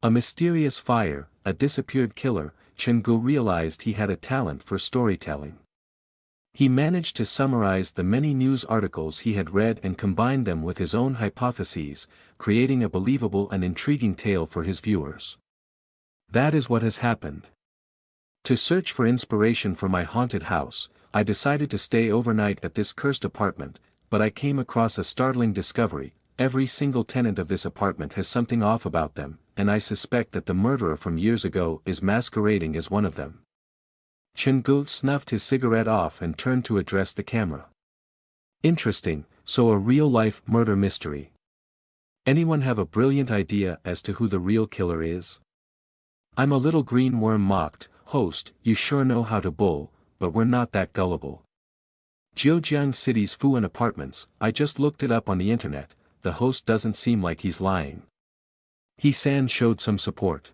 A mysterious fire, a disappeared killer. Chen-gu realized he had a talent for storytelling. He managed to summarize the many news articles he had read and combine them with his own hypotheses, creating a believable and intriguing tale for his viewers. That is what has happened. To search for inspiration for my haunted house, I decided to stay overnight at this cursed apartment, but I came across a startling discovery. Every single tenant of this apartment has something off about them, and I suspect that the murderer from years ago is masquerading as one of them. Chen-gu snuffed his cigarette off and turned to address the camera. Interesting, so a real-life murder mystery. Anyone have a brilliant idea as to who the real killer is? I'm a little green worm mocked. Host, you sure know how to bull, but we're not that gullible. Zhejiang City's Fuan Apartments, I just looked it up on the internet. The host doesn't seem like he's lying. He-san showed some support.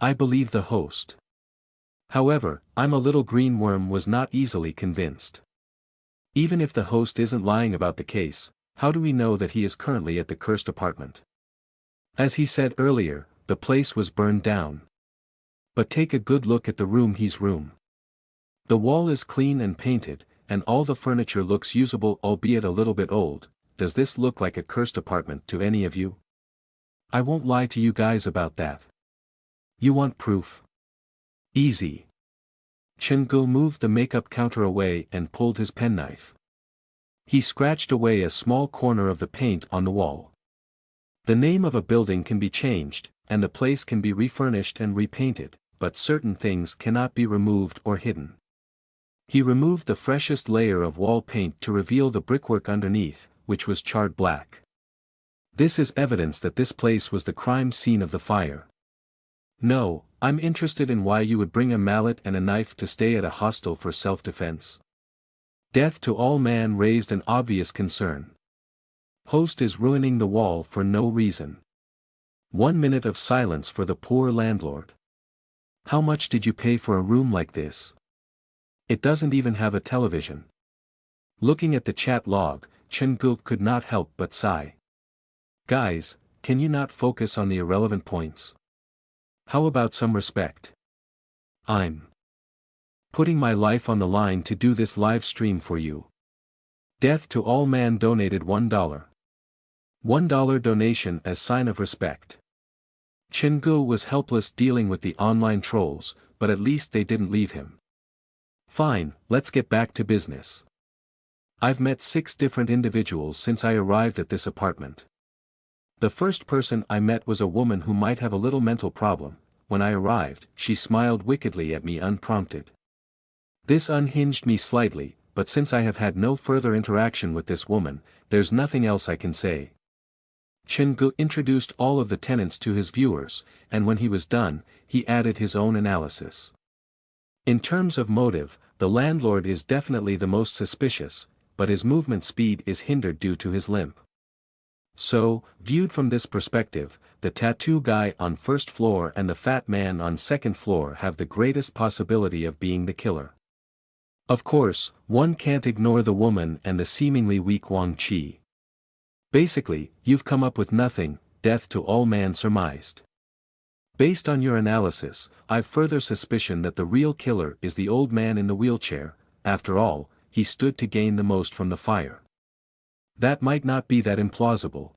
I believe the host. However, I'm a little green worm was not easily convinced. Even if the host isn't lying about the case, how do we know that he is currently at the cursed apartment? As he said earlier, the place was burned down. But take a good look at the room he's room. The wall is clean and painted, and all the furniture looks usable albeit a little bit old. Does this look like a cursed apartment to any of you? I won't lie to you guys about that. You want proof? Easy. Chen-gu moved the makeup counter away and pulled his penknife. He scratched away a small corner of the paint on the wall. The name of a building can be changed, and the place can be refurnished and repainted, but certain things cannot be removed or hidden. He removed the freshest layer of wall paint to reveal the brickwork underneath, which was charred black. This is evidence that this place was the crime scene of the fire. No, I'm interested in why you would bring a mallet and a knife to stay at a hostel for self-defense. Death to all man raised an obvious concern. Host is ruining the wall for no reason. 1 minute of silence for the poor landlord. How much did you pay for a room like this? It doesn't even have a television. Looking at the chat log, Chen-gu could not help but sigh. Guys, can you not focus on the irrelevant points? How about some respect? I'm putting my life on the line to do this live stream for you. Death to all man donated $1. $1 donation as sign of respect. Chen-gu was helpless dealing with the online trolls, but at least they didn't leave him. Fine, let's get back to business. I've met 6 different individuals since I arrived at this apartment. The first person I met was a woman who might have a little mental problem. When I arrived, she smiled wickedly at me unprompted. This unhinged me slightly, but since I have had no further interaction with this woman, there's nothing else I can say. Chen-gu introduced all of the tenants to his viewers, and when he was done, he added his own analysis. In terms of motive, the landlord is definitely the most suspicious, but his movement speed is hindered due to his limp. So, viewed from this perspective, the tattoo guy on first floor and the fat man on second floor have the greatest possibility of being the killer. Of course, one can't ignore the woman and the seemingly weak Wang Qi. Basically, you've come up with nothing. Death to all man surmised. Based on your analysis, I've further suspicion that the real killer is the old man in the wheelchair. After all, he stood to gain the most from the fire. That might not be that implausible.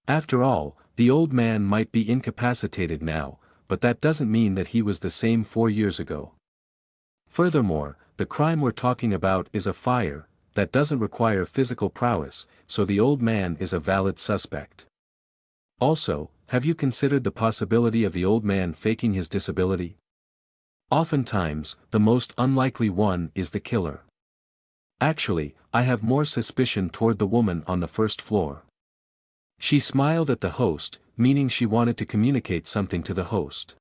After all, the old man might be incapacitated now, but that doesn't mean that he was the same 4 years ago. Furthermore, the crime we're talking about is a fire, that doesn't require physical prowess, so the old man is a valid suspect. Also, have you considered the possibility of the old man faking his disability? Oftentimes, the most unlikely one is the killer. Actually, I have more suspicion toward the woman on the first floor. She smiled at the host, meaning she wanted to communicate something to the host.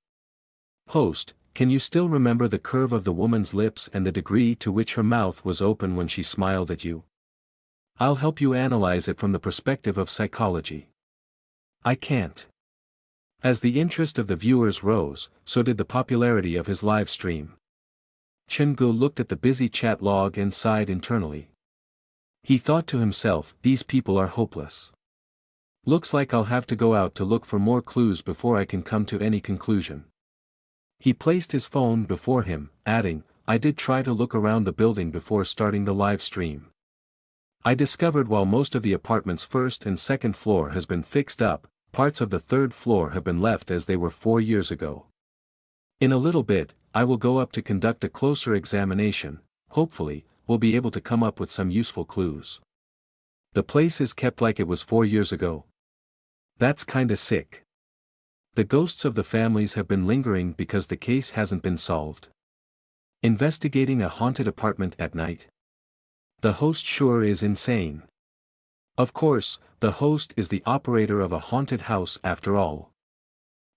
Host, can you still remember the curve of the woman's lips and the degree to which her mouth was open when she smiled at you? I'll help you analyze it from the perspective of psychology. I can't. As the interest of the viewers rose, so did the popularity of his live stream. Chen-gu looked at the busy chat log and sighed internally. He thought to himself, these people are hopeless. Looks like I'll have to go out to look for more clues before I can come to any conclusion. He placed his phone before him, adding, I did try to look around the building before starting the live stream. I discovered while most of the apartment's first and second floor has been fixed up, parts of the third floor have been left as they were 4 years ago. In a little bit, I will go up to conduct a closer examination. Hopefully, we'll be able to come up with some useful clues. The place is kept like it was 4 years ago. That's kinda sick. The ghosts of the families have been lingering because the case hasn't been solved. Investigating a haunted apartment at night? The host sure is insane. Of course, the host is the operator of a haunted house after all.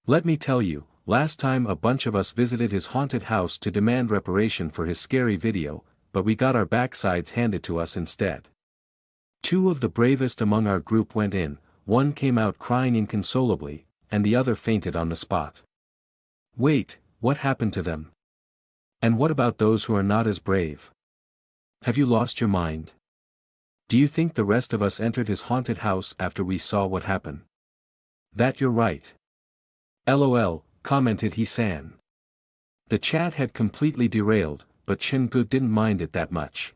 Let me tell you, last time a bunch of us visited his haunted house to demand reparation for his scary video, but we got our backsides handed to us instead. 2 of the bravest among our group went in, one came out crying inconsolably, and the other fainted on the spot. Wait, what happened to them? And what about those who are not as brave? Have you lost your mind? Do you think the rest of us entered his haunted house after we saw what happened? That you're right. LOL, commented He-san. The chat had completely derailed, but Chin-gu didn't mind it that much.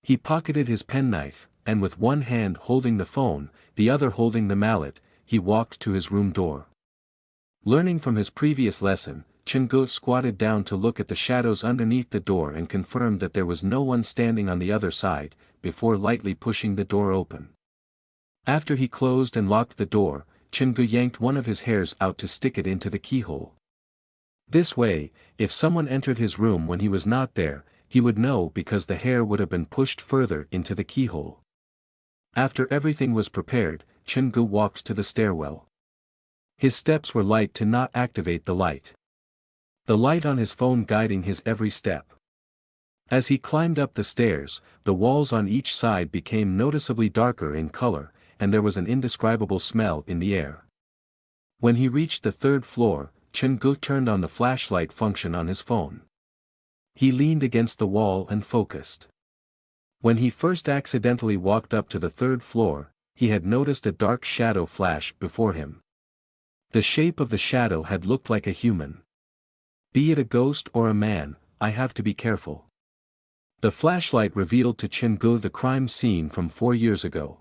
He pocketed his penknife, and with one hand holding the phone, the other holding the mallet, he walked to his room door. Learning from his previous lesson, Chin-gu squatted down to look at the shadows underneath the door and confirmed that there was no one standing on the other side, before lightly pushing the door open. After he closed and locked the door, Chin-gu yanked one of his hairs out to stick it into the keyhole. This way, if someone entered his room when he was not there, he would know because the hair would have been pushed further into the keyhole. After everything was prepared, Chin-gu walked to the stairwell. His steps were light to not activate the light. The light on his phone guiding his every step. As he climbed up the stairs, the walls on each side became noticeably darker in color, and there was an indescribable smell in the air. When he reached the 3rd floor, Chin-gu turned on the flashlight function on his phone. He leaned against the wall and focused. When he first accidentally walked up to the 3rd floor, he had noticed a dark shadow flash before him. The shape of the shadow had looked like a human. Be it a ghost or a man, I have to be careful. The flashlight revealed to Chin-gu the crime scene from 4 years ago.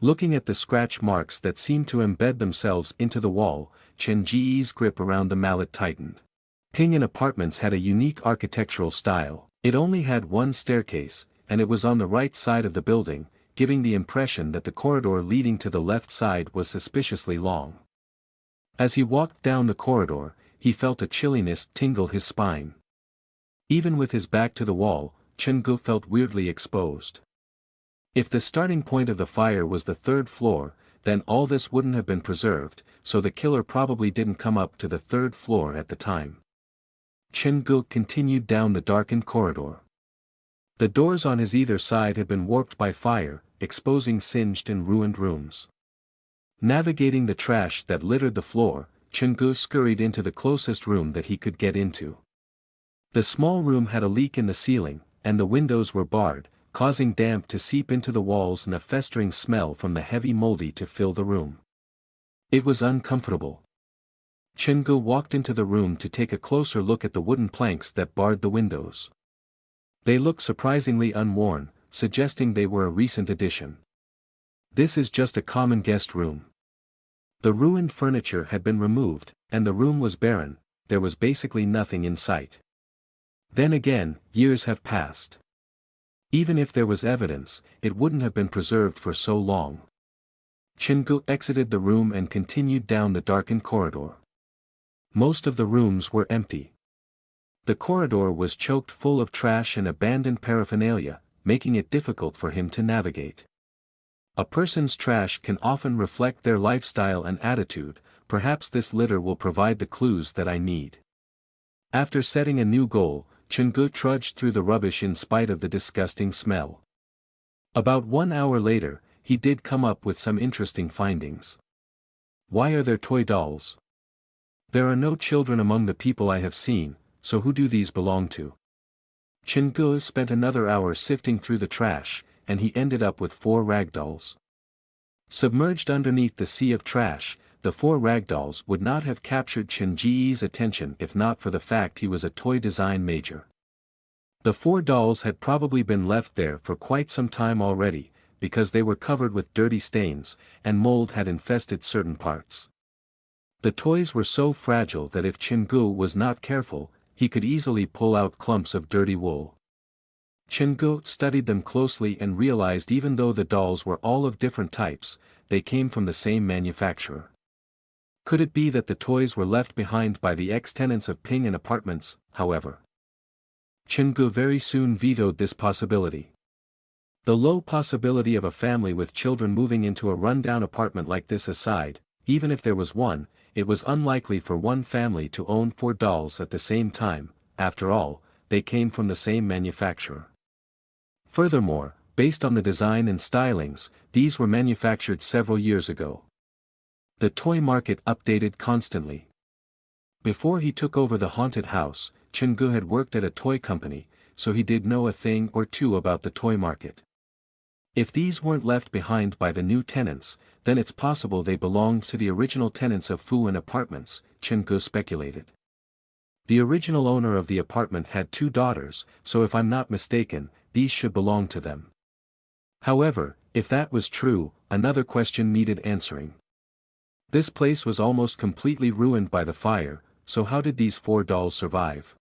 Looking at the scratch marks that seemed to embed themselves into the wall, Chen-ji's grip around the mallet tightened. Ping'an Apartments had a unique architectural style. It only had one staircase, and it was on the right side of the building, giving the impression that the corridor leading to the left side was suspiciously long. As he walked down the corridor, he felt a chilliness tingle his spine. Even with his back to the wall, Chin-gu felt weirdly exposed. If the starting point of the fire was the 3rd floor, then all this wouldn't have been preserved, so the killer probably didn't come up to the 3rd floor at the time. Chin-gu continued down the darkened corridor. The doors on his either side had been warped by fire, exposing singed and ruined rooms. Navigating the trash that littered the floor, Chin-gu scurried into the closest room that he could get into. The small room had a leak in the ceiling, and the windows were barred, causing damp to seep into the walls and a festering smell from the heavy moldy to fill the room. It was uncomfortable. Chin-gu walked into the room to take a closer look at the wooden planks that barred the windows. They looked surprisingly unworn, suggesting they were a recent addition. This is just a common guest room. The ruined furniture had been removed, and the room was barren. There was basically nothing in sight. Then again, years have passed. Even if there was evidence, it wouldn't have been preserved for so long. Chin-gu exited the room and continued down the darkened corridor. Most of the rooms were empty. The corridor was choked full of trash and abandoned paraphernalia, making it difficult for him to navigate. A person's trash can often reflect their lifestyle and attitude. Perhaps this litter will provide the clues that I need. After setting a new goal, Chin-gu trudged through the rubbish in spite of the disgusting smell. About 1 hour later, he did come up with some interesting findings. Why are there toy dolls? There are no children among the people I have seen, so who do these belong to? Chin-gu spent another hour sifting through the trash, and he ended up with 4 ragdolls. Submerged underneath the sea of trash, the four ragdolls would not have captured Chen Ji's attention if not for the fact he was a toy design major. The four dolls had probably been left there for quite some time already, because they were covered with dirty stains, and mold had infested certain parts. The toys were so fragile that if Chingu was not careful, he could easily pull out clumps of dirty wool. Chingu studied them closely and realized even though the dolls were all of different types, they came from the same manufacturer. Could it be that the toys were left behind by the ex-tenants of Ping An Apartments, however? Chingu very soon vetoed this possibility. The low possibility of a family with children moving into a run-down apartment like this aside, even if there was one, it was unlikely for one family to own four dolls at the same time. After all, they came from the same manufacturer. Furthermore, based on the design and stylings, these were manufactured several years ago. The toy market updated constantly. Before he took over the haunted house, Chingu had worked at a toy company, so he did know a thing or two about the toy market. If these weren't left behind by the new tenants, then it's possible they belonged to the original tenants of Fu An Apartments, Chingu speculated. The original owner of the apartment had two daughters, so if I'm not mistaken, these should belong to them. However, if that was true, another question needed answering. This place was almost completely ruined by the fire, so how did these four dolls survive?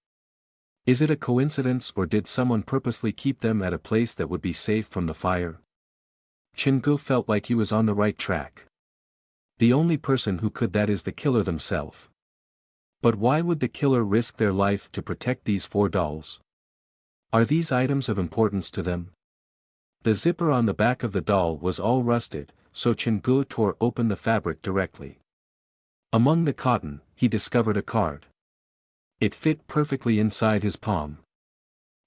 Is it a coincidence or did someone purposely keep them at a place that would be safe from the fire? Chingu felt like he was on the right track. The only person who could that is the killer themselves. But why would the killer risk their life to protect these four dolls? Are these items of importance to them? The zipper on the back of the doll was all rusted, so Chingu tore open the fabric directly. Among the cotton, he discovered a card. It fit perfectly inside his palm.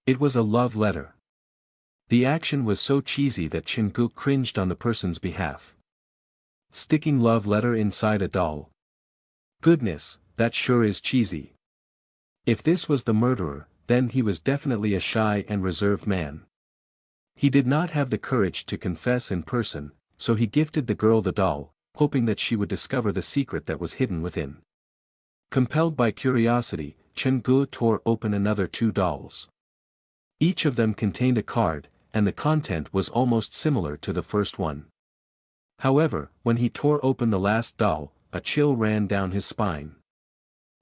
It was a love letter. The action was so cheesy that Chingu cringed on the person's behalf. Sticking love letter inside a doll. Goodness, that sure is cheesy. If this was the murderer, then he was definitely a shy and reserved man. He did not have the courage to confess in person, so he gifted the girl the doll, hoping that she would discover the secret that was hidden within. Compelled by curiosity, Chingu tore open another two dolls. Each of them contained a card, and the content was almost similar to the first one. However, when he tore open the last doll, a chill ran down his spine.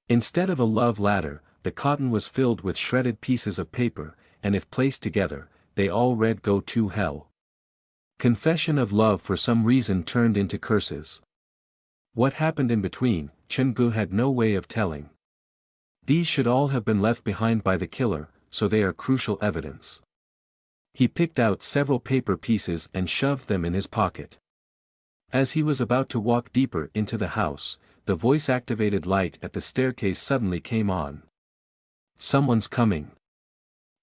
Instead of a love ladder, the cotton was filled with shredded pieces of paper, and if placed together, they all read "Go to hell." Confession of love for some reason turned into curses. What happened in between, Chingu had no way of telling. These should all have been left behind by the killer, so they are crucial evidence. He picked out several paper pieces and shoved them in his pocket. As he was about to walk deeper into the house, the voice-activated light at the staircase suddenly came on. Someone's coming.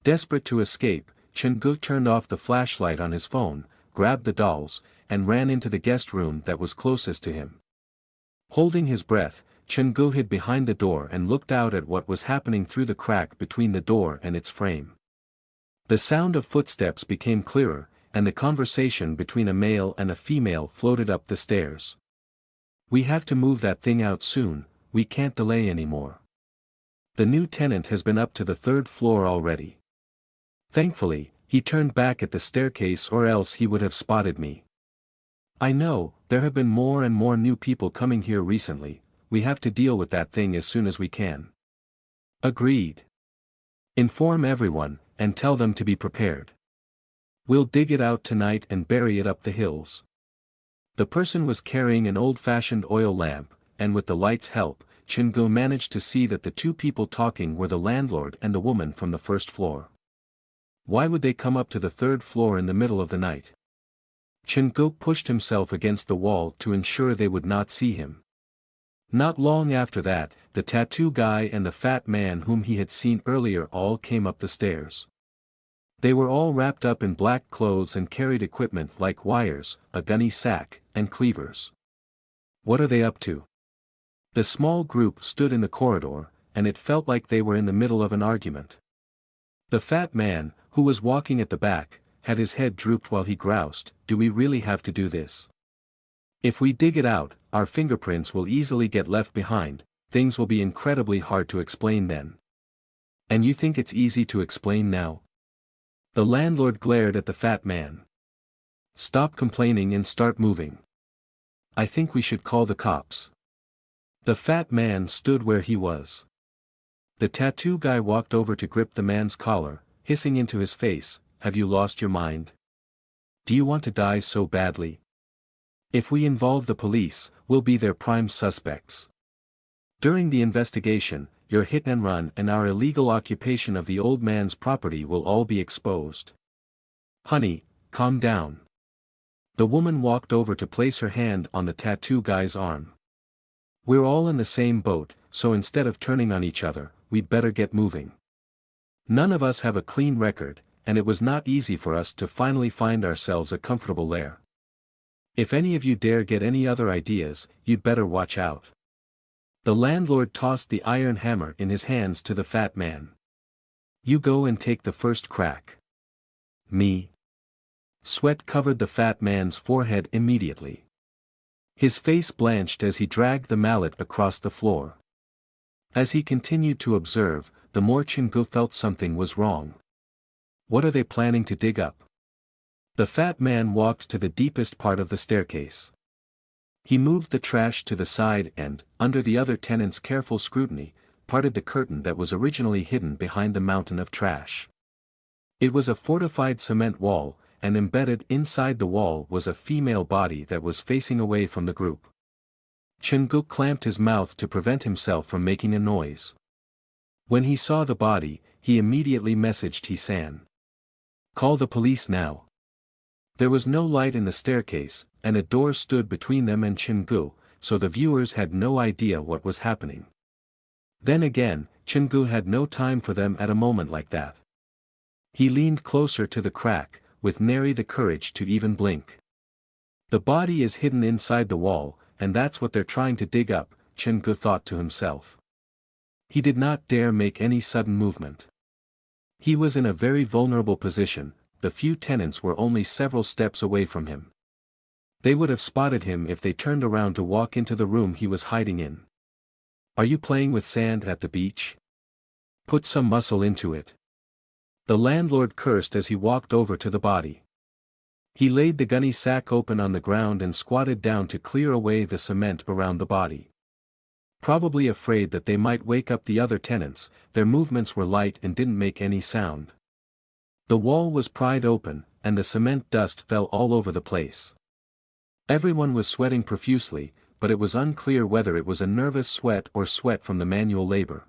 Desperate to escape, Chingu turned off the flashlight on his phone, grabbed the dolls, and ran into the guest room that was closest to him. Holding his breath, Chingu hid behind the door and looked out at what was happening through the crack between the door and its frame. The sound of footsteps became clearer, and the conversation between a male and a female floated up the stairs. "We have to move that thing out soon, we can't delay anymore. The new tenant has been up to the third floor already." Thankfully, he turned back at the staircase or else he would have spotted me. "I know, there have been more and more new people coming here recently, we have to deal with that thing as soon as we can." "Agreed. Inform everyone, and tell them to be prepared. We'll dig it out tonight and bury it up the hills." The person was carrying an old-fashioned oil lamp, and with the light's help, Chingu managed to see that the two people talking were the landlord and the woman from the first floor. Why would they come up to the third floor in the middle of the night? Chingu pushed himself against the wall to ensure they would not see him. Not long after that, the tattoo guy and the fat man whom he had seen earlier all came up the stairs. They were all wrapped up in black clothes and carried equipment like wires, a gunny sack, and cleavers. What are they up to? The small group stood in the corridor, and it felt like they were in the middle of an argument. The fat man, who was walking at the back, had his head drooped while he groused, "Do we really have to do this? If we dig it out, our fingerprints will easily get left behind, things will be incredibly hard to explain then. And you think it's easy to explain now? The landlord glared at the fat man. Stop complaining and start moving. I think we should call the cops. The fat man stood where he was. The tattoo guy walked over to grip the man's collar, hissing into his face, "Have you lost your mind? Do you want to die so badly? If we involve the police, we'll be their prime suspects. During the investigation, your hit and run and our illegal occupation of the old man's property will all be exposed." "Honey, calm down." The woman walked over to place her hand on the tattoo guy's arm. "We're all in the same boat, so instead of turning on each other, we'd better get moving. None of us have a clean record, and it was not easy for us to finally find ourselves a comfortable lair. If any of you dare get any other ideas, you'd better watch out." The landlord tossed the iron hammer in his hands to the fat man. "You go and take the first crack." "Me?" Sweat covered the fat man's forehead immediately. His face blanched as he dragged the mallet across the floor. As he continued to observe, the more Chingu felt something was wrong. What are they planning to dig up? The fat man walked to the deepest part of the staircase. He moved the trash to the side and, under the other tenants' careful scrutiny, parted the curtain that was originally hidden behind the mountain of trash. It was a fortified cement wall, and embedded inside the wall was a female body that was facing away from the group. Chingu clamped his mouth to prevent himself from making a noise. When he saw the body, he immediately messaged Hisan. "Call the police now." There was no light in the staircase, and a door stood between them and Chingu, so the viewers had no idea what was happening. Then again, Chingu had no time for them at a moment like that. He leaned closer to the crack, with nary the courage to even blink. The body is hidden inside the wall, and that's what they're trying to dig up, Chingu thought to himself. He did not dare make any sudden movement. He was in a very vulnerable position. The few tenants were only several steps away from him. They would have spotted him if they turned around to walk into the room he was hiding in. "Are you playing with sand at the beach? Put some muscle into it." The landlord cursed as he walked over to the body. He laid the gunny sack open on the ground and squatted down to clear away the cement around the body. Probably afraid that they might wake up the other tenants, their movements were light and didn't make any sound. The wall was pried open, and the cement dust fell all over the place. Everyone was sweating profusely, but it was unclear whether it was a nervous sweat or sweat from the manual labor.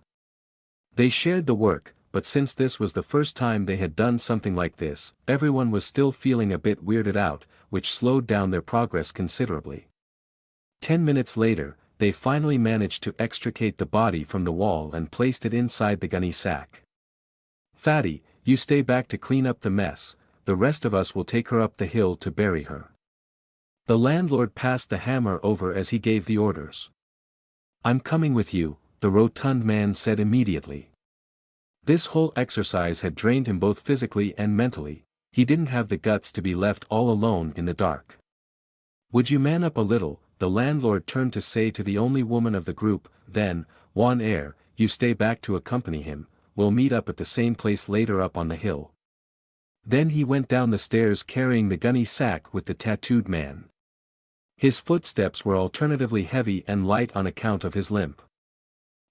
They shared the work, but since this was the first time they had done something like this, everyone was still feeling a bit weirded out, which slowed down their progress considerably. 10 minutes later, they finally managed to extricate the body from the wall and placed it inside the gunny sack. "Fatty, you stay back to clean up the mess, the rest of us will take her up the hill to bury her." The landlord passed the hammer over as he gave the orders. "I'm coming with you," the rotund man said immediately. This whole exercise had drained him both physically and mentally. He didn't have the guts to be left all alone in the dark. "Would you man up a little?" the landlord turned to say to the only woman of the group, then, "Juan Air, you stay back to accompany him, we'll meet up at the same place later up on the hill." Then he went down the stairs carrying the gunny sack with the tattooed man. His footsteps were alternatively heavy and light on account of his limp.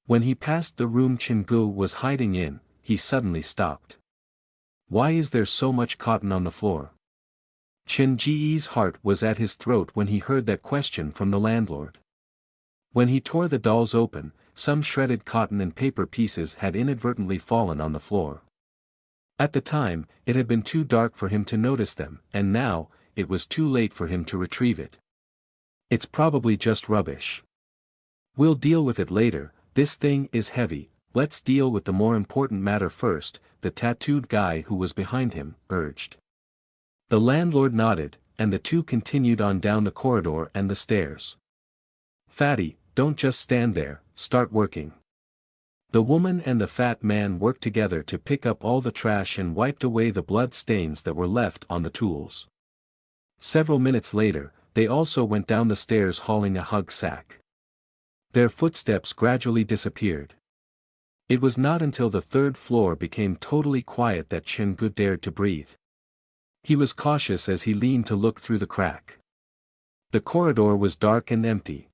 When he passed the room Chingu was hiding in, he suddenly stopped. "Why is there so much cotton on the floor?" Chinji's heart was at his throat when he heard that question from the landlord. When he tore the dolls open, some shredded cotton and paper pieces had inadvertently fallen on the floor. At the time, it had been too dark for him to notice them, and now, it was too late for him to retrieve it. "It's probably just rubbish. We'll deal with it later, this thing is heavy, let's deal with the more important matter first," the tattooed guy who was behind him urged. The landlord nodded, and the two continued on down the corridor and the stairs. "Fatty, don't just stand there, start working." The woman and the fat man worked together to pick up all the trash and wiped away the blood stains that were left on the tools. Several minutes later, they also went down the stairs hauling a hug sack. Their footsteps gradually disappeared. It was not until the third floor became totally quiet that Chen-gu dared to breathe. He was cautious as he leaned to look through the crack. The corridor was dark and empty.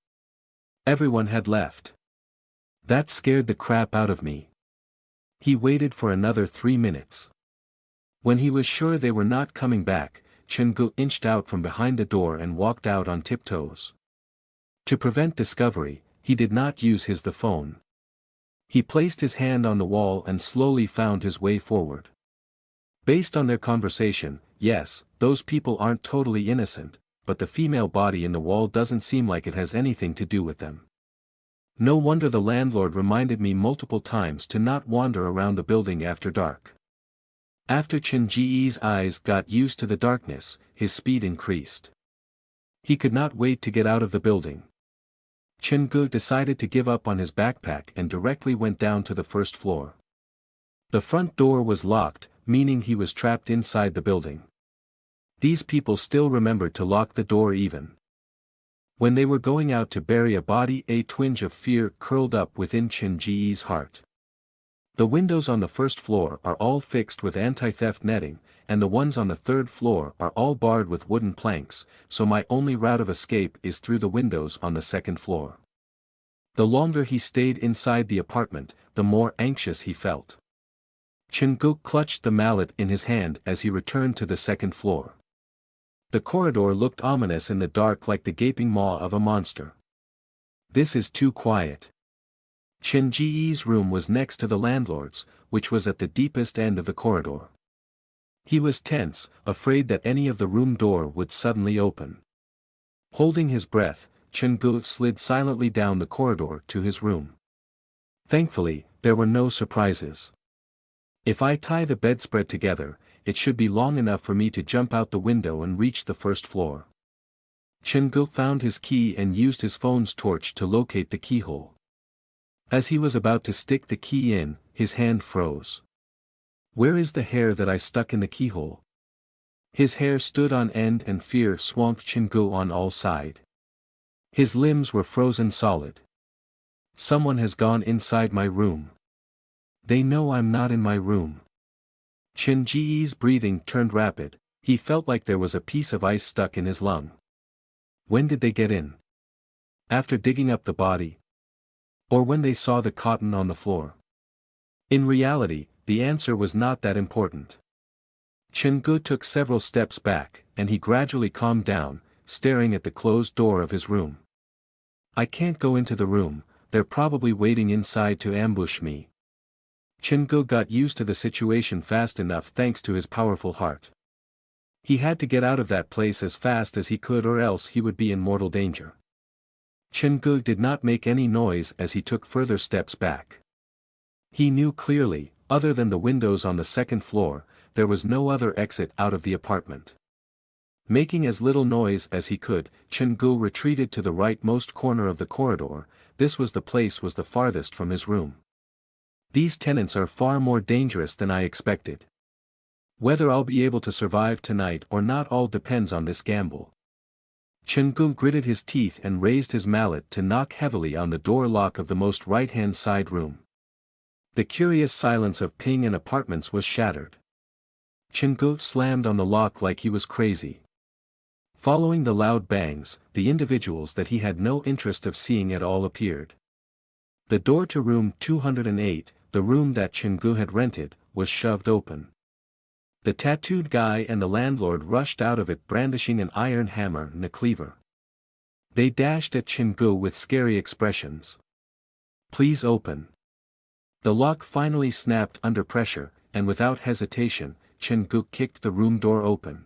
Everyone had left. That scared the crap out of me. He waited for another 3 minutes. When he was sure they were not coming back, Chen-gu inched out from behind the door and walked out on tiptoes. To prevent discovery, he did not use the phone. He placed his hand on the wall and slowly found his way forward. Based on their conversation, yes, those people aren't totally innocent, but the female body in the wall doesn't seem like it has anything to do with them. No wonder the landlord reminded me multiple times to not wander around the building after dark. After Chen Ji's eyes got used to the darkness, his speed increased. He could not wait to get out of the building. Chen-gu decided to give up on his backpack and directly went down to the first floor. The front door was locked, meaning he was trapped inside the building. These people still remembered to lock the door even when they were going out to bury a body. A twinge of fear curled up within Chen Ji's heart. The windows on the first floor are all fixed with anti-theft netting, and the ones on the third floor are all barred with wooden planks, so my only route of escape is through the windows on the second floor. The longer he stayed inside the apartment, the more anxious he felt. Chen-gu clutched the mallet in his hand as he returned to the second floor. The corridor looked ominous in the dark, like the gaping maw of a monster. This is too quiet. Chen Ji's room was next to the landlord's, which was at the deepest end of the corridor. He was tense, afraid that any of the room door would suddenly open. Holding his breath, Chen-gu slid silently down the corridor to his room. Thankfully, there were no surprises. If I tie the bedspread together, it should be long enough for me to jump out the window and reach the first floor. Chen-gu found his key and used his phone's torch to locate the keyhole. As he was about to stick the key in, his hand froze. Where is the hair that I stuck in the keyhole? His hair stood on end and fear swamped Chen-gu on all sides. His limbs were frozen solid. Someone has gone inside my room. They know I'm not in my room. Chen Ji's breathing turned rapid. He felt like there was a piece of ice stuck in his lung. When did they get in? After digging up the body? Or when they saw the cotton on the floor? In reality, the answer was not that important. Chen-gu took several steps back, and he gradually calmed down, staring at the closed door of his room. I can't go into the room, they're probably waiting inside to ambush me. Chen-gu got used to the situation fast enough thanks to his powerful heart. He had to get out of that place as fast as he could, or else he would be in mortal danger. Chen-gu did not make any noise as he took further steps back. He knew clearly, other than the windows on the second floor, there was no other exit out of the apartment. Making as little noise as he could, Chen-gu retreated to the rightmost corner of the corridor. This was the place was the farthest from his room. These tenants are far more dangerous than I expected. Whether I'll be able to survive tonight or not all depends on this gamble. Chen-gu gritted his teeth and raised his mallet to knock heavily on the door lock of the most right-hand side room. The curious silence of Ping and apartments was shattered. Chen-gu slammed on the lock like he was crazy. Following the loud bangs, the individuals that he had no interest of seeing at all appeared. The door to room 208, the room that Chen-gu had rented, was shoved open. The tattooed guy and the landlord rushed out of it brandishing an iron hammer and a cleaver. They dashed at Chen-gu with scary expressions. Please open. The lock finally snapped under pressure, and without hesitation, Chen-gu kicked the room door open.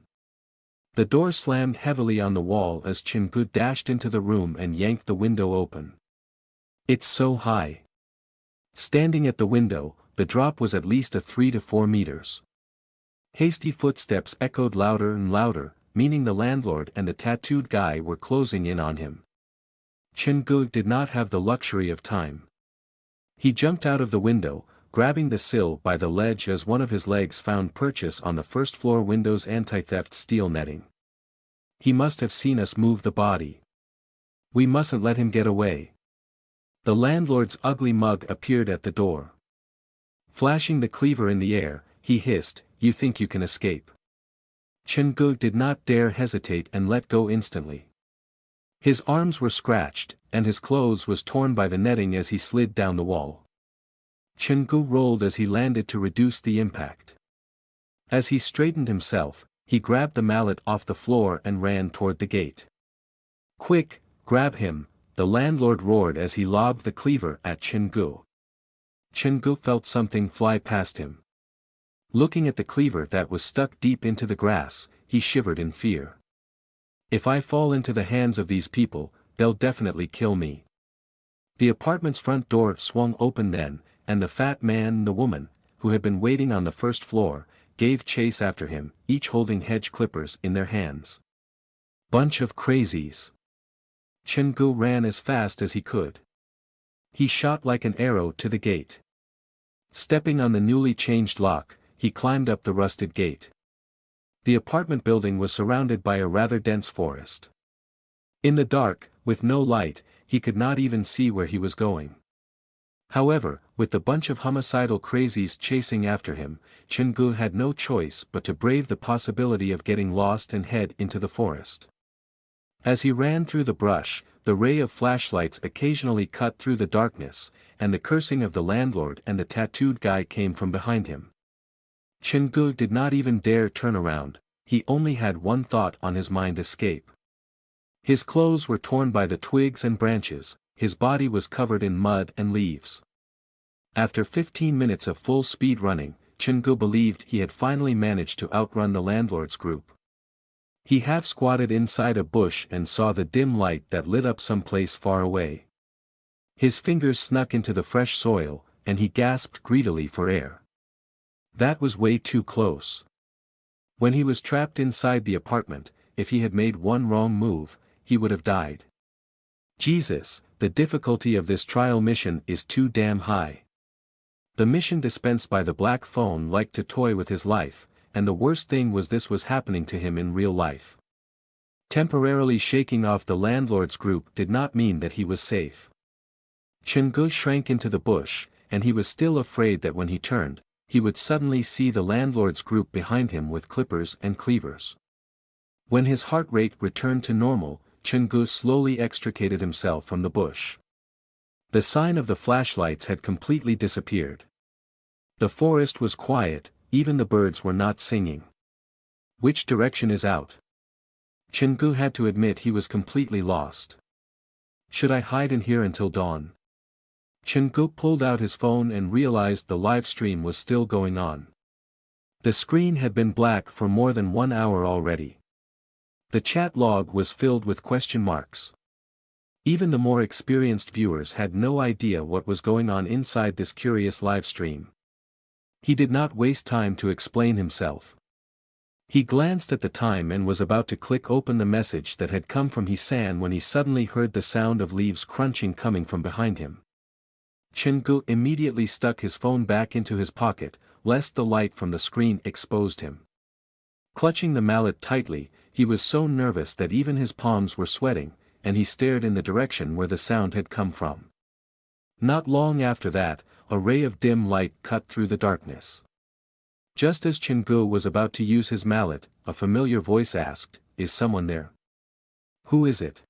The door slammed heavily on the wall as Chen-gu dashed into the room and yanked the window open. It's so high. Standing at the window, the drop was at least 3 to 4 meters. Hasty footsteps echoed louder and louder, meaning the landlord and the tattooed guy were closing in on him. Chen-gu did not have the luxury of time. He jumped out of the window, grabbing the sill by the ledge as one of his legs found purchase on the first floor window's anti-theft steel netting. He must have seen us move the body. We mustn't let him get away. The landlord's ugly mug appeared at the door. Flashing the cleaver in the air, he hissed, "You think you can escape?" Chungu did not dare hesitate and let go instantly. His arms were scratched, and his clothes was torn by the netting as he slid down the wall. Chungu rolled as he landed to reduce the impact. As he straightened himself, he grabbed the mallet off the floor and ran toward the gate. "Quick, grab him," the landlord roared as he lobbed the cleaver at Chungu. Chungu felt something fly past him. Looking at the cleaver that was stuck deep into the grass, he shivered in fear. "If I fall into the hands of these people, they'll definitely kill me." The apartment's front door swung open then, and the fat man and the woman, who had been waiting on the first floor, gave chase after him, each holding hedge clippers in their hands. Bunch of crazies. Chungu ran as fast as he could. He shot like an arrow to the gate. Stepping on the newly changed lock, he climbed up the rusted gate. The apartment building was surrounded by a rather dense forest. In the dark, with no light, he could not even see where he was going. However, with the bunch of homicidal crazies chasing after him, Chungu had no choice but to brave the possibility of getting lost and head into the forest. As he ran through the brush, the ray of flashlights occasionally cut through the darkness, and the cursing of the landlord and the tattooed guy came from behind him. Chungu did not even dare turn around, he only had one thought on his mind: escape. His clothes were torn by the twigs and branches, his body was covered in mud and leaves. After 15 minutes of full speed running, Chungu believed he had finally managed to outrun the landlord's group. He half squatted inside a bush and saw the dim light that lit up some place far away. His fingers snuck into the fresh soil, and he gasped greedily for air. That was way too close. When he was trapped inside the apartment, if he had made one wrong move, he would have died. Jesus, the difficulty of this trial mission is too damn high. The mission dispensed by the black phone liked to toy with his life, and the worst thing was this was happening to him in real life. Temporarily shaking off the landlord's group did not mean that he was safe. Chungu shrank into the bush, and he was still afraid that when he turned, he would suddenly see the landlord's group behind him with clippers and cleavers. When his heart rate returned to normal, Chungu slowly extricated himself from the bush. The sign of the flashlights had completely disappeared. The forest was quiet, even the birds were not singing. Which direction is out? Chungu had to admit he was completely lost. Should I hide in here until dawn? Chungu pulled out his phone and realized the live stream was still going on. The screen had been black for more than 1 hour already. The chat log was filled with question marks. Even the more experienced viewers had no idea what was going on inside this curious live stream. He did not waste time to explain himself. He glanced at the time and was about to click open the message that had come from Hisan when he suddenly heard the sound of leaves crunching coming from behind him. Chungu immediately stuck his phone back into his pocket, lest the light from the screen exposed him. Clutching the mallet tightly, he was so nervous that even his palms were sweating, and he stared in the direction where the sound had come from. Not long after that, a ray of dim light cut through the darkness. Just as Chungu was about to use his mallet, a familiar voice asked, "Is someone there?" "Who is it?"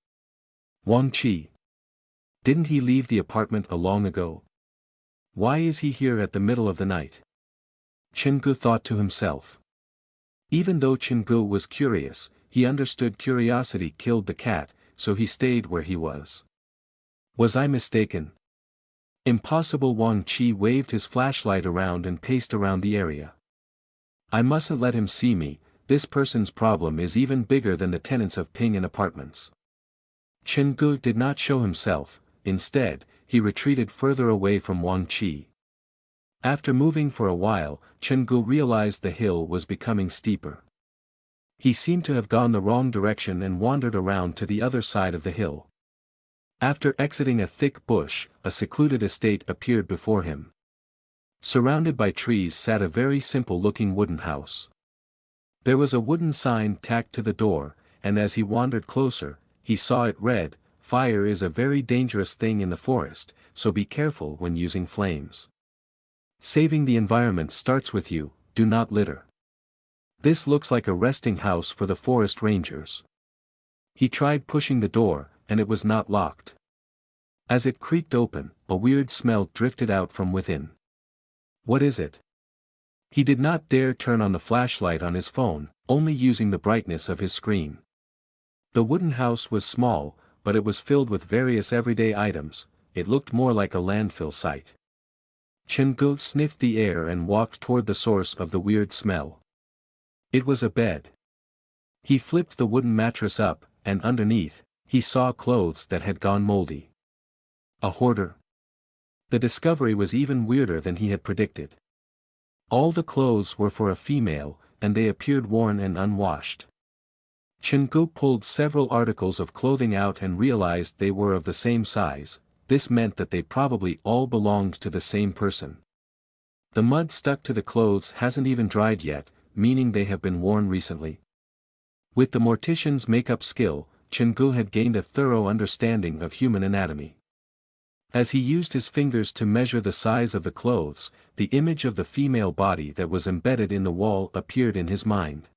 "Wang Chi. Didn't he leave the apartment long ago? Why is he here at the middle of the night?" Chungu thought to himself. Even though Chungu was curious, he understood curiosity killed the cat, so he stayed where he was. Was I mistaken? Impossible. Wang Chi waved his flashlight around and paced around the area. I mustn't let him see me, this person's problem is even bigger than the tenants of Ping An apartments. Chungu did not show himself, instead, he retreated further away from Wang Chi. After moving for a while, Chungu realized the hill was becoming steeper. He seemed to have gone the wrong direction and wandered around to the other side of the hill. After exiting a thick bush, a secluded estate appeared before him. Surrounded by trees sat a very simple-looking wooden house. There was a wooden sign tacked to the door, and as he wandered closer, he saw it read, "Fire is a very dangerous thing in the forest, so be careful when using flames. Saving the environment starts with you, do not litter. This looks like a resting house for the forest rangers." He tried pushing the door, and it was not locked. As it creaked open, a weird smell drifted out from within. What is it? He did not dare turn on the flashlight on his phone, only using the brightness of his screen. The wooden house was small, but it was filled with various everyday items. It looked more like a landfill site. Chungu sniffed the air and walked toward the source of the weird smell. It was a bed. He flipped the wooden mattress up, and underneath, he saw clothes that had gone moldy. A hoarder. The discovery was even weirder than he had predicted. All the clothes were for a female, and they appeared worn and unwashed. Chungu pulled several articles of clothing out and realized they were of the same size. This meant that they probably all belonged to the same person. The mud stuck to the clothes hasn't even dried yet, meaning they have been worn recently. With the mortician's makeup skill, Chungu had gained a thorough understanding of human anatomy. As he used his fingers to measure the size of the clothes, the image of the female body that was embedded in the wall appeared in his mind.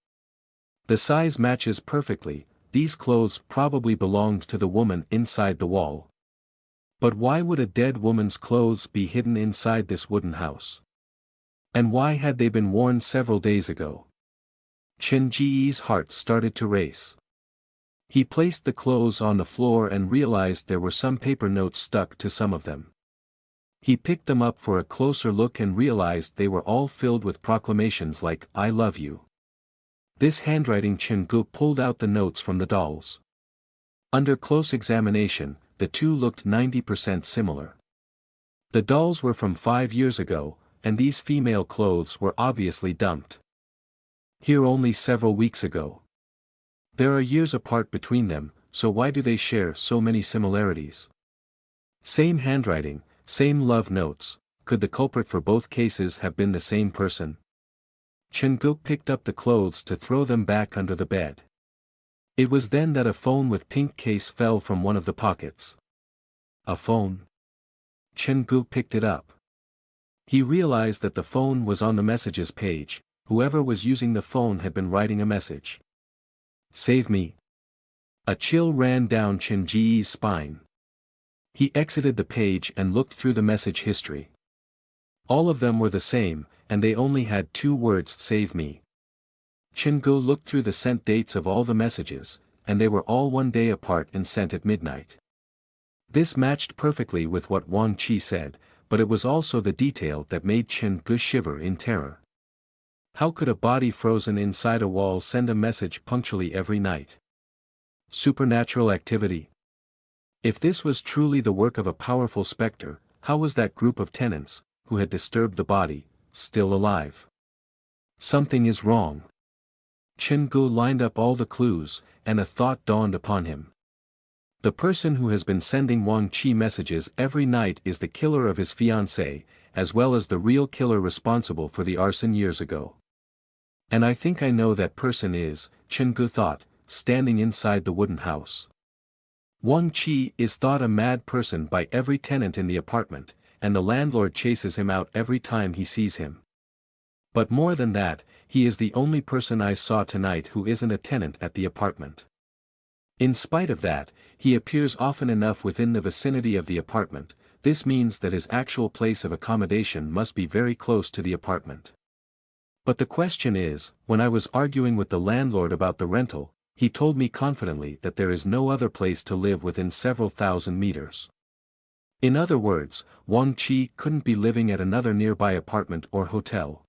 The size matches perfectly, these clothes probably belonged to the woman inside the wall. But why would a dead woman's clothes be hidden inside this wooden house? And why had they been worn several days ago? Chunji's heart started to race. He placed the clothes on the floor and realized there were some paper notes stuck to some of them. He picked them up for a closer look and realized they were all filled with proclamations like, "I love you." This handwriting. Chungu pulled out the notes from the dolls. Under close examination, the two looked 90% similar. The dolls were from 5 years ago, and these female clothes were obviously dumped here only several weeks ago. There are years apart between them, so why do they share so many similarities? Same handwriting, same love notes. Could the culprit for both cases have been the same person? Chungu picked up the clothes to throw them back under the bed. It was then that a phone with pink case fell from one of the pockets. A phone? Chungu picked it up. He realized that the phone was on the messages page. Whoever was using the phone had been writing a message. "Save me." A chill ran down Chunji's spine. He exited the page and looked through the message history. All of them were the same, and they only had 2 words: "Save me." Chungu looked through the sent dates of all the messages, and they were all 1 day apart and sent at midnight. This matched perfectly with what Wang Chi said, but it was also the detail that made Chungu shiver in terror. How could a body frozen inside a wall send a message punctually every night? Supernatural activity? If this was truly the work of a powerful specter, how was that group of tenants, who had disturbed the body, still alive? Something is wrong. Chungu lined up all the clues, and a thought dawned upon him. The person who has been sending Wang Chi messages every night is the killer of his fiancée, as well as the real killer responsible for the arson years ago. And I think I know that person is, Chungu thought, standing inside the wooden house. Wang Chi is thought a mad person by every tenant in the apartment, and the landlord chases him out every time he sees him. But more than that, he is the only person I saw tonight who isn't a tenant at the apartment. In spite of that, he appears often enough within the vicinity of the apartment. This means that his actual place of accommodation must be very close to the apartment. But the question is, when I was arguing with the landlord about the rental, he told me confidently that there is no other place to live within several thousand meters. In other words, Wang Chi couldn't be living at another nearby apartment or hotel.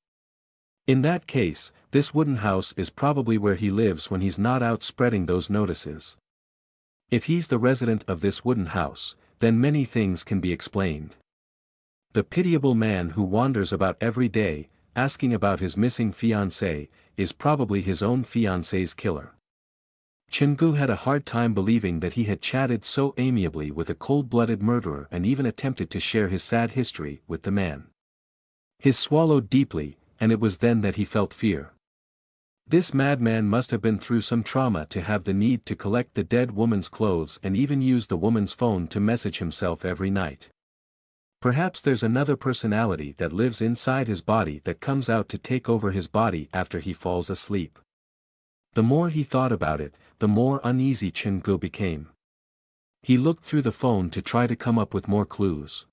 In that case, this wooden house is probably where he lives when he's not out spreading those notices. If he's the resident of this wooden house, then many things can be explained. The pitiable man who wanders about every day, asking about his missing fiancée, is probably his own fiancée's killer. Chungu had a hard time believing that he had chatted so amiably with a cold-blooded murderer and even attempted to share his sad history with the man. He swallowed deeply, and it was then that he felt fear. This madman must have been through some trauma to have the need to collect the dead woman's clothes and even use the woman's phone to message himself every night. Perhaps there's another personality that lives inside his body that comes out to take over his body after he falls asleep. The more he thought about it, the more uneasy Chin-gu became. He looked through the phone to try to come up with more clues.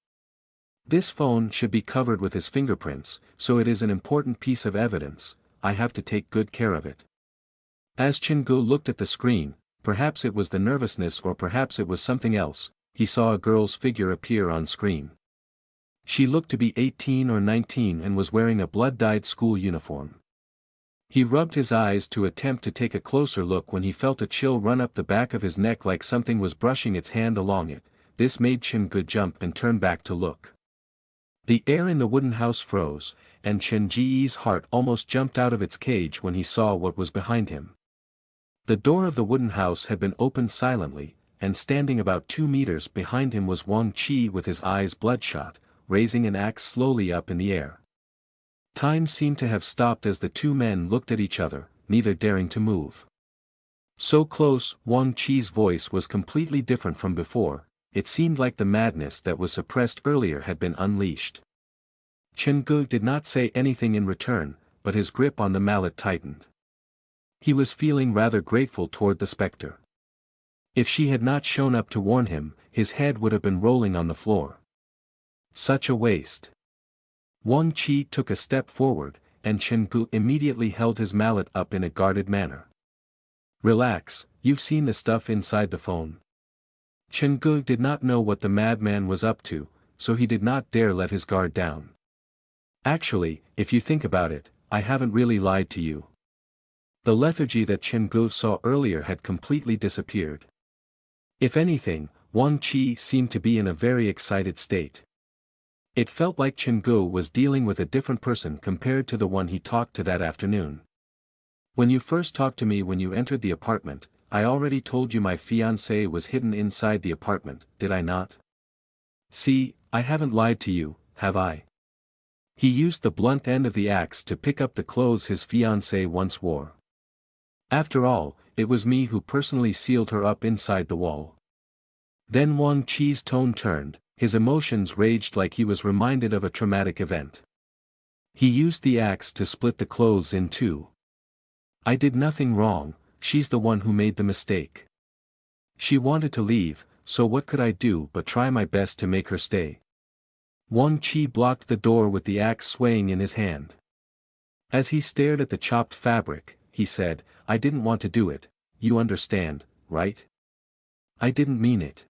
This phone should be covered with his fingerprints, so it is an important piece of evidence. I have to take good care of it. As Chin-gu looked at the screen, perhaps it was the nervousness or perhaps it was something else, he saw a girl's figure appear on screen. She looked to be 18 or 19 and was wearing a blood-dyed school uniform. He rubbed his eyes to attempt to take a closer look when he felt a chill run up the back of his neck like something was brushing its hand along it. This made Chin-gu jump and turn back to look. The air in the wooden house froze, and Chen-ji's heart almost jumped out of its cage when he saw what was behind him. The door of the wooden house had been opened silently, and standing about 2 meters behind him was Wang Qi with his eyes bloodshot, raising an axe slowly up in the air. Time seemed to have stopped as the two men looked at each other, neither daring to move. So close, Wang Qi's voice was completely different from before. It seemed like the madness that was suppressed earlier had been unleashed. Chen-gu did not say anything in return, but his grip on the mallet tightened. He was feeling rather grateful toward the specter. If she had not shown up to warn him, his head would have been rolling on the floor. Such a waste. Wang Qi took a step forward, and Chen-gu immediately held his mallet up in a guarded manner. Relax, you've seen the stuff inside the phone. Chen-gu did not know what the madman was up to, so he did not dare let his guard down. Actually, if you think about it, I haven't really lied to you. The lethargy that Chen-gu saw earlier had completely disappeared. If anything, Wang Qi seemed to be in a very excited state. It felt like Chen-gu was dealing with a different person compared to the one he talked to that afternoon. When you first talked to me when you entered the apartment, I already told you my fiancé was hidden inside the apartment, did I not? See, I haven't lied to you, have I? He used the blunt end of the axe to pick up the clothes his fiancé once wore. After all, it was me who personally sealed her up inside the wall. Then Wang Qi's tone turned, his emotions raged like he was reminded of a traumatic event. He used the axe to split the clothes in two. I did nothing wrong, she's the one who made the mistake. She wanted to leave, so what could I do but try my best to make her stay? Wang Qi blocked the door with the axe swaying in his hand. As he stared at the chopped fabric, he said, I didn't want to do it, you understand, right? I didn't mean it.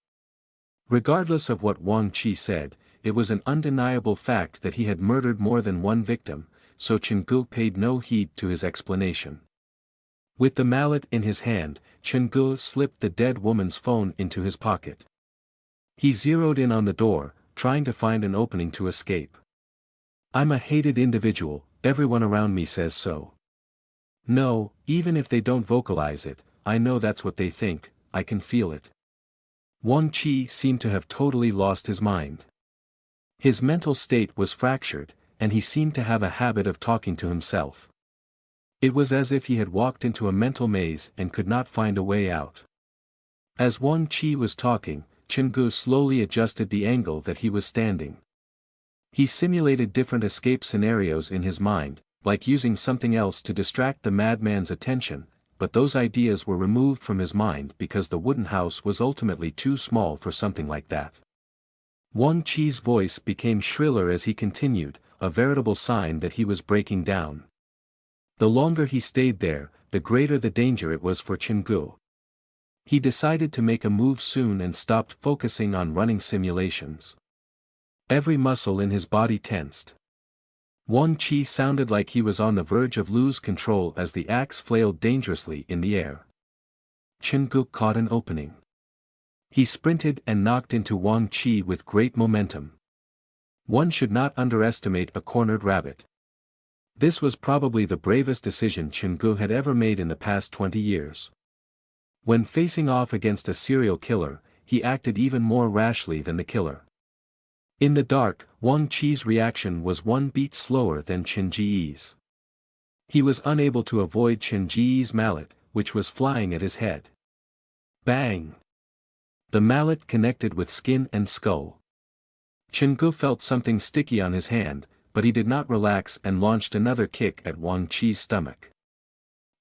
Regardless of what Wang Qi said, it was an undeniable fact that he had murdered more than one victim, so Chen-gu paid no heed to his explanation. With the mallet in his hand, Chen-gu slipped the dead woman's phone into his pocket. He zeroed in on the door, trying to find an opening to escape. I'm a hated individual, everyone around me says so. No, even if they don't vocalize it, I know that's what they think, I can feel it. Wang Qi seemed to have totally lost his mind. His mental state was fractured, and he seemed to have a habit of talking to himself. It was as if he had walked into a mental maze and could not find a way out. As Wang Qi was talking, Chen-gu slowly adjusted the angle that he was standing. He simulated different escape scenarios in his mind, like using something else to distract the madman's attention, but those ideas were removed from his mind because the wooden house was ultimately too small for something like that. Wang Qi's voice became shriller as he continued, a veritable sign that he was breaking down. The longer he stayed there, the greater the danger it was for Chen-gu. He decided to make a move soon and stopped focusing on running simulations. Every muscle in his body tensed. Wang Qi sounded like he was on the verge of lose control as the axe flailed dangerously in the air. Chen-gu caught an opening. He sprinted and knocked into Wang Qi with great momentum. One should not underestimate a cornered rabbit. This was probably the bravest decision Chen-gu had ever made in the past 20 years. When facing off against a serial killer, he acted even more rashly than the killer. In the dark, Wang Qi's reaction was one beat slower than Chen-ji's. He was unable to avoid Chen Ji's mallet, which was flying at his head. Bang! The mallet connected with skin and skull. Chen Gu felt something sticky on his hand, but he did not relax and launched another kick at Wang Chi's stomach.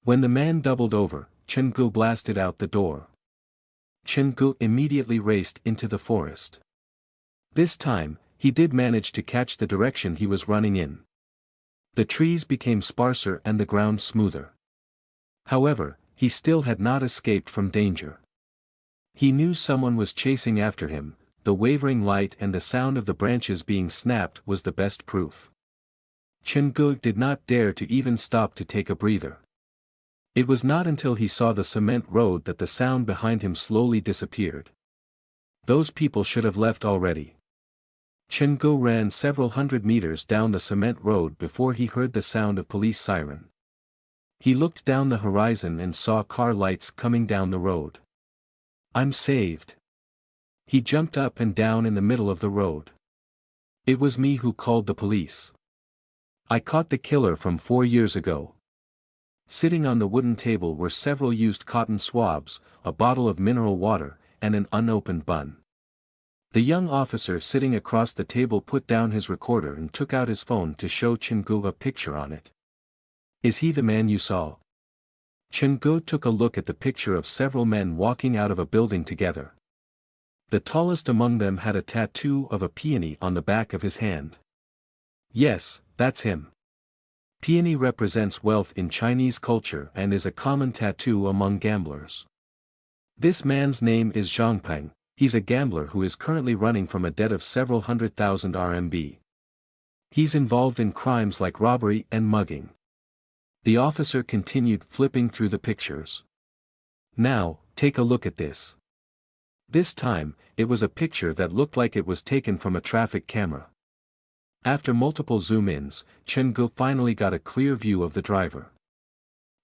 When the man doubled over, Chen Gu blasted out the door. Chen Gu immediately raced into the forest. This time, he did manage to catch the direction he was running in. The trees became sparser and the ground smoother. However, he still had not escaped from danger. He knew someone was chasing after him. The wavering light and the sound of the branches being snapped was the best proof. Chen Gu did not dare to even stop to take a breather. It was not until he saw the cement road that the sound behind him slowly disappeared. Those people should have left already. Chen Gu ran several hundred meters down the cement road before he heard the sound of police siren. He looked down the horizon and saw car lights coming down the road. I'm saved. He jumped up and down in the middle of the road. It was me who called the police. I caught the killer from 4 years ago. Sitting on the wooden table were several used cotton swabs, a bottle of mineral water, and an unopened bun. The young officer sitting across the table put down his recorder and took out his phone to show Chen Gu a picture on it. Is he the man you saw? Chen Gu took a look at the picture of several men walking out of a building together. The tallest among them had a tattoo of a peony on the back of his hand. Yes, that's him. Peony represents wealth in Chinese culture and is a common tattoo among gamblers. This man's name is Zhangpeng. He's a gambler who is currently running from a debt of several 100,000 RMB. He's involved in crimes like robbery and mugging. The officer continued flipping through the pictures. Now, take a look at this. This time, it was a picture that looked like it was taken from a traffic camera. After multiple zoom-ins, Chen Gu finally got a clear view of the driver.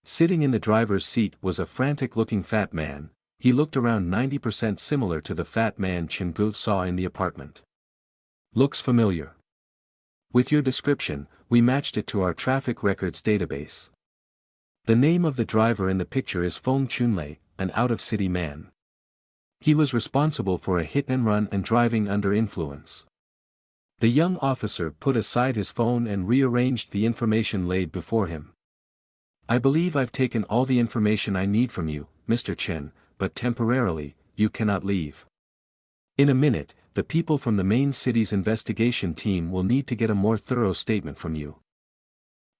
Sitting in the driver's seat was a frantic-looking fat man. He looked around 90% similar to the fat man Chen Gu saw in the apartment. Looks familiar. With your description, we matched it to our traffic records database. The name of the driver in the picture is Feng Chunlei, an out-of-city man. He was responsible for a hit-and-run and driving under influence. The young officer put aside his phone and rearranged the information laid before him. I believe I've taken all the information I need from you, Mr. Chen, but temporarily, you cannot leave. In a minute, the people from the main city's investigation team will need to get a more thorough statement from you.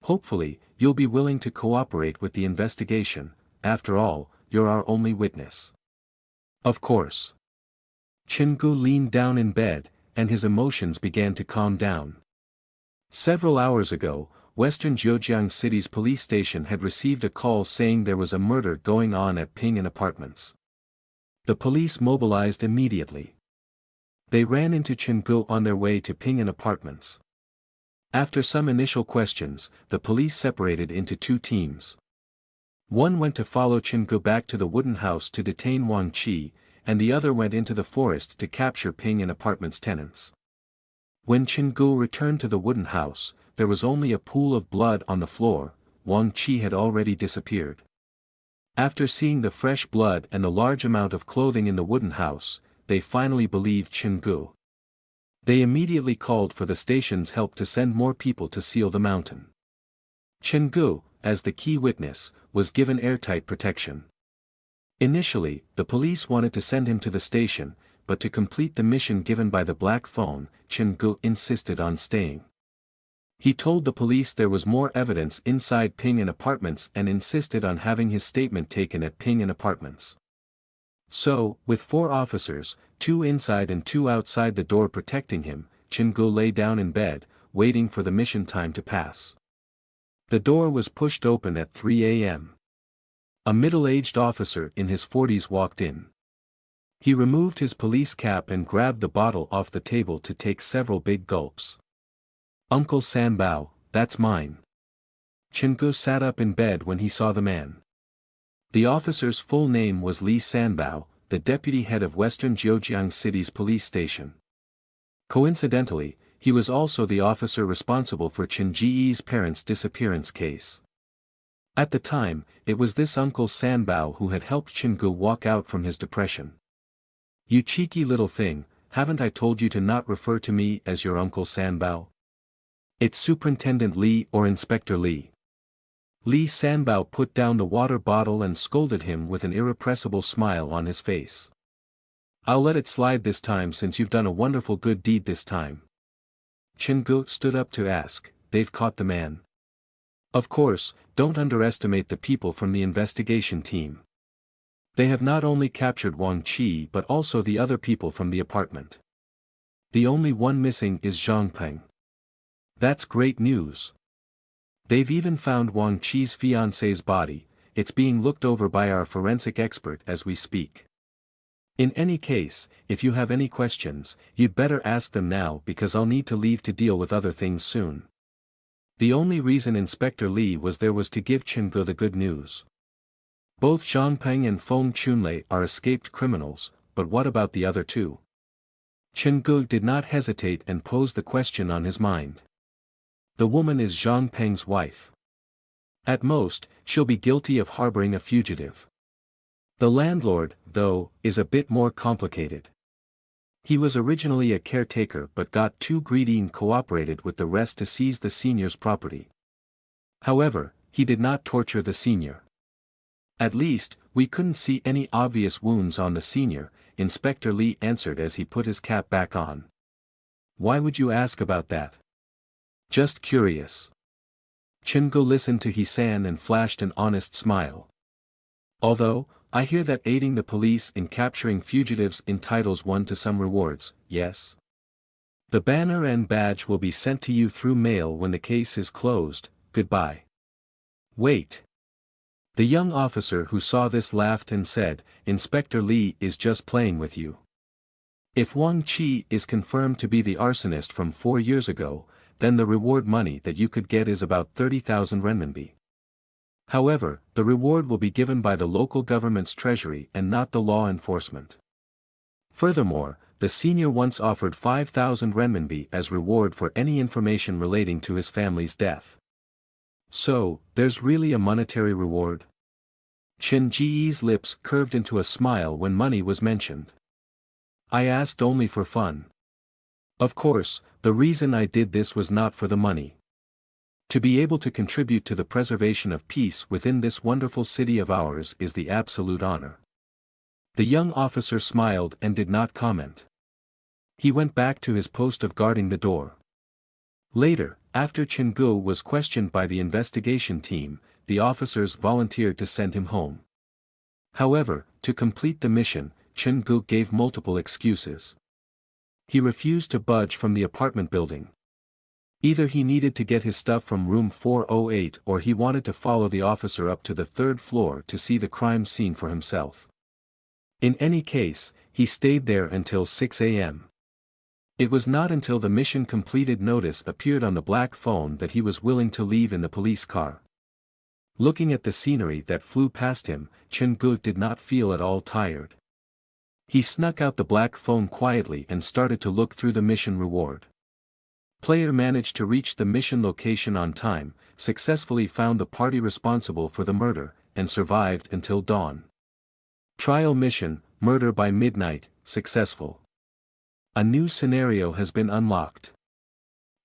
Hopefully, you'll be willing to cooperate with the investigation. After all, you're our only witness. Of course. Chen Gu leaned down in bed, and his emotions began to calm down. Several hours ago, Western Zhejiang City's police station had received a call saying there was a murder going on at Ping'an Apartments. The police mobilized immediately. They ran into Chen Gu on their way to Ping'an Apartments. After some initial questions, the police separated into 2 teams. One went to follow Chen Gu back to the wooden house to detain Wang Qi, and the other went into the forest to capture Ping'an Apartments tenants. When Chen Gu returned to the wooden house, there was only a pool of blood on the floor. Wang Qi had already disappeared. After seeing the fresh blood and the large amount of clothing in the wooden house, they finally believed Chen Gu. They immediately called for the station's help to send more people to seal the mountain. Chen Gu, as the key witness, was given airtight protection. Initially, the police wanted to send him to the station, but to complete the mission given by the black phone, Chen Gu insisted on staying. He told the police there was more evidence inside Ping'an Apartments and insisted on having his statement taken at Ping'an Apartments. So, with 4 officers, 2 inside and 2 outside the door protecting him, Chen Gu lay down in bed, waiting for the mission time to pass. The door was pushed open at 3 a.m. A middle-aged officer in his 40s walked in. He removed his police cap and grabbed the bottle off the table to take several big gulps. Uncle Sanbao, that's mine. Chen Gu sat up in bed when he saw the man. The officer's full name was Li Sanbao, the deputy head of Western Zhejiang City's police station. Coincidentally, he was also the officer responsible for Chen Ji's parents' disappearance case. At the time, it was this Uncle Sanbao who had helped Chingu walk out from his depression. "You cheeky little thing, haven't I told you to not refer to me as your Uncle Sanbao? It's Superintendent Lee or Inspector Lee." Lee Sanbao put down the water bottle and scolded him with an irrepressible smile on his face. "I'll let it slide this time since you've done a wonderful good deed this time." Chingu stood up to ask, "They've caught the man?" "Of course, don't underestimate the people from the investigation team. They have not only captured Wang Qi but also the other people from the apartment. The only one missing is Zhang Peng." "That's great news. They've even found Wang Qi's fiancée's body. It's being looked over by our forensic expert as we speak. In any case, if you have any questions, you'd better ask them now because I'll need to leave to deal with other things soon." The only reason Inspector Lee was there was to give Chingu the good news. Both Zhang Peng and Feng Chunlei are escaped criminals, but what about the other two? Chingu did not hesitate and posed the question on his mind. The woman is Zhang Peng's wife. At most, she'll be guilty of harboring a fugitive. The landlord, though, is a bit more complicated. He was originally a caretaker but got too greedy and cooperated with the rest to seize the senior's property. However, he did not torture the senior. "At least, we couldn't see any obvious wounds on the senior," Inspector Lee answered as he put his cap back on. "Why would you ask about that?" "Just curious." Chingu listened to Hisan and flashed an honest smile. "Although, I hear that aiding the police in capturing fugitives entitles one to some rewards, yes? The banner and badge will be sent to you through mail when the case is closed. Goodbye." "Wait." The young officer who saw this laughed and said, "Inspector Lee is just playing with you. If Wang Qi is confirmed to be the arsonist from 4 years ago, then the reward money that you could get is about 30,000 renminbi. However, the reward will be given by the local government's treasury and not the law enforcement. Furthermore, the senior once offered 5,000 renminbi as reward for any information relating to his family's death. So, there's really a monetary reward?" Chen Ji's lips curved into a smile when money was mentioned. "I asked only for fun. Of course, the reason I did this was not for the money. To be able to contribute to the preservation of peace within this wonderful city of ours is the absolute honor." The young officer smiled and did not comment. He went back to his post of guarding the door. Later, after Chingu was questioned by the investigation team, the officers volunteered to send him home. However, to complete the mission, Chingu gave multiple excuses. He refused to budge from the apartment building. Either he needed to get his stuff from room 408 or he wanted to follow the officer up to the 3rd floor to see the crime scene for himself. In any case, he stayed there until 6 a.m. It was not until the mission completed notice appeared on the black phone that he was willing to leave in the police car. Looking at the scenery that flew past him, Chingu did not feel at all tired. He snuck out the black phone quietly and started to look through the mission reward. Player managed to reach the mission location on time, successfully found the party responsible for the murder, and survived until dawn. Trial mission, murder by midnight, successful. A new scenario has been unlocked.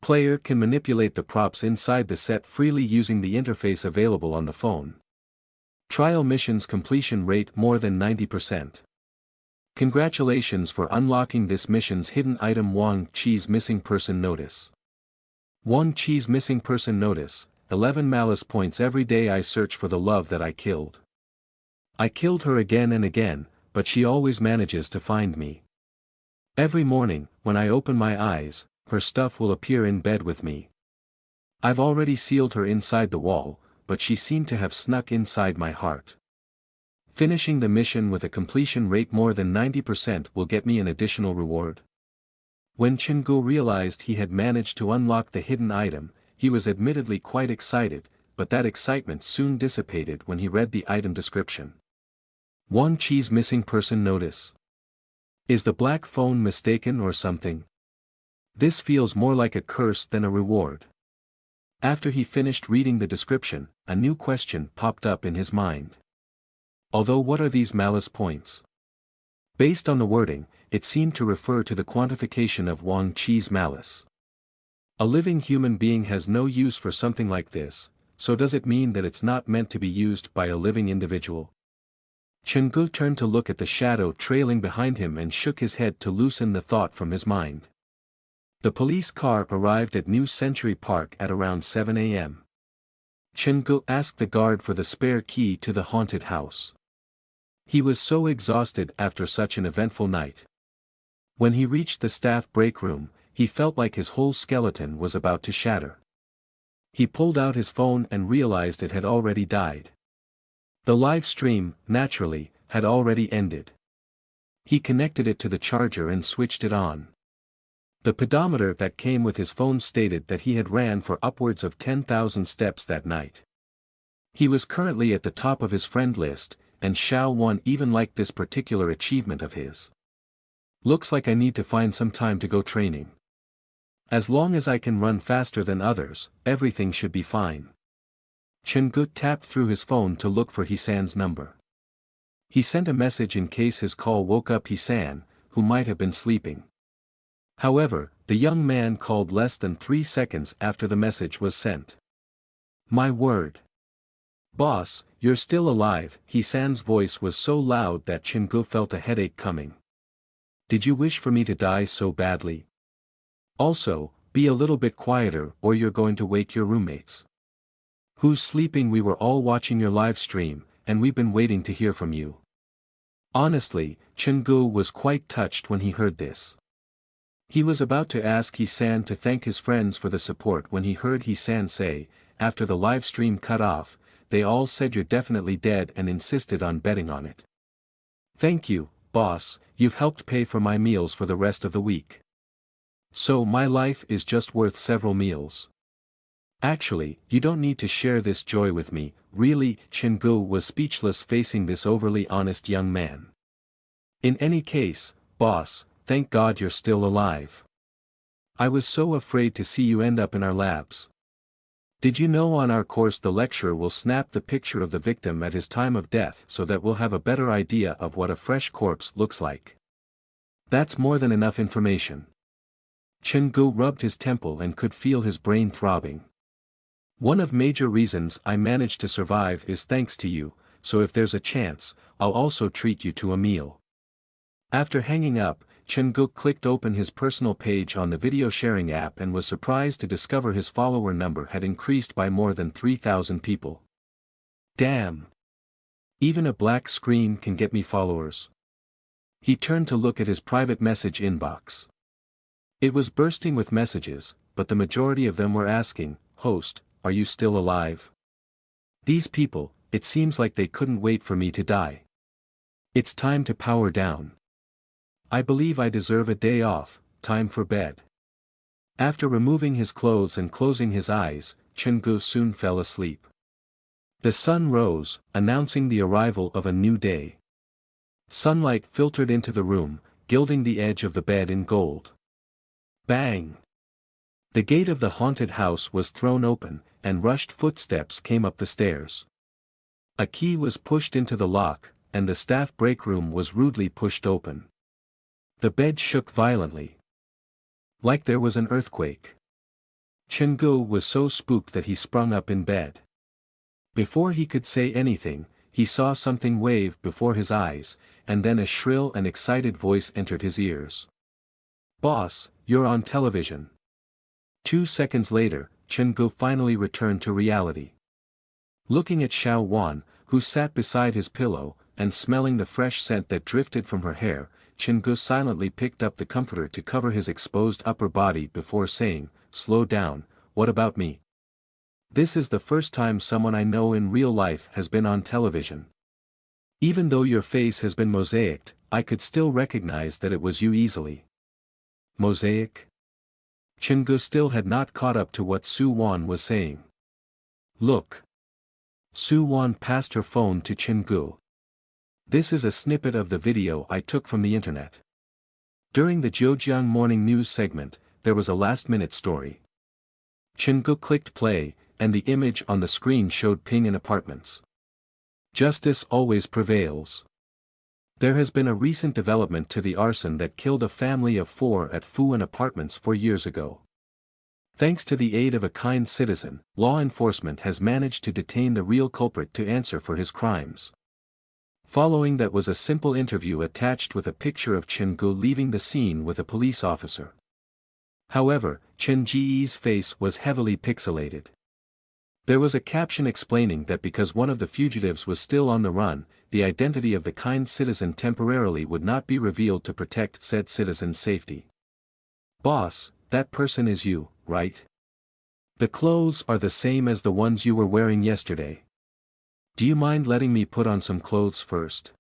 Player can manipulate the props inside the set freely using the interface available on the phone. Trial mission's completion rate more than 90%. Congratulations for unlocking this mission's hidden item Wang Qi's missing person notice. Wang Qi's missing person notice, 11 malice points. Every day I search for the love that I killed. I killed her again and again, but she always manages to find me. Every morning, when I open my eyes, her stuff will appear in bed with me. I've already sealed her inside the wall, but she seemed to have snuck inside my heart. Finishing the mission with a completion rate more than 90% will get me an additional reward. When Chingu realized he had managed to unlock the hidden item, he was admittedly quite excited, but that excitement soon dissipated when he read the item description. Wang Qi's missing person notice. Is the black phone mistaken or something? This feels more like a curse than a reward. After he finished reading the description, a new question popped up in his mind. Although what are these malice points? Based on the wording, it seemed to refer to the quantification of Wang Chi's malice. A living human being has no use for something like this, so does it mean that it's not meant to be used by a living individual? Chenggu turned to look at the shadow trailing behind him and shook his head to loosen the thought from his mind. The police car arrived at New Century Park at around 7 a.m. Chenggu asked the guard for the spare key to the haunted house. He was so exhausted after such an eventful night. When he reached the staff break room, he felt like his whole skeleton was about to shatter. He pulled out his phone and realized it had already died. The live stream, naturally, had already ended. He connected it to the charger and switched it on. The pedometer that came with his phone stated that he had ran for upwards of 10,000 steps that night. He was currently at the top of his friend list, and Xiao Wan even liked this particular achievement of his. Looks like I need to find some time to go training. As long as I can run faster than others, everything should be fine. Chenggu tapped through his phone to look for Hisan's number. He sent a message in case his call woke up Hisan, who might have been sleeping. However, the young man called less than 3 seconds after the message was sent. My word. Boss, you're still alive. Hisan's voice was so loud that Chenggu felt a headache coming. Did you wish for me to die so badly? Also, be a little bit quieter or you're going to wake your roommates. Who's sleeping? We were all watching your live stream, and we've been waiting to hear from you. Honestly, Chenggu was quite touched when he heard this. He was about to ask Hisan to thank his friends for the support when he heard Hisan say, after the live stream cut off, they all said you're definitely dead and insisted on betting on it. Thank you, boss, you've helped pay for my meals for the rest of the week. So my life is just worth several meals. Actually, you don't need to share this joy with me, really. Chenggu was speechless facing this overly honest young man. In any case, boss, thank God you're still alive. I was so afraid to see you end up in our labs. Did you know on our course the lecturer will snap the picture of the victim at his time of death so that we'll have a better idea of what a fresh corpse looks like? That's more than enough information. Chenggu rubbed his temple and could feel his brain throbbing. One of major reasons I managed to survive is thanks to you, so if there's a chance, I'll also treat you to a meal. After hanging up, Chenggu clicked open his personal page on the video sharing app and was surprised to discover his follower number had increased by more than 3,000 people. Damn! Even a black screen can get me followers. He turned to look at his private message inbox. It was bursting with messages, but the majority of them were asking, "Host, are you still alive?" These people, it seems like they couldn't wait for me to die. It's time to power down. I believe I deserve a day off, time for bed. After removing his clothes and closing his eyes, Chenggu soon fell asleep. The sun rose, announcing the arrival of a new day. Sunlight filtered into the room, gilding the edge of the bed in gold. Bang! The gate of the haunted house was thrown open, and rushed footsteps came up the stairs. A key was pushed into the lock, and the staff break room was rudely pushed open. The bed shook violently. Like there was an earthquake. Chenggu was so spooked that he sprung up in bed. Before he could say anything, he saw something wave before his eyes, and then a shrill and excited voice entered his ears. "Boss, you're on television." 2 seconds later, Chenggu finally returned to reality. Looking at Xiao Wan, who sat beside his pillow, and smelling the fresh scent that drifted from her hair, Chenggu silently picked up the comforter to cover his exposed upper body before saying, "Slow down, what about me? This is the first time someone I know in real life has been on television. Even though your face has been mosaicked, I could still recognize that it was you easily." Mosaic? Chenggu still had not caught up to what Su Wan was saying. "Look." Su Wan passed her phone to Chenggu. "This is a snippet of the video I took from the internet. During the Zhejiang morning news segment, there was a last-minute story. Chin-gu clicked play, and the image on the screen showed Ping An Apartments. Justice always prevails. There has been a recent development to the arson that killed a family of 4 at Fu An Apartments 4 years ago. Thanks to the aid of a kind citizen, law enforcement has managed to detain the real culprit to answer for his crimes. Following that was a simple interview attached with a picture of Chin-gu leaving the scene with a police officer. However, Chen-ji's face was heavily pixelated. There was a caption explaining that because one of the fugitives was still on the run, the identity of the kind citizen temporarily would not be revealed to protect said citizen's safety. Boss, that person is you, right? The clothes are the same as the ones you were wearing yesterday. Do you mind letting me put on some clothes first?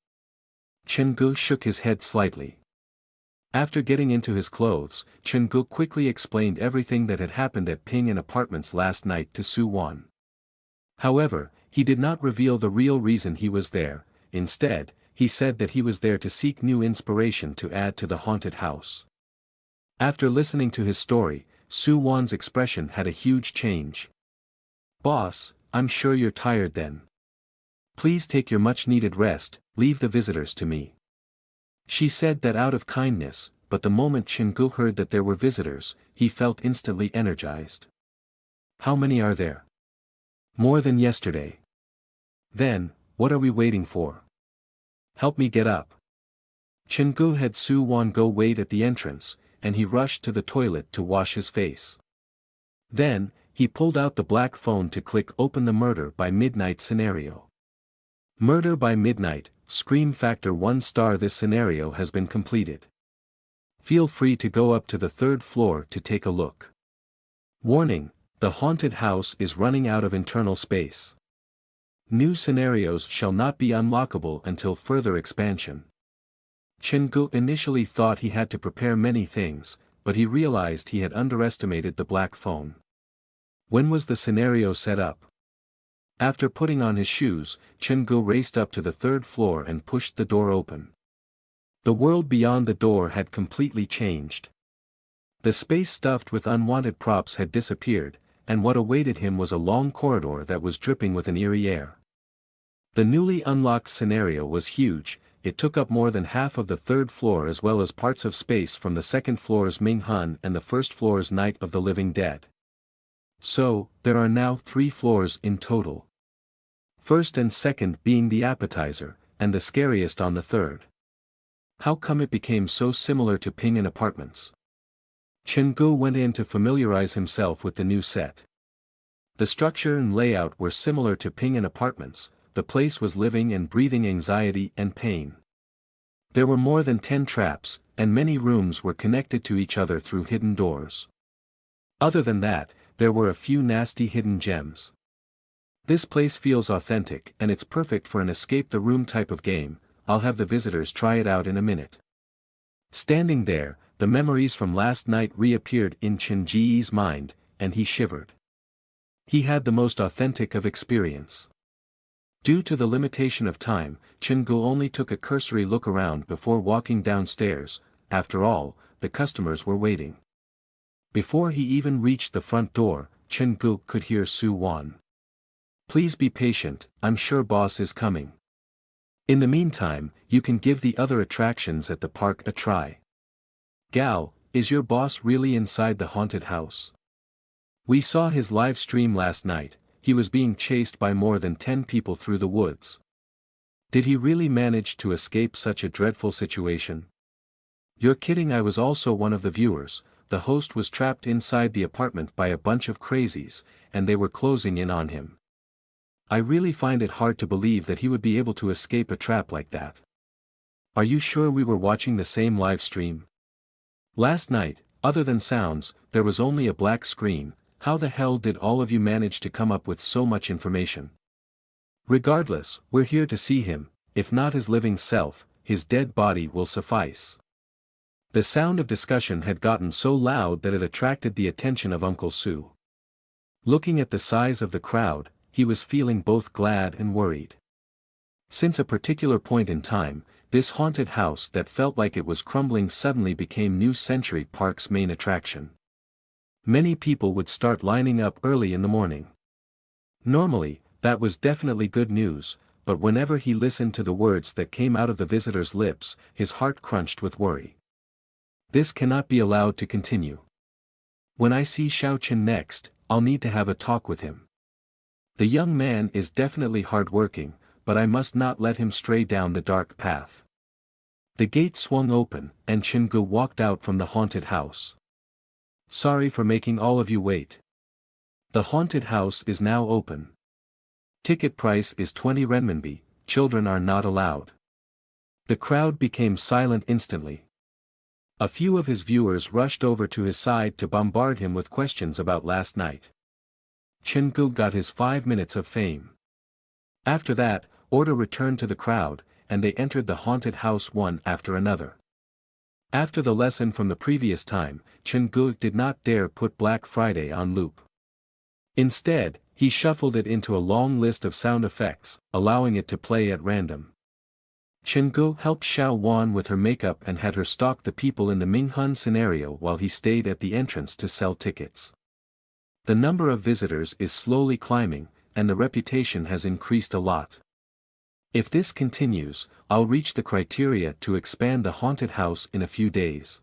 Chin-gu shook his head slightly. After getting into his clothes, Chin-gu quickly explained everything that had happened at Ping An Apartments last night to Su-won. However, he did not reveal the real reason he was there. Instead, he said that he was there to seek new inspiration to add to the haunted house. After listening to his story, Su-won's expression had a huge change. Boss, I'm sure you're tired then. Please take your much-needed rest, leave the visitors to me. She said that out of kindness, but the moment Chin-gu heard that there were visitors, he felt instantly energized. How many are there? More than yesterday. Then, what are we waiting for? Help me get up. Chin-gu had Su-won go wait at the entrance, and he rushed to the toilet to wash his face. Then, he pulled out the black phone to click open the Murder by Midnight scenario. Murder by Midnight, Scream Factor 1 star. This scenario has been completed. Feel free to go up to the 3rd floor to take a look. Warning, the haunted house is running out of internal space. New scenarios shall not be unlockable until further expansion. Chin-gu initially thought he had to prepare many things, but he realized he had underestimated the black phone. When was the scenario set up? After putting on his shoes, Chin-gu raced up to the 3rd floor and pushed the door open. The world beyond the door had completely changed. The space stuffed with unwanted props had disappeared, and what awaited him was a long corridor that was dripping with an eerie air. The newly unlocked scenario was huge. It took up more than half of the 3rd floor as well as parts of space from the 2nd floor's Ming Hun and the 1st floor's Night of the Living Dead. So, there are now 3 floors in total. 1st and 2nd being the appetizer, and the scariest on the 3rd. How come it became so similar to Ping An Apartments? Chin-gu went in to familiarize himself with the new set. The structure and layout were similar to Ping An Apartments. The place was living and breathing anxiety and pain. There were more than 10 traps, and many rooms were connected to each other through hidden doors. Other than that, there were a few nasty hidden gems. This place feels authentic and it's perfect for an escape the room type of game. I'll have the visitors try it out in a minute. Standing there, the memories from last night reappeared in Chen-ji's mind, and he shivered. He had the most authentic of experience. Due to the limitation of time, Chin-gu only took a cursory look around before walking downstairs. After all, the customers were waiting. Before he even reached the front door, Chin-gu could hear Su-won. Please be patient, I'm sure boss is coming. In the meantime, you can give the other attractions at the park a try. Gal, is your boss really inside the haunted house? We saw his live stream last night. He was being chased by more than 10 people through the woods. Did he really manage to escape such a dreadful situation? You're kidding. I was also one of the viewers. The host was trapped inside the apartment by a bunch of crazies, and they were closing in on him. I really find it hard to believe that he would be able to escape a trap like that. Are you sure we were watching the same live stream? Last night, other than sounds, there was only a black screen. How the hell did all of you manage to come up with so much information? Regardless, we're here to see him. If not his living self, his dead body will suffice. The sound of discussion had gotten so loud that it attracted the attention of Uncle Su. Looking at the size of the crowd, he was feeling both glad and worried. Since a particular point in time, this haunted house that felt like it was crumbling suddenly became New Century Park's main attraction. Many people would start lining up early in the morning. Normally, that was definitely good news, but whenever he listened to the words that came out of the visitor's lips, his heart crunched with worry. This cannot be allowed to continue. When I see Xiao Qin next, I'll need to have a talk with him. The young man is definitely hard-working, but I must not let him stray down the dark path. The gate swung open, and Chingu walked out from the haunted house. Sorry for making all of you wait. The haunted house is now open. Ticket price is 20 renminbi, children are not allowed. The crowd became silent instantly. A few of his viewers rushed over to his side to bombard him with questions about last night. Chingu got his 5 minutes of fame. After that, order returned to the crowd, and they entered the haunted house one after another. After the lesson from the previous time, Chingu did not dare put Black Friday on loop. Instead, he shuffled it into a long list of sound effects, allowing it to play at random. Chingu helped Xiao Wan with her makeup and had her stalk the people in the Minghun scenario while he stayed at the entrance to sell tickets. The number of visitors is slowly climbing, and the reputation has increased a lot. If this continues, I'll reach the criteria to expand the haunted house in a few days.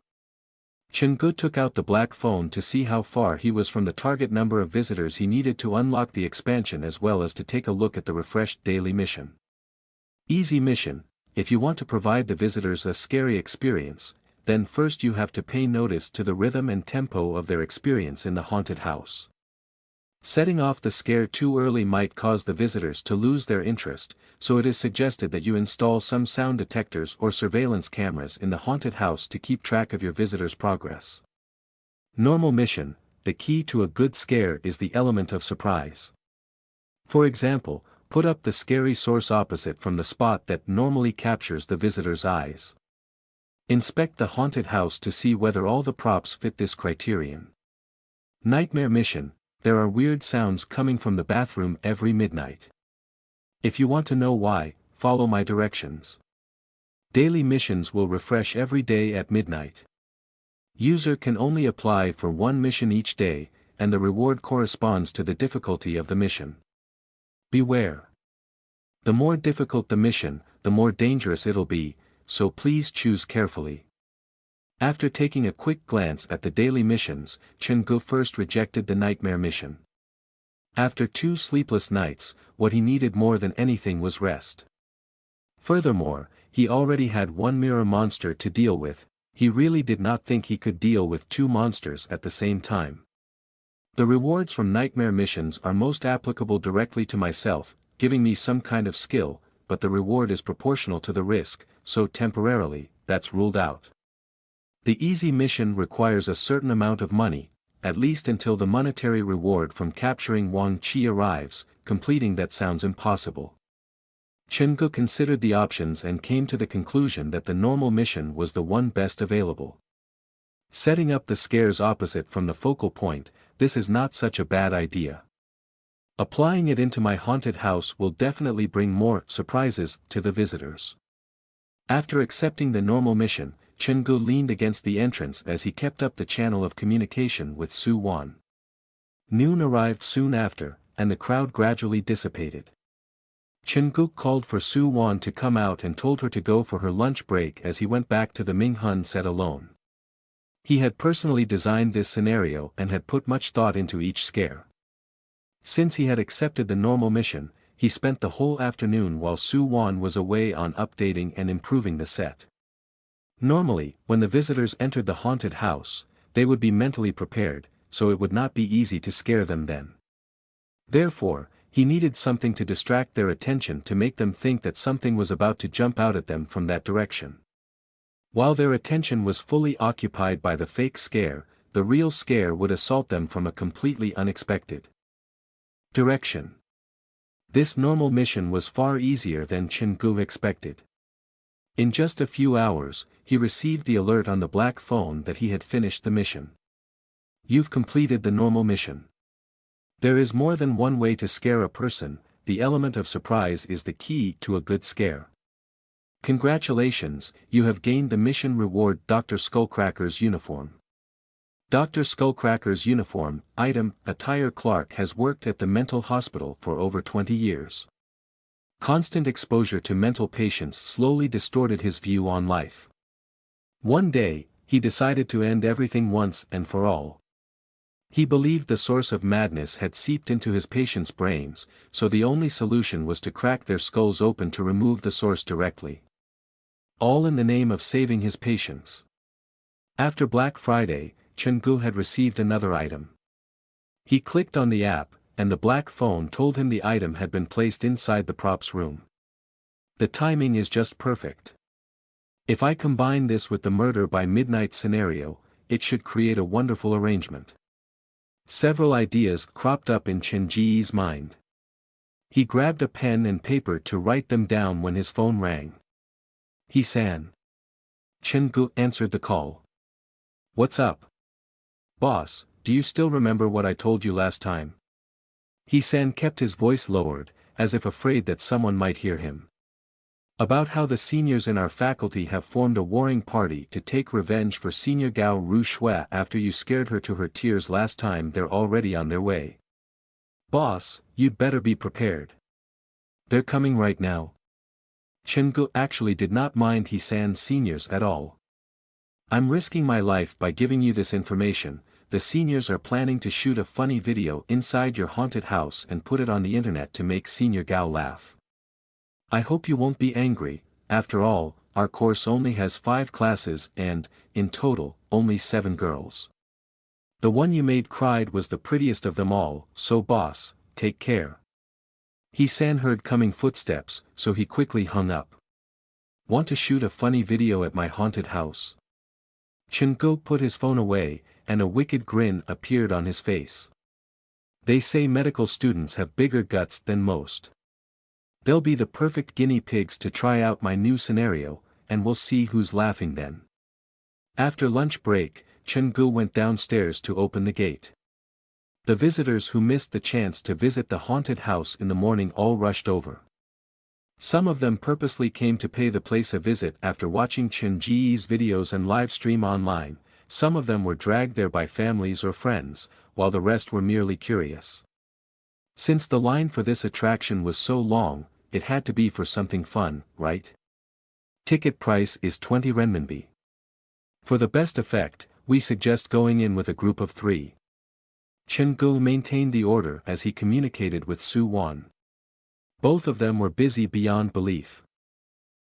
Chingu took out the black phone to see how far he was from the target number of visitors he needed to unlock the expansion as well as to take a look at the refreshed daily mission. Easy mission: if you want to provide the visitors a scary experience, then first you have to pay notice to the rhythm and tempo of their experience in the haunted house. Setting off the scare too early might cause the visitors to lose their interest, so it is suggested that you install some sound detectors or surveillance cameras in the haunted house to keep track of your visitors' progress. Normal mission: the key to a good scare is the element of surprise. For example, put up the scary source opposite from the spot that normally captures the visitor's eyes. Inspect the haunted house to see whether all the props fit this criterion. Nightmare mission: there are weird sounds coming from the bathroom every midnight. If you want to know why, follow my directions. Daily missions will refresh every day at midnight. User can only apply for one mission each day, and the reward corresponds to the difficulty of the mission. Beware. The more difficult the mission, the more dangerous it'll be, so please choose carefully. After taking a quick glance at the daily missions, Chingu first rejected the nightmare mission. After 2 sleepless nights, what he needed more than anything was rest. Furthermore, he already had one mirror monster to deal with. He really did not think he could deal with 2 monsters at the same time. The rewards from nightmare missions are most applicable directly to myself, giving me some kind of skill, but the reward is proportional to the risk, so temporarily, that's ruled out. The easy mission requires a certain amount of money, at least until the monetary reward from capturing Wang Qi arrives. Completing that sounds impossible. Chingu considered the options and came to the conclusion that the normal mission was the one best available. Setting up the scares opposite from the focal point, this is not such a bad idea. Applying it into my haunted house will definitely bring more surprises to the visitors. After accepting the normal mission, Chingu leaned against the entrance as he kept up the channel of communication with Su Wan. Noon arrived soon after, and the crowd gradually dissipated. Chingu called for Su Wan to come out and told her to go for her lunch break as he went back to the Minghun set alone. He had personally designed this scenario and had put much thought into each scare. Since he had accepted the normal mission, he spent the whole afternoon while Su Wan was away on updating and improving the set. Normally, when the visitors entered the haunted house, they would be mentally prepared, so it would not be easy to scare them then. Therefore, he needed something to distract their attention to make them think that something was about to jump out at them from that direction. While their attention was fully occupied by the fake scare, the real scare would assault them from a completely unexpected direction. This normal mission was far easier than Chingu expected. In just a few hours, he received the alert on the black phone that he had finished the mission. You've completed the normal mission. There is more than one way to scare a person. The element of surprise is the key to a good scare. Congratulations, you have gained the mission reward Dr. Skullcracker's uniform. Dr. Skullcracker's uniform, item, attire Clark has worked at the mental hospital for over 20 years. Constant exposure to mental patients slowly distorted his view on life. One day, he decided to end everything once and for all. He believed the source of madness had seeped into his patients' brains, so the only solution was to crack their skulls open to remove the source directly. All in the name of saving his patients. After Black Friday, Chun-gu had received another item. He clicked on the app, and the black phone told him the item had been placed inside the props room. The timing is just perfect. If I combine this with the murder by midnight scenario, it should create a wonderful arrangement. Several ideas cropped up in Chen-ji's mind. He grabbed a pen and paper to write them down when his phone rang. "He-san." Chen-gu answered the call. "What's up?" "Boss, do you still remember what I told you last time?" He-san kept his voice lowered, as if afraid that someone might hear him. "About how the seniors in our faculty have formed a warring party to take revenge for Senior Gao Ru Shui after you scared her to her tears last time. They're already on their way." "Boss, you'd better be prepared. They're coming right now." Chen-gu actually did not mind He-san's seniors at all. "I'm risking my life by giving you this information. The seniors are planning to shoot a funny video inside your haunted house and put it on the internet to make Senior Gao laugh. I hope you won't be angry. After all, our course only has 5 classes and, in total, only 7 girls. The one you made cried was the prettiest of them all, so boss, take care." He-san heard coming footsteps, so he quickly hung up. "Want to shoot a funny video at my haunted house?" Chen-gu put his phone away, and a wicked grin appeared on his face. "They say medical students have bigger guts than most. They'll be the perfect guinea pigs to try out my new scenario, and we'll see who's laughing then." After lunch break, Chen-gu went downstairs to open the gate. The visitors who missed the chance to visit the haunted house in the morning all rushed over. Some of them purposely came to pay the place a visit after watching Chen-ji's videos and live stream online. Some of them were dragged there by families or friends, while the rest were merely curious. Since the line for this attraction was so long, it had to be for something fun, right? Ticket price is 20 renminbi. For the best effect, we suggest going in with a group of 3. Chen-gu maintained the order as he communicated with Su-won. Both of them were busy beyond belief.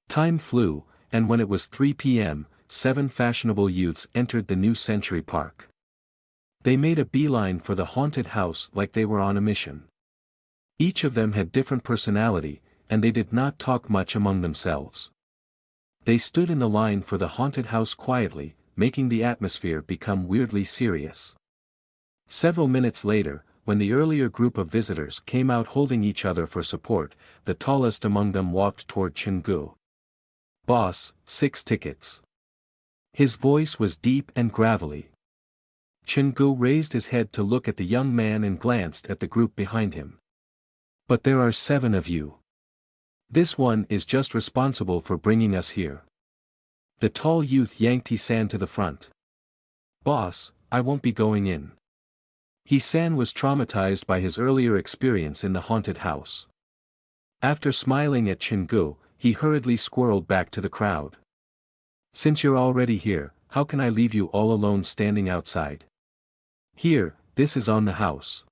Time flew, and when it was 3 p.m., 7 fashionable youths entered the new Century Park. They made a beeline for the haunted house like they were on a mission. Each of them had different personality, and they did not talk much among themselves. They stood in the line for the haunted house quietly, making the atmosphere become weirdly serious. Several minutes later, when the earlier group of visitors came out holding each other for support, the tallest among them walked toward Chen-gu. "Boss, 6 tickets." His voice was deep and gravelly. Chen-gu raised his head to look at the young man and glanced at the group behind him. "But there are 7 of you. This one is just responsible for bringing us here." The tall youth yanked He-san to the front. "Boss, I won't be going in." He-san was traumatized by his earlier experience in the haunted house. After smiling at Chen-gu, he hurriedly squirreled back to the crowd. "Since you're already here, how can I leave you all alone standing outside? Here, this is on the house."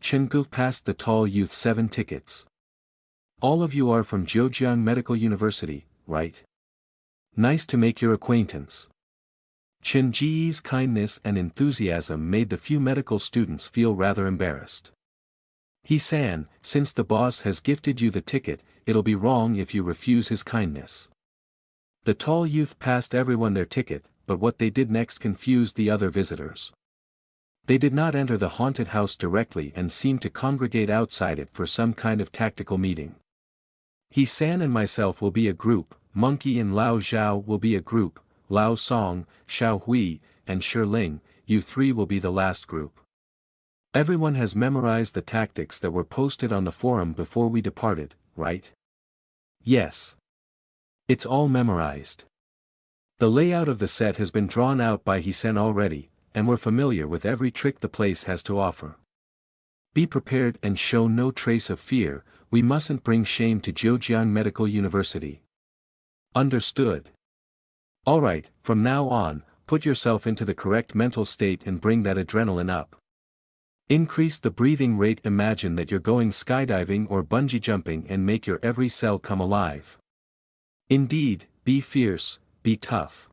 Chen-gu passed the tall youth 7 tickets. "All of you are from Zhejiang Medical University, right? Nice to make your acquaintance." Chen-ji's kindness and enthusiasm made the few medical students feel rather embarrassed. "He-san, since the boss has gifted you the ticket, it'll be wrong if you refuse his kindness." The tall youth passed everyone their ticket, but what they did next confused the other visitors. They did not enter the haunted house directly and seemed to congregate outside it for some kind of tactical meeting. "He-san and myself will be a group, Monkey and Lao Zhao will be a group, Lao Song, Xiao Hui, and Shiling, you 3 will be the last group. Everyone has memorized the tactics that were posted on the forum before we departed, right?" "Yes. It's all memorized. The layout of the set has been drawn out by He-san already, and we're familiar with every trick the place has to offer. Be prepared and show no trace of fear. We mustn't bring shame to Zhejiang Medical University. Understood? Alright, from now on, put yourself into the correct mental state and bring that adrenaline up. Increase the breathing rate. Imagine that you're going skydiving or bungee jumping and make your every cell come alive. Indeed, be fierce, be tough.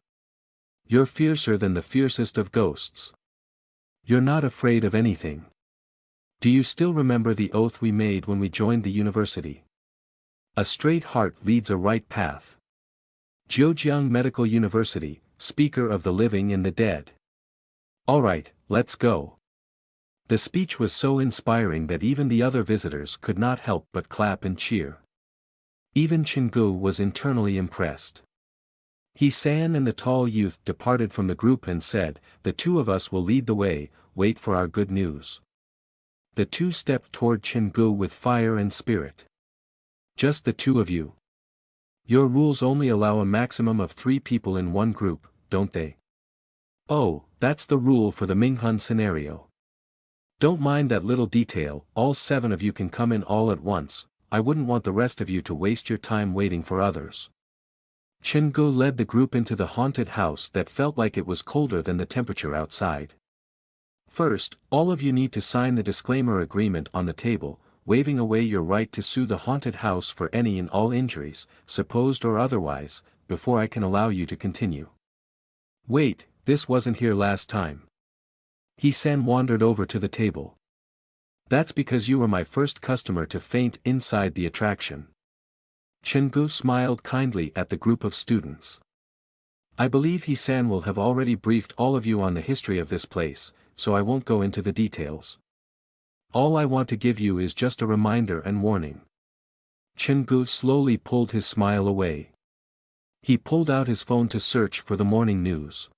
You're fiercer than the fiercest of ghosts. You're not afraid of anything. Do you still remember the oath we made when we joined the university? A straight heart leads a right path. Zhejiang Medical University, speaker of the living and the dead. Alright, let's go. The speech was so inspiring that even the other visitors could not help but clap and cheer. Even Chingu was internally impressed. He-san and the tall youth departed from the group and said, "The two of us will lead the way, wait for our good news." The two stepped toward Chingu with fire and spirit. Just the two of you? Your rules only allow a maximum of 3 people in one group, don't they? Oh, that's the rule for the Minghun scenario. Don't mind that little detail, all 7 of you can come in all at once. I wouldn't want the rest of you to waste your time waiting for others. Chingu led the group into the haunted house that felt like it was colder than the temperature outside. First, all of you need to sign the disclaimer agreement on the table, waiving away your right to sue the haunted house for any and all injuries, supposed or otherwise, before I can allow you to continue. Wait, this wasn't here last time. He-san wandered over to the table. That's because you were my first customer to faint inside the attraction. Chingu smiled kindly at the group of students. I believe He-san will have already briefed all of you on the history of this place, so I won't go into the details. All I want to give you is just a reminder and warning. Chingu slowly pulled his smile away. He pulled out his phone to search for the morning news.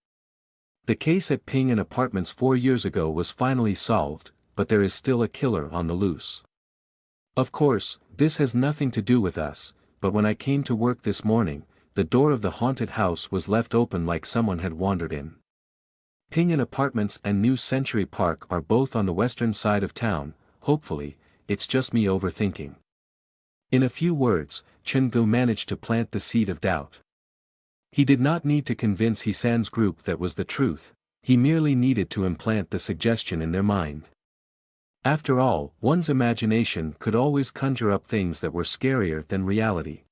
The case at Ping and Apartments 4 years ago was finally solved, but there is still a killer on the loose. Of course, this has nothing to do with us, but when I came to work this morning, the door of the haunted house was left open like someone had wandered in. Ping and Apartments and New Century Park are both on the western side of town. Hopefully, it's just me overthinking. In a few words, Chingu managed to plant the seed of doubt. He did not need to convince He-san's group that was the truth, he merely needed to implant the suggestion in their mind. After all, one's imagination could always conjure up things that were scarier than reality.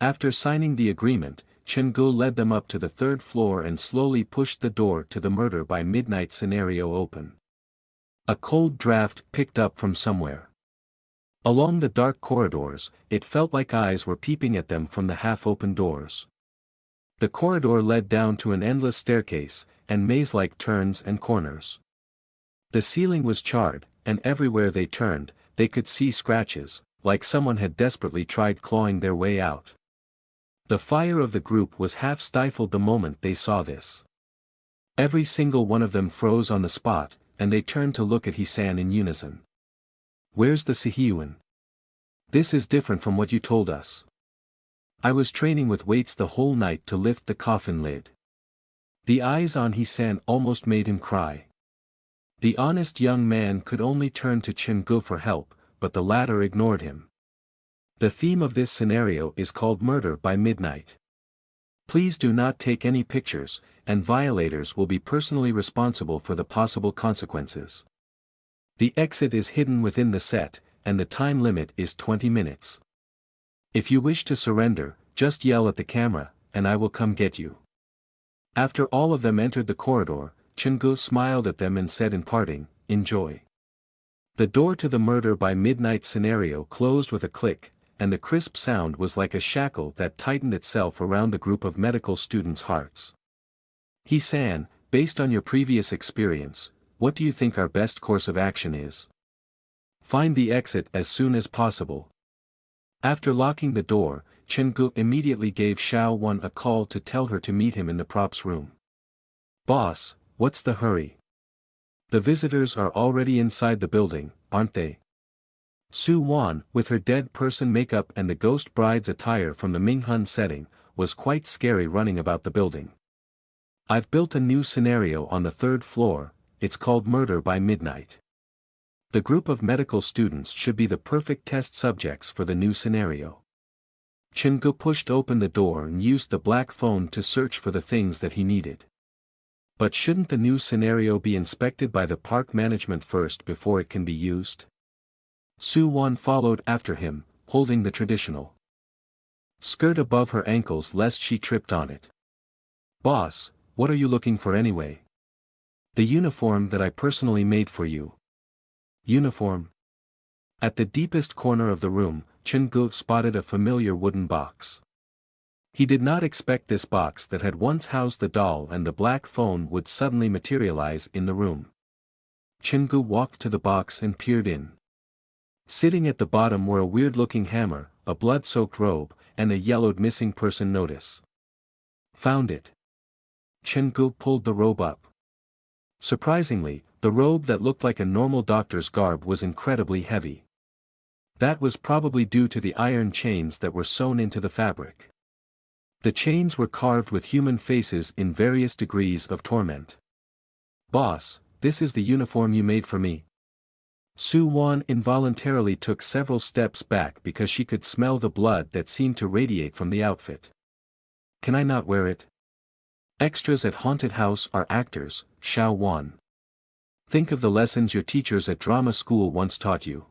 After signing the agreement, Chingu led them up to the 3rd floor and slowly pushed the door to the murder by midnight scenario open. A cold draft picked up from somewhere. Along the dark corridors, it felt like eyes were peeping at them from the half-open doors. The corridor led down to an endless staircase, and maze-like turns and corners. The ceiling was charred, and everywhere they turned, they could see scratches, like someone had desperately tried clawing their way out. The fire of the group was half stifled the moment they saw this. Every single one of them froze on the spot, and they turned to look at He-san in unison. Where's the Sihyuan? This is different from what you told us. I was training with weights the whole night to lift the coffin lid. The eyes on He-san almost made him cry. The honest young man could only turn to Chingu for help, but the latter ignored him. The theme of this scenario is called Murder by Midnight. Please do not take any pictures, and violators will be personally responsible for the possible consequences. The exit is hidden within the set, and the time limit is 20 minutes. If you wish to surrender, just yell at the camera, and I will come get you. After all of them entered the corridor, Chingu smiled at them and said in parting, enjoy. The door to the Murder by Midnight scenario closed with a click, and the crisp sound was like a shackle that tightened itself around the group of medical students' hearts. He-san, based on your previous experience, what do you think our best course of action is? Find the exit as soon as possible. After locking the door, Chingu immediately gave Xiao-1 a call to tell her to meet him in the props room. Boss, what's the hurry? The visitors are already inside the building, aren't they? Su-wan, with her dead person makeup and the ghost bride's attire from the Minghun setting, was quite scary running about the building. I've built a new scenario on the third floor, it's called Murder by Midnight. The group of medical students should be the perfect test subjects for the new scenario. Chin-gu pushed open the door and used the black phone to search for the things that he needed. But shouldn't the new scenario be inspected by the park management first before it can be used? Soo-won followed after him, holding the traditional skirt above her ankles lest she tripped on it. Boss, what are you looking for anyway? The uniform that I personally made for you. Uniform? At the deepest corner of the room, Chin-gu spotted a familiar wooden box. He did not expect this box that had once housed the doll and the black phone would suddenly materialize in the room. Chin-gu walked to the box and peered in. Sitting at the bottom were a weird-looking hammer, a blood-soaked robe, and a yellowed missing person notice. Found it. Chin-gu pulled the robe up. Surprisingly, the robe that looked like a normal doctor's garb was incredibly heavy. That was probably due to the iron chains that were sewn into the fabric. The chains were carved with human faces in various degrees of torment. Boss, this is the uniform you made for me. Soo-won involuntarily took several steps back because she could smell the blood that seemed to radiate from the outfit. Can I not wear it? Extras at haunted house are actors, Xiao-won. Think of the lessons your teachers at drama school once taught you.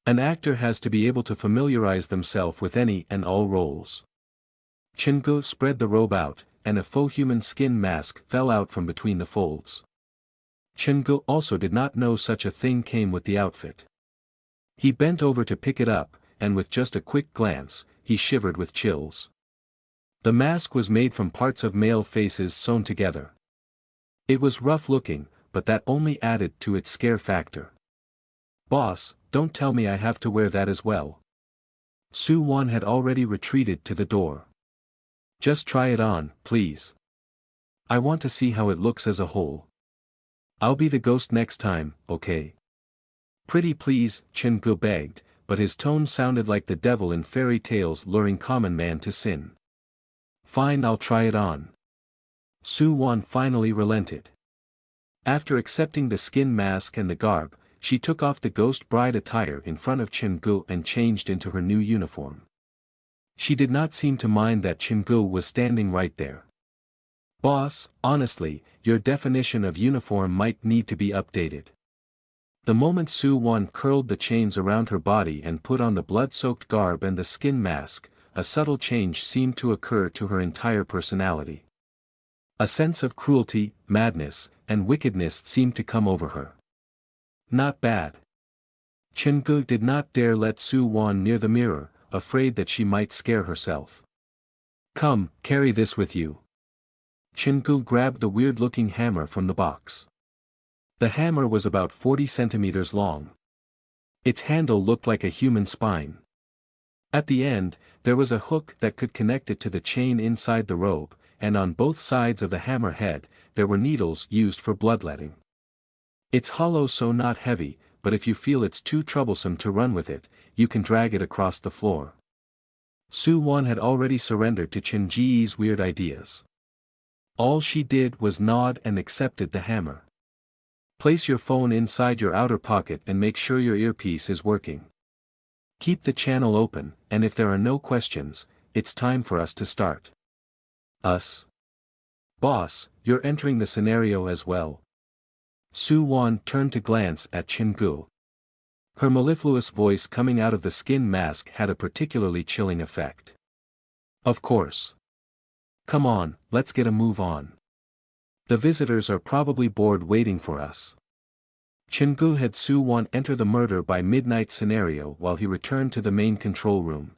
An actor has to be able to familiarize themselves with any and all roles. Chin-gu spread the robe out, and a faux human skin mask fell out from between the folds. Chin-gu also did not know such a thing came with the outfit. He bent over to pick it up, and with just a quick glance, he shivered with chills. The mask was made from parts of male faces sewn together. It was rough-looking, but that only added to its scare factor. Boss, don't tell me I have to wear that as well. Soo-won had already retreated to the door. Just try it on, please. I want to see how it looks as a whole. I'll be the ghost next time, okay? Pretty please, Chin-gu begged, but his tone sounded like the devil in fairy tales luring common man to sin. Fine, I'll try it on. Soo-won finally relented. After accepting the skin mask and the garb, she took off the ghost bride attire in front of Chin-gu and changed into her new uniform. She did not seem to mind that Chin-gu was standing right there. Boss, honestly, your definition of uniform might need to be updated. The moment Soo-won curled the chains around her body and put on the blood-soaked garb and the skin mask, a subtle change seemed to occur to her entire personality. A sense of cruelty, madness, and wickedness seemed to come over her. Not bad. Chin-gu did not dare let Soo-won near the mirror, afraid that she might scare herself. Come, carry this with you. Chin-gu grabbed the weird-looking hammer from the box. The hammer was about 40 centimeters long. Its handle looked like a human spine. At the end, there was a hook that could connect it to the chain inside the robe, and on both sides of the hammer head, there were needles used for bloodletting. It's hollow so not heavy, but if you feel it's too troublesome to run with it, you can drag it across the floor. Soo-won had already surrendered to Chin-ji's weird ideas. All she did was nod and accepted the hammer. Place your phone inside your outer pocket and make sure your earpiece is working. Keep the channel open, and if there are no questions, it's time for us to start. Us? Boss, you're entering the scenario as well. Soo-won turned to glance at Chin-gu. Her mellifluous voice coming out of the skin mask had a particularly chilling effect. Of course. Come on, let's get a move on. The visitors are probably bored waiting for us. Chin-gu had Soo-won enter the murder by midnight scenario while he returned to the main control room.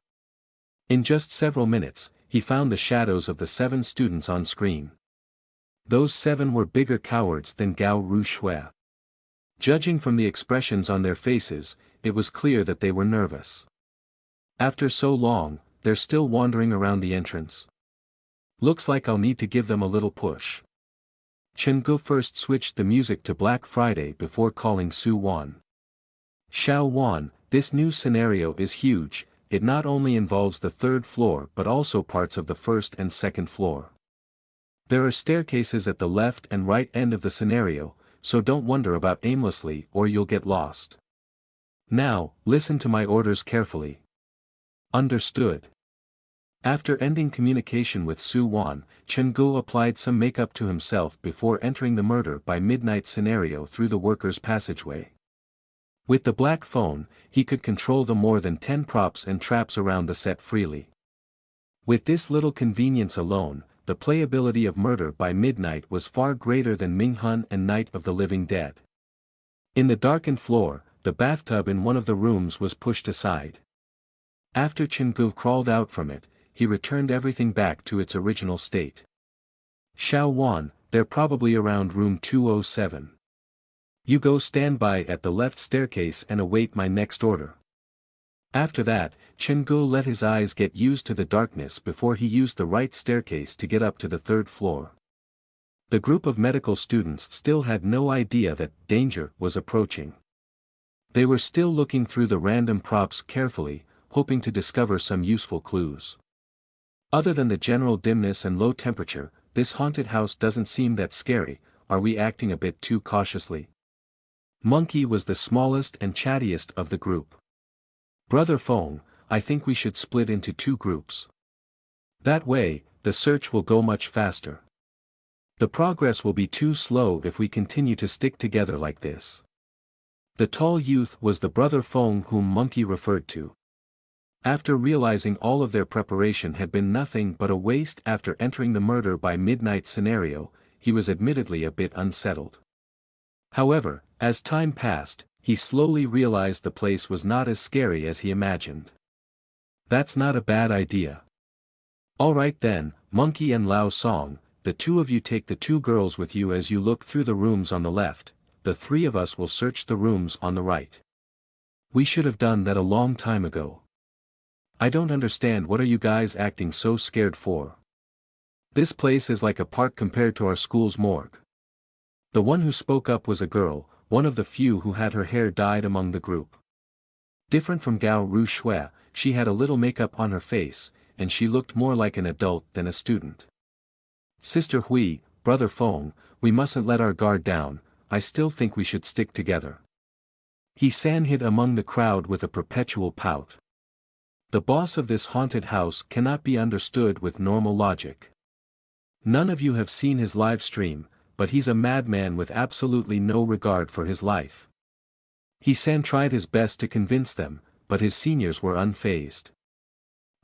In just several minutes, he found the shadows of the 7 students on screen. Those 7 were bigger cowards than Gao Rushui. Judging from the expressions on their faces, it was clear that they were nervous. After so long, they're still wandering around the entrance. Looks like I'll need to give them a little push. Chin-gu first switched the music to Black Friday before calling Soo-won. Xiao-won, this new scenario is huge, it not only involves the 3rd floor but also parts of the 1st and 2nd floor. There are staircases at the left and right end of the scenario, so don't wander about aimlessly or you'll get lost. Now, listen to my orders carefully. Understood. After ending communication with Su Wan, Chen-go applied some makeup to himself before entering the murder by midnight scenario through the workers' passageway. With the black phone, he could control the more than 10 props and traps around the set freely. With this little convenience alone, the playability of Murder by Midnight was far greater than Ming Hun and Night of the Living Dead. In the darkened floor, the bathtub in one of the rooms was pushed aside. After Chen-go crawled out from it, he returned everything back to its original state. Xiao Wan, they're probably around room 207. You go stand by at the left staircase and await my next order. After that, Chen-go let his eyes get used to the darkness before he used the right staircase to get up to the third floor. The group of medical students still had no idea that danger was approaching. They were still looking through the random props carefully, hoping to discover some useful clues. Other than the general dimness and low temperature, this haunted house doesn't seem that scary. Are we acting a bit too cautiously? Monkey was the smallest and chattiest of the group. Brother Fong, I think we should split into 2 groups. That way, the search will go much faster. The progress will be too slow if we continue to stick together like this. The tall youth was the Brother Fong whom Monkey referred to. After realizing all of their preparation had been nothing but a waste after entering the Murder by Midnight scenario, he was admittedly a bit unsettled. However, as time passed, he slowly realized the place was not as scary as he imagined. That's not a bad idea. Alright then, Monkey and Lao Song, the 2 of you take the 2 girls with you as you look through the rooms on the left, the 3 of us will search the rooms on the right. We should have done that a long time ago. I don't understand, what are you guys acting so scared for? This place is like a park compared to our school's morgue. The one who spoke up was a girl, one of the few who had her hair dyed among the group. Different from Gao Ru Shui, she had a little makeup on her face, and she looked more like an adult than a student. Sister Hui, Brother Fong, we mustn't let our guard down, I still think we should stick together. He hid among the crowd with a perpetual pout. The boss of this haunted house cannot be understood with normal logic. None of you have seen his live stream, but he's a madman with absolutely no regard for his life. He tried his best to convince them, but his seniors were unfazed.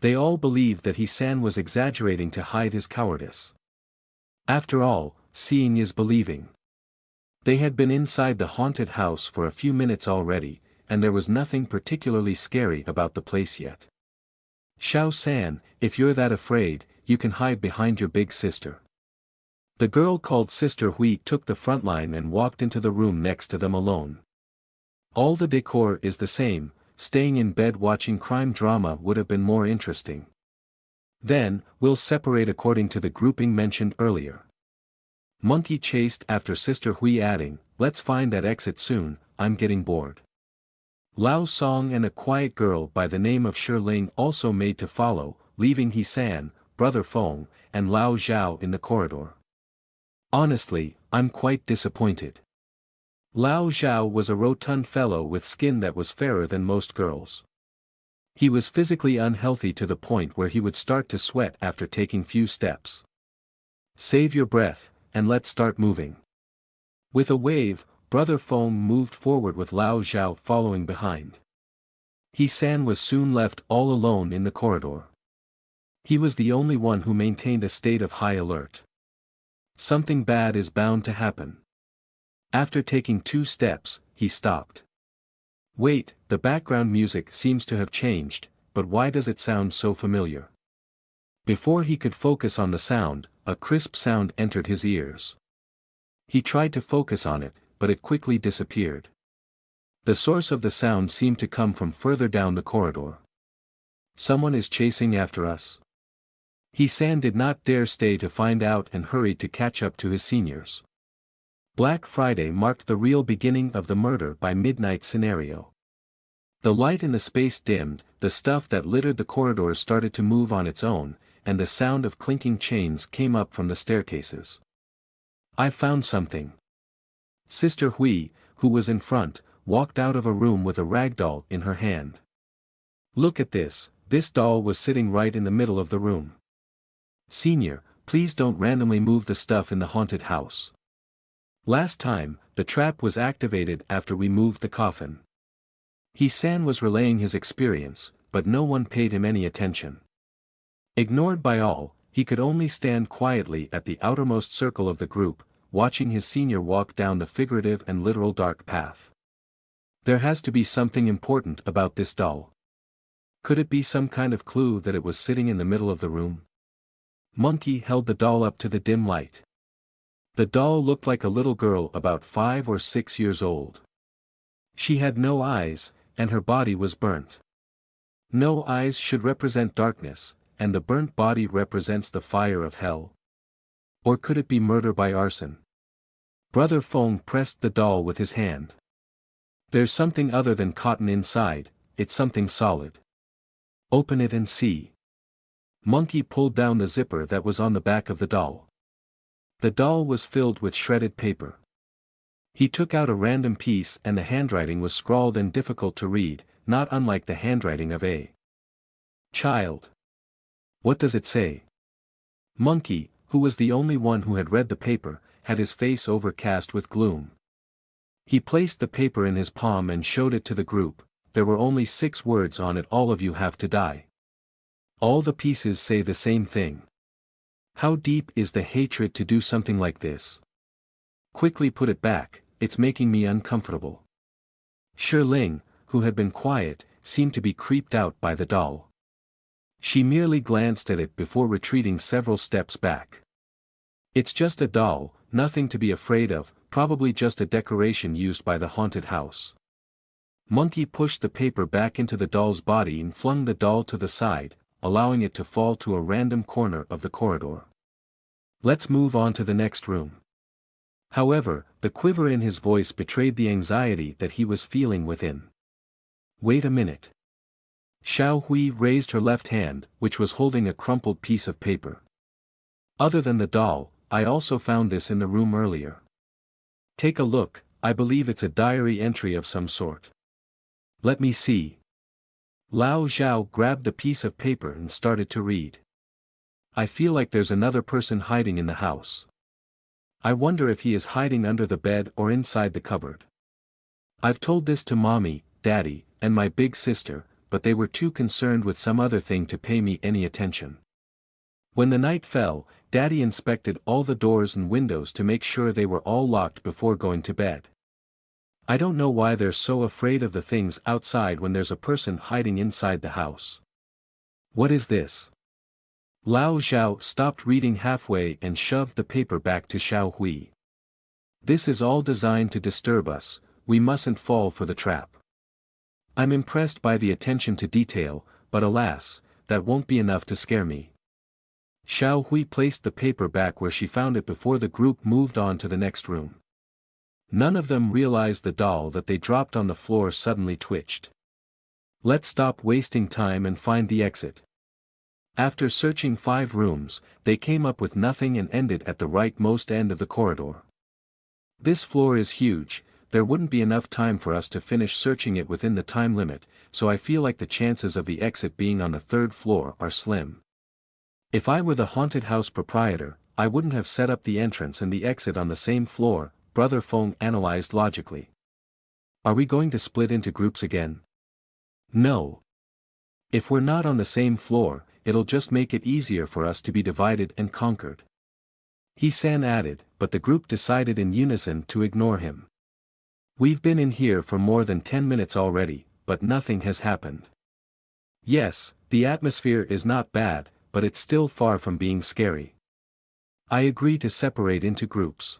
They all believed that he was exaggerating to hide his cowardice. After all, seeing is believing. They had been inside the haunted house for a few minutes already, and there was nothing particularly scary about the place yet. Xiao-san, if you're that afraid, you can hide behind your big sister. The girl called Sister Hui took the front line and walked into the room next to them alone. All the decor is the same, staying in bed watching crime drama would have been more interesting. Then, we'll separate according to the grouping mentioned earlier. Monkey chased after Sister Hui adding, let's find that exit soon, I'm getting bored. Lao Song and a quiet girl by the name of Shirling also made to follow, leaving He-san, Brother Fong, and Lao Zhao in the corridor. Honestly, I'm quite disappointed. Lao Zhao was a rotund fellow with skin that was fairer than most girls. He was physically unhealthy to the point where he would start to sweat after taking few steps. Save your breath, and let's start moving. With a wave, Brother Fong moved forward with Lao Zhao following behind. He-san was soon left all alone in the corridor. He was the only one who maintained a state of high alert. Something bad is bound to happen. After taking 2 steps, he stopped. Wait, the background music seems to have changed, but why does it sound so familiar? Before he could focus on the sound, a crisp sound entered his ears. He tried to focus on it, but it quickly disappeared. The source of the sound seemed to come from further down the corridor. Someone is chasing after us. He-san did not dare stay to find out and hurried to catch up to his seniors. Black Friday marked the real beginning of the Murder by Midnight scenario. The light in the space dimmed, the stuff that littered the corridors started to move on its own, and the sound of clinking chains came up from the staircases. "I've found something." Sister Hui, who was in front, walked out of a room with a rag doll in her hand. "Look at this." This doll was sitting right in the middle of the room. "Senior, please don't randomly move the stuff in the haunted house. Last time, the trap was activated after we moved the coffin." He-san was relaying his experience, but no one paid him any attention. Ignored by all, he could only stand quietly at the outermost circle of the group, watching his senior walk down the figurative and literal dark path. There has to be something important about this doll. Could it be some kind of clue that it was sitting in the middle of the room? Monkey held the doll up to the dim light. The doll looked like a little girl about 5 or 6 years old. She had no eyes, and her body was burnt. No eyes should represent darkness, and the burnt body represents the fire of hell. Or could it be murder by arson? Brother Fong pressed the doll with his hand. "There's something other than cotton inside, it's something solid. Open it and see." Monkey pulled down the zipper that was on the back of the doll. The doll was filled with shredded paper. He took out a random piece and the handwriting was scrawled and difficult to read, not unlike the handwriting of a child. "What does it say?" Monkey, who was the only one who had read the paper, had his face overcast with gloom. He placed the paper in his palm and showed it to the group. There were only 6 words on it: "All of you have to die." All the pieces say the same thing. How deep is the hatred to do something like this? "Quickly put it back, it's making me uncomfortable." Shi Ling, who had been quiet, seemed to be creeped out by the doll. She merely glanced at it before retreating several steps back. "It's just a doll, nothing to be afraid of, probably just a decoration used by the haunted house." Monkey pushed the paper back into the doll's body and flung the doll to the side, allowing it to fall to a random corner of the corridor. "Let's move on to the next room." However, the quiver in his voice betrayed the anxiety that he was feeling within. "Wait a minute." Xiao Hui raised her left hand, which was holding a crumpled piece of paper. "Other than the doll, I also found this in the room earlier. Take a look, I believe it's a diary entry of some sort." "Let me see." Lao Zhao grabbed the piece of paper and started to read. "I feel like there's another person hiding in the house. I wonder if he is hiding under the bed or inside the cupboard. I've told this to Mommy, Daddy, and my big sister, but they were too concerned with some other thing to pay me any attention." When the night fell, Daddy inspected all the doors and windows to make sure they were all locked before going to bed. I don't know why they're so afraid of the things outside when there's a person hiding inside the house. What is this? Lao Zhao stopped reading halfway and shoved the paper back to Xiao Hui. This is all designed to disturb us, we mustn't fall for the trap. I'm impressed by the attention to detail, but alas, that won't be enough to scare me. Xiao Hui placed the paper back where she found it before the group moved on to the next room. None of them realized the doll that they dropped on the floor suddenly twitched. Let's stop wasting time and find the exit. After searching 5 rooms, they came up with nothing and ended at the rightmost end of the corridor. This floor is huge, there wouldn't be enough time for us to finish searching it within the time limit, so I feel like the chances of the exit being on the 3rd floor are slim. If I were the haunted house proprietor, I wouldn't have set up the entrance and the exit on the same floor, Brother Fong analyzed logically. Are we going to split into groups again? No. If we're not on the same floor, it'll just make it easier for us to be divided and conquered. He-san added, but the group decided in unison to ignore him. We've been in here for more than 10 minutes already, but nothing has happened. Yes, the atmosphere is not bad, but it's still far from being scary. I agree to separate into groups.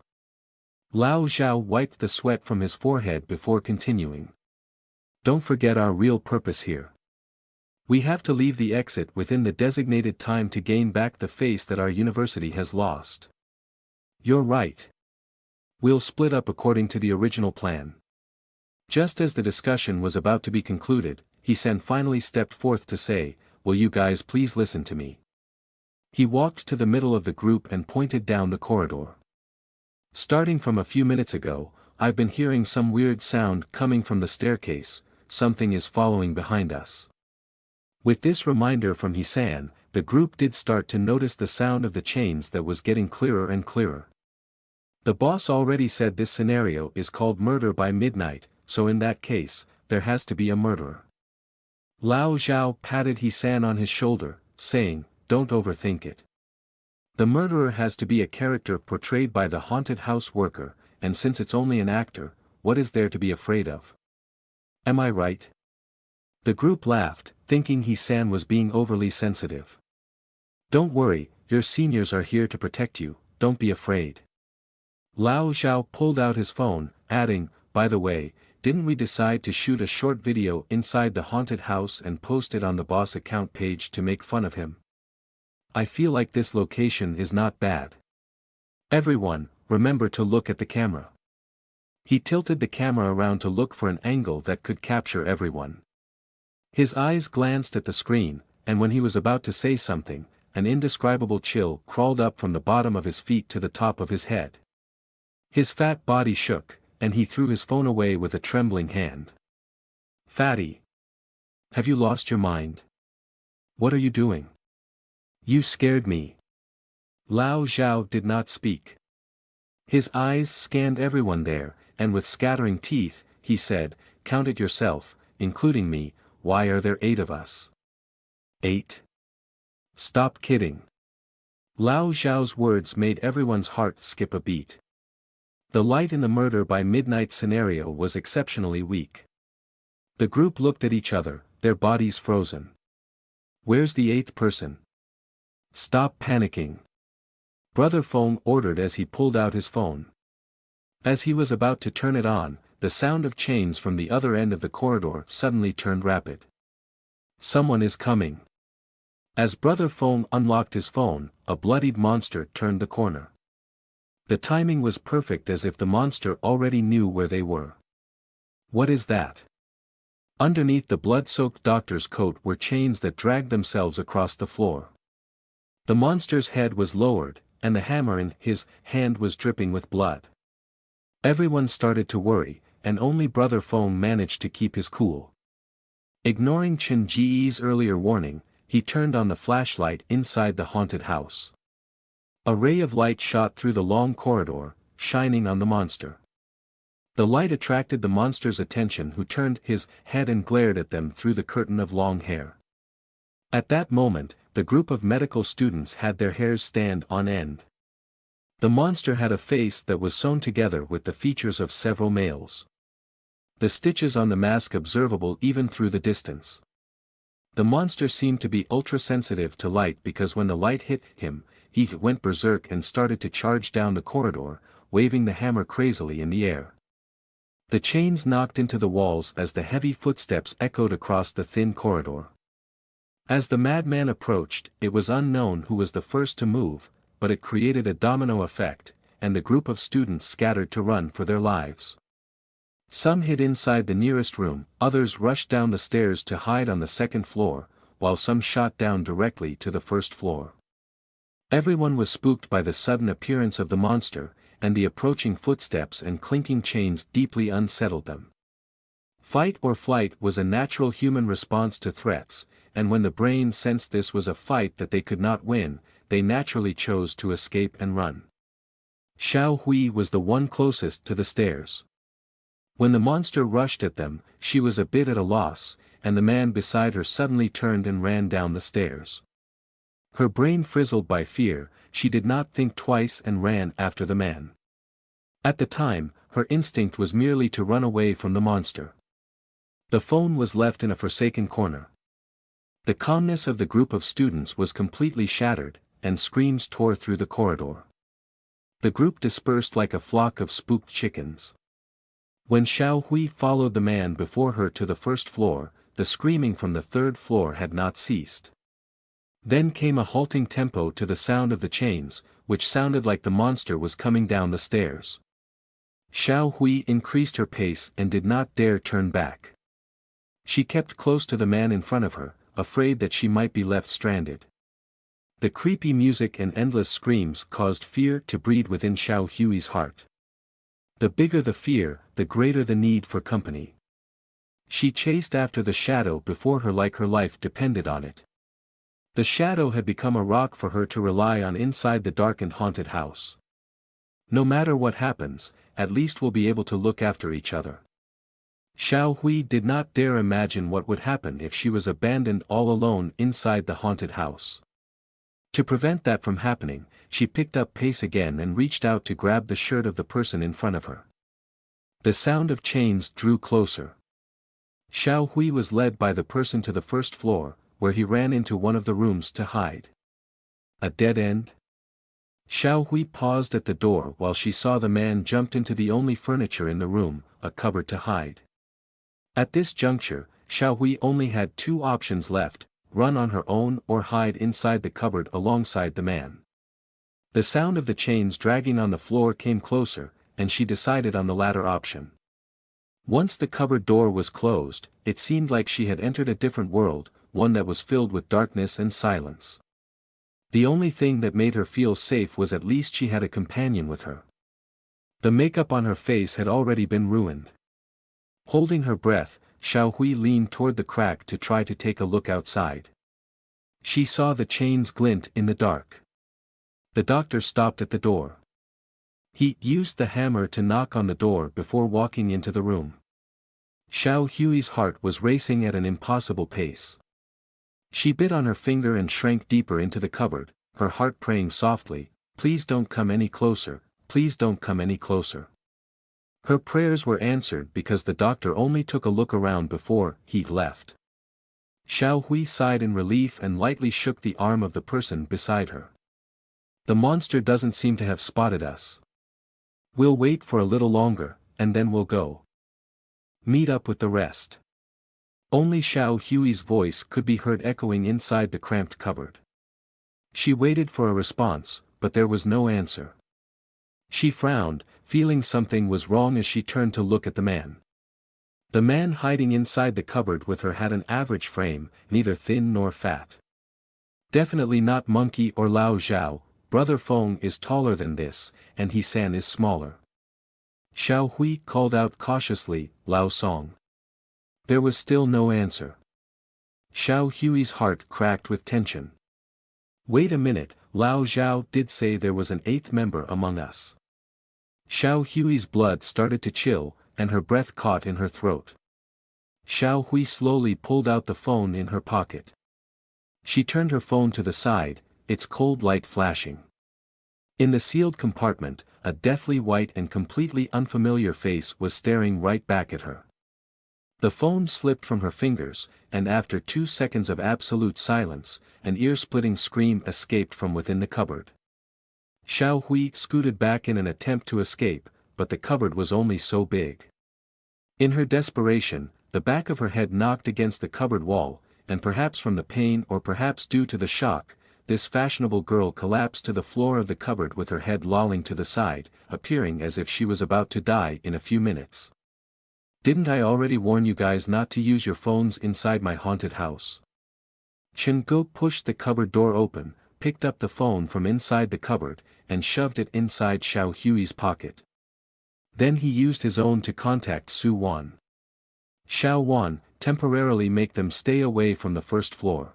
Lao Zhao wiped the sweat from his forehead before continuing. Don't forget our real purpose here. We have to leave the exit within the designated time to gain back the face that our university has lost. You're right. We'll split up according to the original plan. Just as the discussion was about to be concluded, He-san finally stepped forth to say, will you guys please listen to me? He walked to the middle of the group and pointed down the corridor. Starting from a few minutes ago, I've been hearing some weird sound coming from the staircase. Something is following behind us. With this reminder from Hisan, the group did start to notice the sound of the chains that was getting clearer and clearer. The boss already said this scenario is called murder by midnight, so in that case, there has to be a murderer. Lao Zhao patted Hisan on his shoulder, saying, "Don't overthink it. The murderer has to be a character portrayed by the haunted house worker, and since it's only an actor, what is there to be afraid of? Am I right?" The group laughed, thinking Hisan was being overly sensitive. "Don't worry, your seniors are here to protect you, don't be afraid." Lao Zhao pulled out his phone, adding, "By the way, didn't we decide to shoot a short video inside the haunted house and post it on the boss account page to make fun of him? I feel like this location is not bad. Everyone, remember to look at the camera." He tilted the camera around to look for an angle that could capture everyone. His eyes glanced at the screen, and when he was about to say something, an indescribable chill crawled up from the bottom of his feet to the top of his head. His fat body shook, and he threw his phone away with a trembling hand. "Fatty! Have you lost your mind? What are you doing? You scared me." Lao Zhao did not speak. His eyes scanned everyone there, and with scattering teeth, he said, "Count it yourself, including me, why are there 8 of us?" 8? Stop kidding. Lao Zhao's words made everyone's heart skip a beat. The light in the murder by midnight scenario was exceptionally weak. The group looked at each other, their bodies frozen. "Where's the 8th person? Stop panicking." Brother Feng ordered as he pulled out his phone. As he was about to turn it on, the sound of chains from the other end of the corridor suddenly turned rapid. "Someone is coming." As Brother Feng unlocked his phone, a bloodied monster turned the corner. The timing was perfect, as if the monster already knew where they were. What is that? Underneath the blood-soaked doctor's coat were chains that dragged themselves across the floor. The monster's head was lowered, and the hammer in his hand was dripping with blood. Everyone started to worry, and only Brother Feng managed to keep his cool. Ignoring Chen Ji's earlier warning, he turned on the flashlight inside the haunted house. A ray of light shot through the long corridor, shining on the monster. The light attracted the monster's attention, who turned his head and glared at them through the curtain of long hair. At that moment, the group of medical students had their hairs stand on end. The monster had a face that was sewn together with the features of several males. The stitches on the mask observable even through the distance. The monster seemed to be ultra-sensitive to light, because when the light hit him, he went berserk and started to charge down the corridor, waving the hammer crazily in the air. The chains knocked into the walls as the heavy footsteps echoed across the thin corridor. As the madman approached, it was unknown who was the first to move, but it created a domino effect, and the group of students scattered to run for their lives. Some hid inside the nearest room, others rushed down the stairs to hide on the 2nd floor, while some shot down directly to the 1st floor. Everyone was spooked by the sudden appearance of the monster, and the approaching footsteps and clinking chains deeply unsettled them. Fight or flight was a natural human response to threats, and when the brain sensed this was a fight that they could not win, they naturally chose to escape and run. Xiao Hui was the one closest to the stairs. When the monster rushed at them, she was a bit at a loss, and the man beside her suddenly turned and ran down the stairs. Her brain frizzled by fear, she did not think twice and ran after the man. At the time, her instinct was merely to run away from the monster. The phone was left in a forsaken corner. The calmness of the group of students was completely shattered, and screams tore through the corridor. The group dispersed like a flock of spooked chickens. When Xiao Hui followed the man before her to the 1st floor, the screaming from the 3rd floor had not ceased. Then came a halting tempo to the sound of the chains, which sounded like the monster was coming down the stairs. Xiao Hui increased her pace and did not dare turn back. She kept close to the man in front of her, afraid that she might be left stranded. The creepy music and endless screams caused fear to breed within Xiao Hui's heart. The bigger the fear, the greater the need for company. She chased after the shadow before her like her life depended on it. The shadow had become a rock for her to rely on inside the dark and haunted house. No matter what happens, at least we'll be able to look after each other. Xiao Hui did not dare imagine what would happen if she was abandoned all alone inside the haunted house. To prevent that from happening, she picked up pace again and reached out to grab the shirt of the person in front of her. The sound of chains drew closer. Xiao Hui was led by the person to the first floor, where he ran into one of the rooms to hide. A dead end? Xiao Hui paused at the door while she saw the man jumped into the only furniture in the room, a cupboard to hide. At this juncture, Xiao Hui only had two options left: run on her own or hide inside the cupboard alongside the man. The sound of the chains dragging on the floor came closer, and she decided on the latter option. Once the cupboard door was closed, it seemed like she had entered a different world, one that was filled with darkness and silence. The only thing that made her feel safe was at least she had a companion with her. The makeup on her face had already been ruined. Holding her breath, Xiao Hui leaned toward the crack to try to take a look outside. She saw the chains glint in the dark. The doctor stopped at the door. He used the hammer to knock on the door before walking into the room. Xiao Hui's heart was racing at an impossible pace. She bit on her finger and shrank deeper into the cupboard, her heart praying softly, "Please don't come any closer, please don't come any closer." Her prayers were answered because the doctor only took a look around before he left. Xiao Hui sighed in relief and lightly shook the arm of the person beside her. "The monster doesn't seem to have spotted us. We'll wait for a little longer, and then we'll go. Meet up with the rest." Only Xiao Hui's voice could be heard echoing inside the cramped cupboard. She waited for a response, but there was no answer. She frowned, feeling something was wrong as she turned to look at the man. The man hiding inside the cupboard with her had an average frame, neither thin nor fat. Definitely not Monkey or Lao Zhao. Brother Feng is taller than this, and He San is smaller. Xiao Hui called out cautiously, "Lao Song." There was still no answer. Xiao Hui's heart cracked with tension. "Wait a minute, Lao Zhao did say there was an eighth member among us." Xiao Hui's blood started to chill, and her breath caught in her throat. Xiao Hui slowly pulled out the phone in her pocket. She turned her phone to the side, its cold light flashing. In the sealed compartment, a deathly white and completely unfamiliar face was staring right back at her. The phone slipped from her fingers, and after 2 seconds of absolute silence, an ear-splitting scream escaped from within the cupboard. Xiao Hui scooted back in an attempt to escape, but the cupboard was only so big. In her desperation, the back of her head knocked against the cupboard wall, and perhaps from the pain or perhaps due to the shock, this fashionable girl collapsed to the floor of the cupboard with her head lolling to the side, appearing as if she was about to die in a few minutes. "Didn't I already warn you guys not to use your phones inside my haunted house?" Chen Gok pushed the cupboard door open, picked up the phone from inside the cupboard, and shoved it inside Xiao Hui's pocket. Then he used his own to contact Su Wan. "Xiao Wan, temporarily make them stay away from the first floor."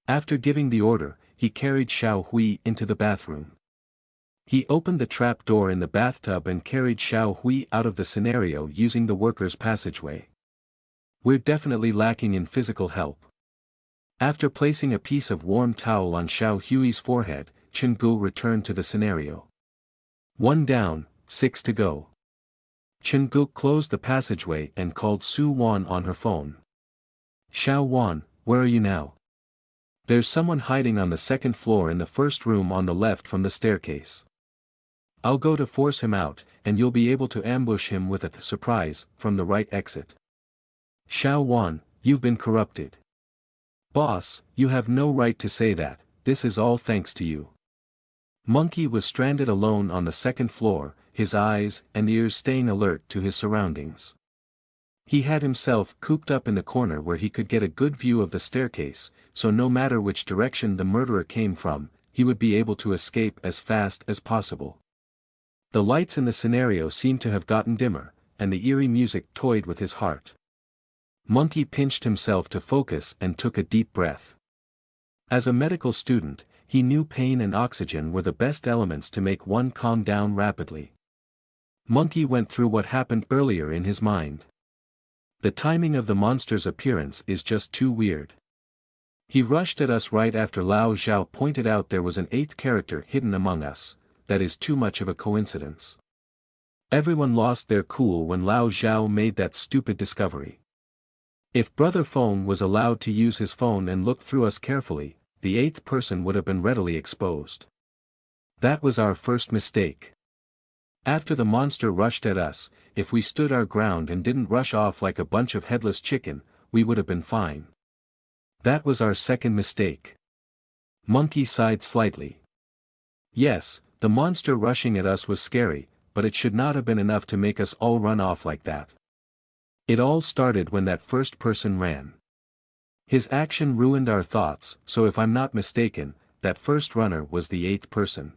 After giving the order, he carried Xiao Hui into the bathroom. He opened the trap door in the bathtub and carried Xiao Hui out of the scenario using the workers' passageway. "We're definitely lacking in physical help." After placing a piece of warm towel on Xiao Hui's forehead, Chen Gu returned to the scenario. "One down, 6 to go." Chen Gu closed the passageway and called Su Wan on her phone. "Xiao Wan, where are you now?" "There's someone hiding on the second floor in the first room on the left from the staircase. I'll go to force him out, and you'll be able to ambush him with a surprise from the right exit." "Xiao Wan, you've been corrupted." "Boss, you have no right to say that, this is all thanks to you." Monkey was stranded alone on the second floor, his eyes and ears staying alert to his surroundings. He had himself cooped up in the corner where he could get a good view of the staircase, so no matter which direction the murderer came from, he would be able to escape as fast as possible. The lights in the scenario seemed to have gotten dimmer, and the eerie music toyed with his heart. Monkey pinched himself to focus and took a deep breath. As a medical student, he knew pain and oxygen were the best elements to make one calm down rapidly. Monkey went through what happened earlier in his mind. The timing of the monster's appearance is just too weird. He rushed at us right after Lao Zhao pointed out there was an eighth character hidden among us. That is too much of a coincidence. Everyone lost their cool when Lao Zhao made that stupid discovery. If Brother Feng was allowed to use his phone and look through us carefully, the eighth person would have been readily exposed. That was our first mistake. After the monster rushed at us, if we stood our ground and didn't rush off like a bunch of headless chicken, we would have been fine. That was our second mistake. Monkey sighed slightly. Yes, the monster rushing at us was scary, but it should not have been enough to make us all run off like that. It all started when that first person ran. His action ruined our thoughts, so if I'm not mistaken, that first runner was the eighth person.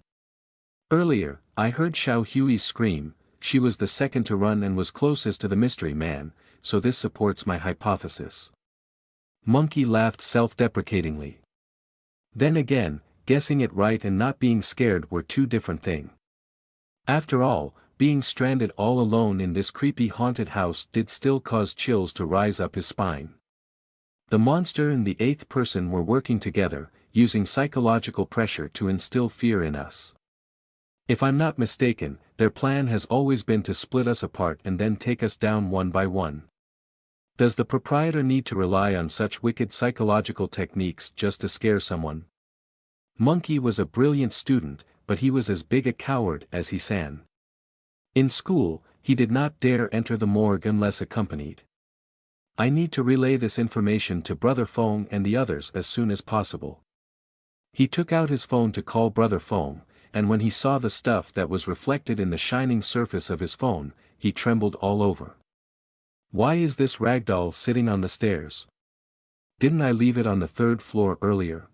Earlier, I heard Xiao Hui's scream. She was the second to run and was closest to the mystery man, so this supports my hypothesis. Monkey laughed self-deprecatingly. Then again, guessing it right and not being scared were two different things. After all, being stranded all alone in this creepy haunted house did still cause chills to rise up his spine. The monster and the eighth person were working together, using psychological pressure to instill fear in us. If I'm not mistaken, their plan has always been to split us apart and then take us down one by one. Does the proprietor need to rely on such wicked psychological techniques just to scare someone? Monkey was a brilliant student, but he was as big a coward as he san. In school, he did not dare enter the morgue unless accompanied. I need to relay this information to Brother Feng and the others as soon as possible. He took out his phone to call Brother Feng, and when he saw the stuff that was reflected in the shining surface of his phone, he trembled all over. Why is this ragdoll sitting on the stairs? Didn't I leave it on the third floor earlier?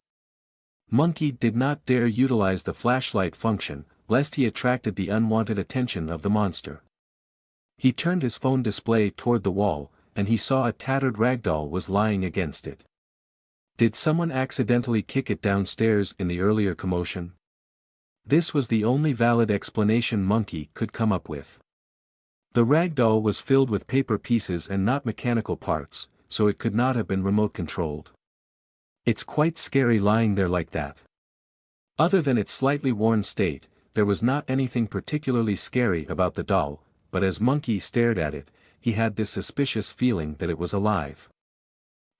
Monkey did not dare utilize the flashlight function, lest he attracted the unwanted attention of the monster. He turned his phone display toward the wall, and he saw a tattered ragdoll was lying against it. Did someone accidentally kick it downstairs in the earlier commotion? This was the only valid explanation Monkey could come up with. The ragdoll was filled with paper pieces and not mechanical parts, so it could not have been remote controlled. It's quite scary lying there like that. Other than its slightly worn state, there was not anything particularly scary about the doll, but as Monkey stared at it, he had this suspicious feeling that it was alive.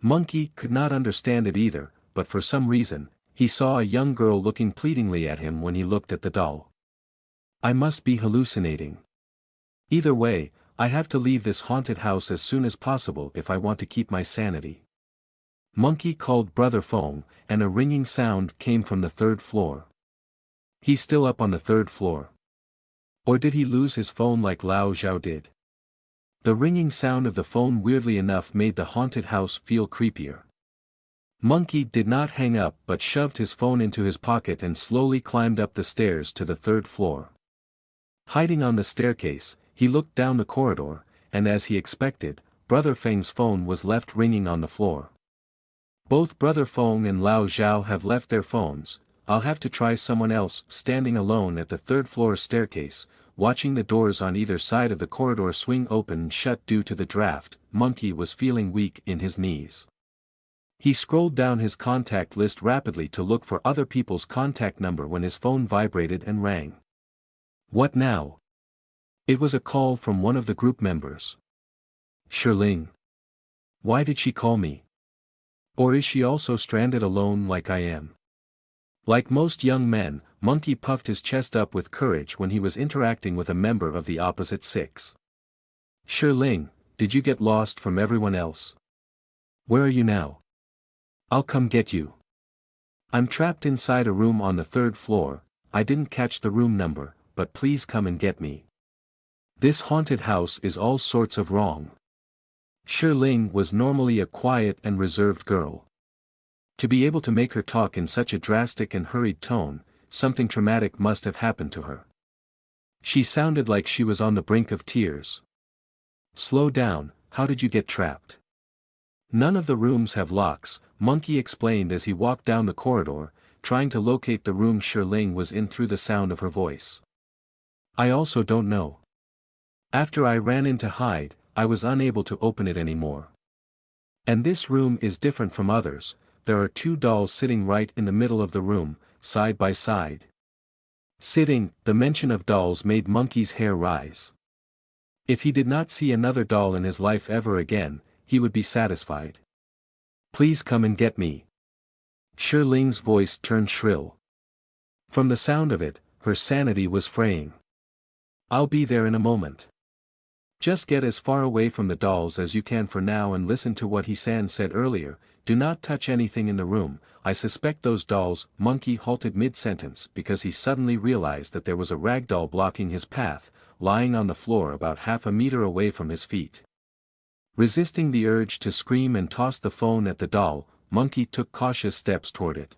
Monkey could not understand it either, but for some reason, he saw a young girl looking pleadingly at him when he looked at the doll. I must be hallucinating. Either way, I have to leave this haunted house as soon as possible if I want to keep my sanity. Monkey called Brother Feng, and a ringing sound came from the third floor. He's still up on the third floor. Or did he lose his phone like Lao Zhao did? The ringing sound of the phone weirdly enough made the haunted house feel creepier. Monkey did not hang up but shoved his phone into his pocket and slowly climbed up the stairs to the third floor. Hiding on the staircase, he looked down the corridor, and as he expected, Brother Feng's phone was left ringing on the floor. Both Brother Feng and Lao Zhao have left their phones. I'll have to try someone else. Standing alone at the third floor staircase, watching the doors on either side of the corridor swing open and shut due to the draft, Monkey was feeling weak in his knees. He scrolled down his contact list rapidly to look for other people's contact number when his phone vibrated and rang. What now? It was a call from one of the group members. Shirling. Why did she call me? Or is she also stranded alone like I am? Like most young men, Monkey puffed his chest up with courage when he was interacting with a member of the opposite sex. Shirling, did you get lost from everyone else? Where are you now? I'll come get you. I'm trapped inside a room on the third floor. I didn't catch the room number, but please come and get me. This haunted house is all sorts of wrong. Ling was normally a quiet and reserved girl. To be able to make her talk in such a drastic and hurried tone, something traumatic must have happened to her. She sounded like she was on the brink of tears. Slow down, how did you get trapped? None of the rooms have locks, Monkey explained as he walked down the corridor, trying to locate the room Ling was in through the sound of her voice. I also don't know. After I ran in to hide, I was unable to open it anymore. And this room is different from others, there are two dolls sitting right in the middle of the room, side by side. Sitting, the mention of dolls made Monkey's hair rise. If he did not see another doll in his life ever again, he would be satisfied. Please come and get me. Ling's voice turned shrill. From the sound of it, her sanity was fraying. I'll be there in a moment. Just get as far away from the dolls as you can for now and listen to what He-san said earlier, do not touch anything in the room, I suspect those dolls. Monkey halted mid-sentence because he suddenly realized that there was a ragdoll blocking his path, lying on the floor about half a meter away from his feet. Resisting the urge to scream and toss the phone at the doll, Monkey took cautious steps toward it.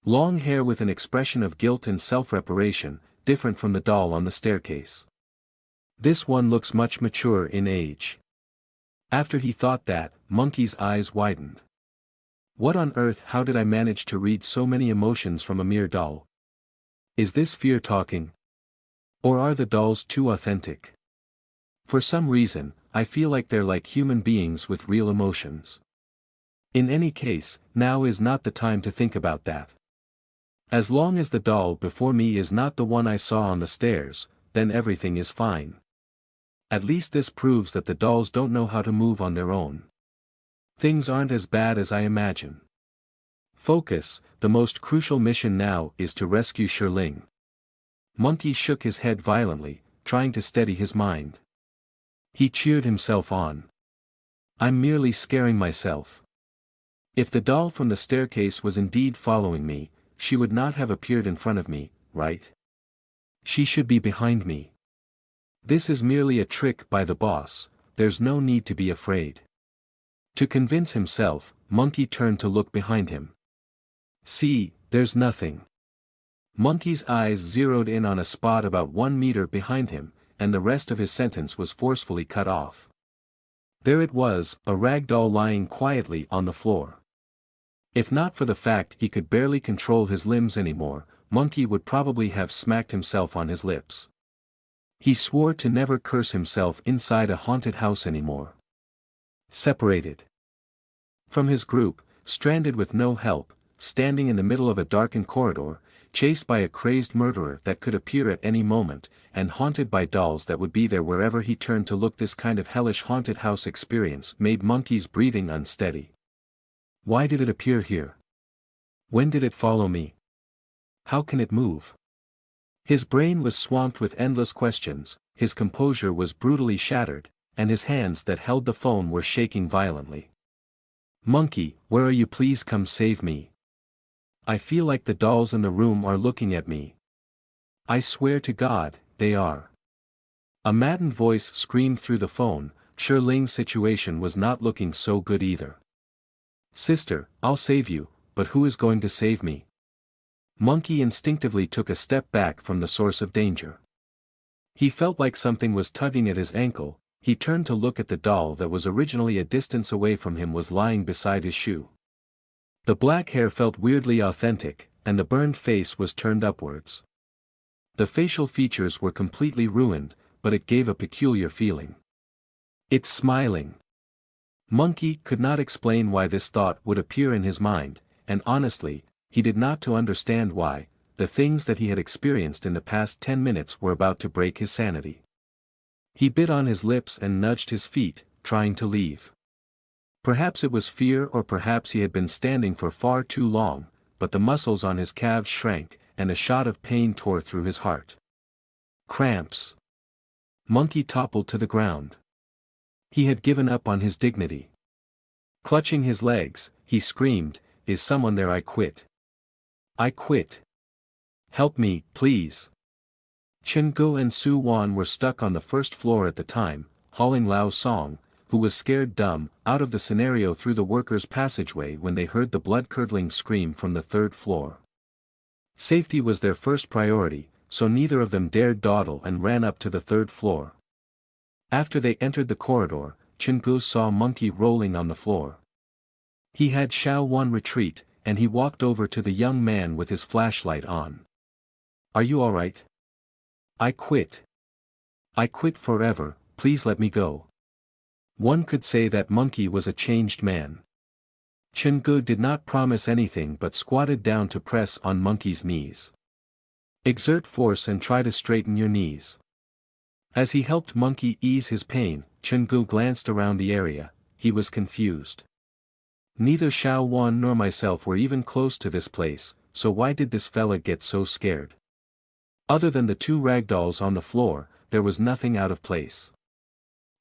Long hair with an expression of guilt and self-reparation, different from the doll on the staircase. This one looks much mature in age. After he thought that, Monkey's eyes widened. What on earth, how did I manage to read so many emotions from a mere doll? Is this fear talking? Or are the dolls too authentic? For some reason, I feel like they're like human beings with real emotions. In any case, now is not the time to think about that. As long as the doll before me is not the one I saw on the stairs, then everything is fine. At least this proves that the dolls don't know how to move on their own. Things aren't as bad as I imagine. Focus, the most crucial mission now is to rescue Ling. Monkey shook his head violently, trying to steady his mind. He cheered himself on. I'm merely scaring myself. If the doll from the staircase was indeed following me, she would not have appeared in front of me, right? She should be behind me. This is merely a trick by the boss, there's no need to be afraid. To convince himself, Monkey turned to look behind him. See, there's nothing. Monkey's eyes zeroed in on a spot about 1 meter behind him, and the rest of his sentence was forcefully cut off. There it was, a rag doll lying quietly on the floor. If not for the fact he could barely control his limbs anymore, Monkey would probably have smacked himself on his lips. He swore to never curse himself inside a haunted house anymore. Separated from his group, stranded with no help, standing in the middle of a darkened corridor, chased by a crazed murderer that could appear at any moment, and haunted by dolls that would be there wherever he turned to look. This kind of hellish haunted house experience made Monkey's breathing unsteady. Why did it appear here? When did it follow me? How can it move? His brain was swamped with endless questions, his composure was brutally shattered, and his hands that held the phone were shaking violently. Monkey, where are you? Please come save me. I feel like the dolls in the room are looking at me. I swear to God, they are. A maddened voice screamed through the phone. Ling's situation was not looking so good either. Sister, I'll save you, but who is going to save me? Monkey instinctively took a step back from the source of danger. He felt like something was tugging at his ankle. He turned to look at the doll that was originally a distance away from him was lying beside his shoe. The black hair felt weirdly authentic, and the burned face was turned upwards. The facial features were completely ruined, but it gave a peculiar feeling. It's smiling. Monkey could not explain why this thought would appear in his mind, and honestly, he did not to understand why. The things that he had experienced in the past 10 minutes were about to break his sanity. He bit on his lips and nudged his feet, trying to leave. Perhaps it was fear, or perhaps he had been standing for far too long, but the muscles on his calves shrank, and a shot of pain tore through his heart. Cramps. Monkey toppled to the ground. He had given up on his dignity. Clutching his legs, he screamed, "Is someone there? I quit. I quit. Help me, please." Chen Gu and Su Wan were stuck on the first floor at the time, hauling Lao's song, who was scared dumb, out of the scenario through the workers' passageway when they heard the blood-curdling scream from the third floor. Safety was their first priority, so neither of them dared dawdle and ran up to the third floor. After they entered the corridor, Chingu saw Monkey rolling on the floor. He had Xiao Wan retreat, and he walked over to the young man with his flashlight on. "Are you alright? I quit. I quit forever, please let me go." One could say that Monkey was a changed man. Chingu did not promise anything but squatted down to press on Monkey's knees. "Exert force and try to straighten your knees." As he helped Monkey ease his pain, Chingu glanced around the area. He was confused. Neither Xiao Wan nor myself were even close to this place, so why did this fella get so scared? Other than the two ragdolls on the floor, there was nothing out of place.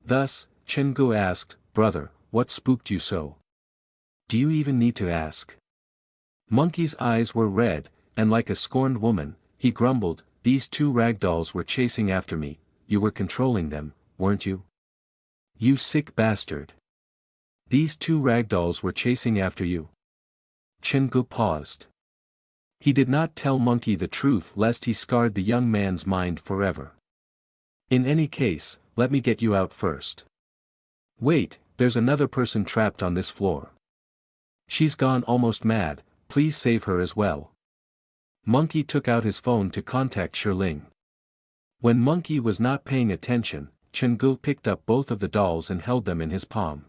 Thus, Chingu asked, "Brother, what spooked you so?" "Do you even need to ask?" Monkey's eyes were red, and like a scorned woman, he grumbled, "These two ragdolls were chasing after me, you were controlling them, weren't you? You sick bastard. These two ragdolls were chasing after you." Chingu paused. He did not tell Monkey the truth lest he scarred the young man's mind forever. "In any case, let me get you out first." "Wait, there's another person trapped on this floor. She's gone almost mad, please save her as well." Monkey took out his phone to contact Shirling. When Monkey was not paying attention, Chingu picked up both of the dolls and held them in his palm.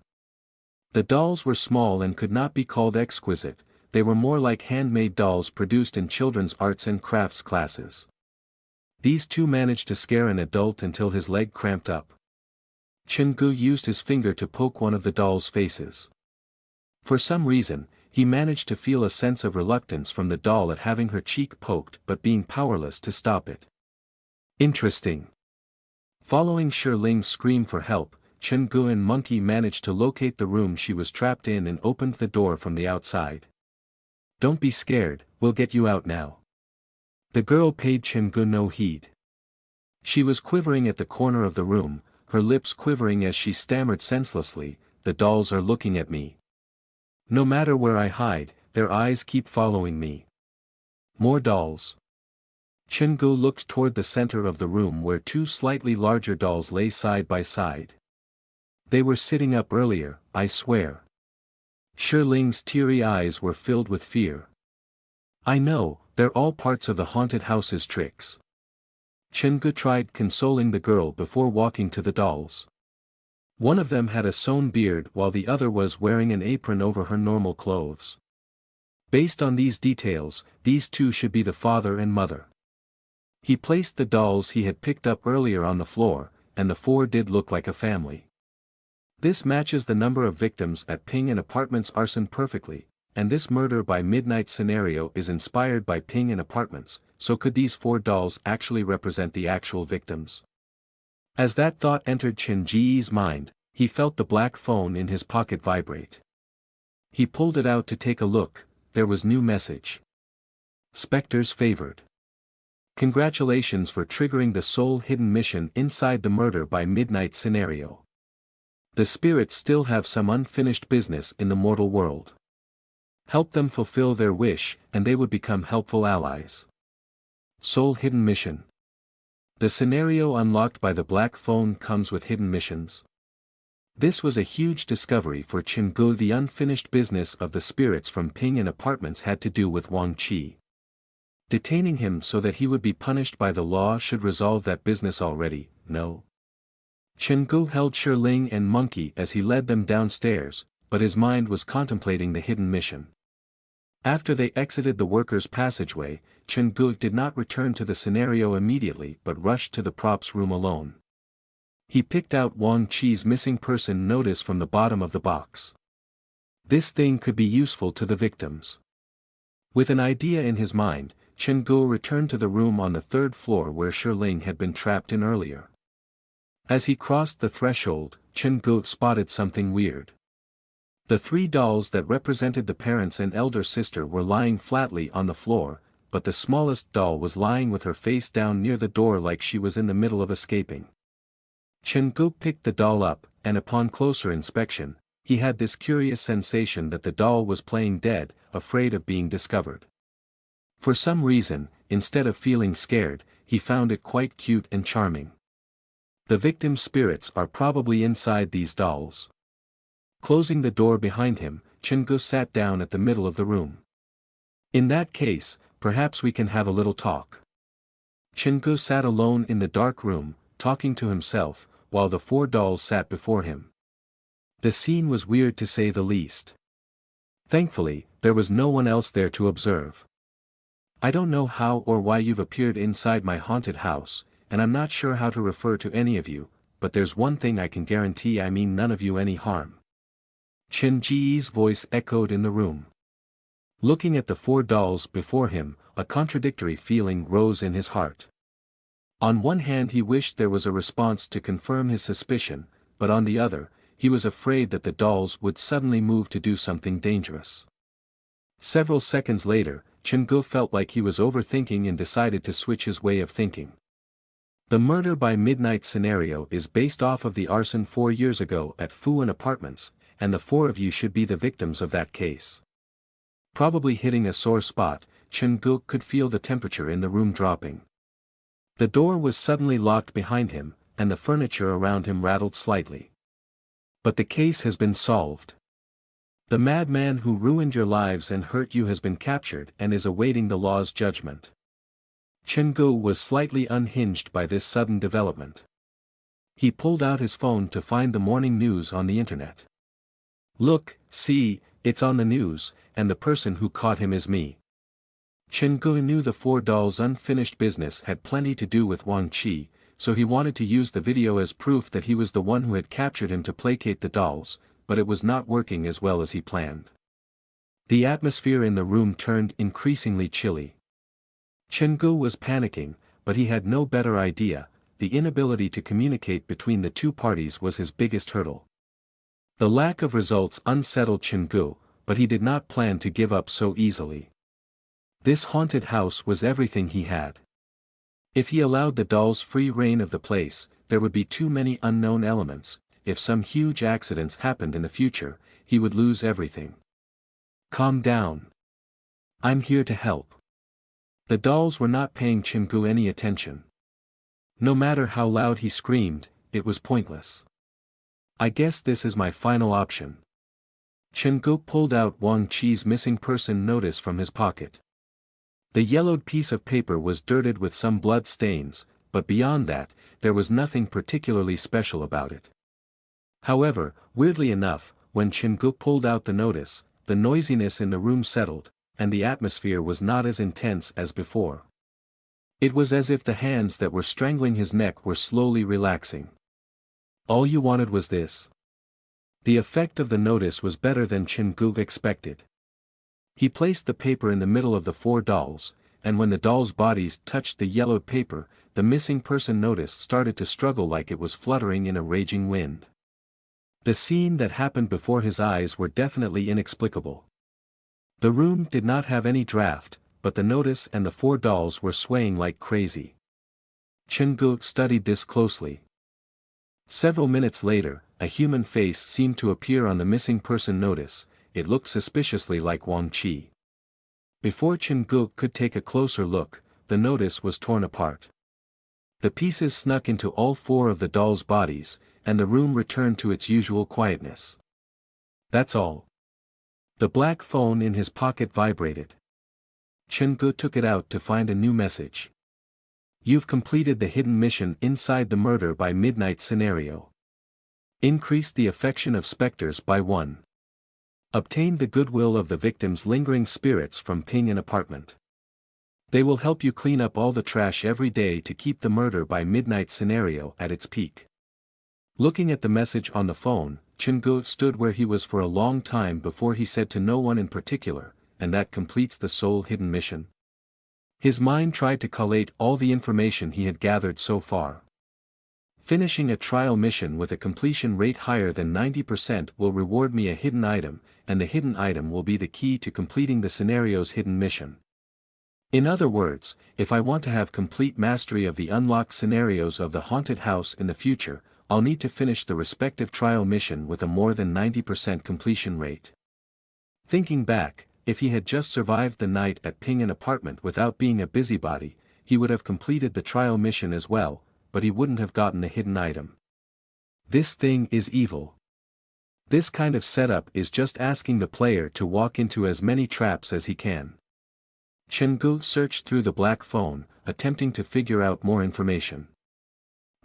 The dolls were small and could not be called exquisite, they were more like handmade dolls produced in children's arts and crafts classes. These two managed to scare an adult until his leg cramped up. Chingu used his finger to poke one of the dolls' faces. For some reason, he managed to feel a sense of reluctance from the doll at having her cheek poked but being powerless to stop it. Interesting. Following Shirling's scream for help, Chingu and Monkey managed to locate the room she was trapped in and opened the door from the outside. "Don't be scared, we'll get you out now." The girl paid Chingu no heed. She was quivering at the corner of the room, her lips quivering as she stammered senselessly, "The dolls are looking at me. No matter where I hide, their eyes keep following me." More dolls. Chingu looked toward the center of the room where two slightly larger dolls lay side by side. "They were sitting up earlier, I swear." Shirling's teary eyes were filled with fear. "I know, they're all parts of the haunted house's tricks." Chingu tried consoling the girl before walking to the dolls. One of them had a sewn beard while the other was wearing an apron over her normal clothes. Based on these details, these two should be the father and mother. He placed the dolls he had picked up earlier on the floor, and the four did look like a family. This matches the number of victims at Ping and Apartments' arson perfectly, and this murder by midnight scenario is inspired by Ping and Apartments, so could these four dolls actually represent the actual victims? As that thought entered Chin Ji's mind, he felt the black phone in his pocket vibrate. He pulled it out to take a look, there was new message. Spectres favored. Congratulations for triggering the soul hidden mission inside the murder by midnight scenario. The spirits still have some unfinished business in the mortal world. Help them fulfill their wish, and they would become helpful allies. Soul hidden mission. The scenario unlocked by the black phone comes with hidden missions. This was a huge discovery for Chingu. The unfinished business of the spirits from Ping and Apartments had to do with Wang Qi. Detaining him so that he would be punished by the law should resolve that business already, no? Chingu held Shirling and Monkey as he led them downstairs, but his mind was contemplating the hidden mission. After they exited the workers' passageway, Chingu did not return to the scenario immediately but rushed to the props room alone. He picked out Wang Qi's missing person notice from the bottom of the box. This thing could be useful to the victims. With an idea in his mind, Chingu returned to the room on the third floor where Shirling had been trapped in earlier. As he crossed the threshold, Chingu spotted something weird. The three dolls that represented the parents and elder sister were lying flatly on the floor, but the smallest doll was lying with her face down near the door like she was in the middle of escaping. Chen-go picked the doll up, and upon closer inspection, he had this curious sensation that the doll was playing dead, afraid of being discovered. For some reason, instead of feeling scared, he found it quite cute and charming. The victim's spirits are probably inside these dolls. Closing the door behind him, Chen-go sat down at the middle of the room. In that case, perhaps we can have a little talk. Chen-go sat alone in the dark room, talking to himself, while the 4 dolls sat before him. The scene was weird to say the least. Thankfully, there was no one else there to observe. I don't know how or why you've appeared inside my haunted house, and I'm not sure how to refer to any of you, but there's one thing I can guarantee: I mean none of you any harm. Chen Ji's voice echoed in the room. Looking at the 4 dolls before him, a contradictory feeling rose in his heart. On one hand, he wished there was a response to confirm his suspicion, but on the other, he was afraid that the dolls would suddenly move to do something dangerous. Several seconds later, Chen-go felt like he was overthinking and decided to switch his way of thinking. The murder by midnight scenario is based off of the arson 4 years ago at Fuan Apartments, and the 4 of you should be the victims of that case. Probably hitting a sore spot, Chen-go could feel the temperature in the room dropping. The door was suddenly locked behind him, and the furniture around him rattled slightly. But the case has been solved. The madman who ruined your lives and hurt you has been captured and is awaiting the law's judgment. Chen-go was slightly unhinged by this sudden development. He pulled out his phone to find the morning news on the internet. Look, see, it's on the news, and the person who caught him is me. Chen-go knew the 4 dolls' unfinished business had plenty to do with Wang Qi, so he wanted to use the video as proof that he was the one who had captured him to placate the dolls, but it was not working as well as he planned. The atmosphere in the room turned increasingly chilly. Chen-go was panicking, but he had no better idea. The inability to communicate between the 2 parties was his biggest hurdle. The lack of results unsettled Chen-go, but he did not plan to give up so easily. This haunted house was everything he had. If he allowed the dolls free rein of the place, there would be too many unknown elements. If some huge accidents happened in the future, he would lose everything. Calm down. I'm here to help. The dolls were not paying Chen-go any attention. No matter how loud he screamed, it was pointless. I guess this is my final option. Chen-go pulled out Wang Qi's missing person notice from his pocket. The yellowed piece of paper was dirted with some blood stains, but beyond that, there was nothing particularly special about it. However, weirdly enough, when Chen-go pulled out the notice, the noisiness in the room settled, and the atmosphere was not as intense as before. It was as if the hands that were strangling his neck were slowly relaxing. All you wanted was this. The effect of the notice was better than Chen-go expected. He placed the paper in the middle of the 4 dolls, and when the dolls' bodies touched the yellowed paper, the missing person notice started to struggle like it was fluttering in a raging wind. The scene that happened before his eyes were definitely inexplicable. The room did not have any draft, but the notice and the 4 dolls were swaying like crazy. Chen-go studied this closely. Several minutes later, a human face seemed to appear on the missing person notice. It looked suspiciously like Wang Qi. Before Chen-go could take a closer look, the notice was torn apart. The pieces snuck into all 4 of the dolls' bodies, and the room returned to its usual quietness. That's all. The black phone in his pocket vibrated. Chen-go took it out to find a new message. You've completed the hidden mission inside the murder by midnight scenario. Increased the affection of specters by 1. Obtained the goodwill of the victim's lingering spirits from Ping an apartment. They will help you clean up all the trash every day to keep the murder by midnight scenario at its peak. Looking at the message on the phone, Chen-go stood where he was for a long time before he said to no one in particular, and that completes the sole hidden mission. His mind tried to collate all the information he had gathered so far. Finishing a trial mission with a completion rate higher than 90% will reward me a hidden item, and the hidden item will be the key to completing the scenario's hidden mission. In other words, if I want to have complete mastery of the unlocked scenarios of the haunted house in the future, I'll need to finish the respective trial mission with a more than 90% completion rate. Thinking back, if he had just survived the night at Ping an apartment without being a busybody, he would have completed the trial mission as well, but he wouldn't have gotten the hidden item. This thing is evil. This kind of setup is just asking the player to walk into as many traps as he can. Chen-gu searched through the black phone, attempting to figure out more information.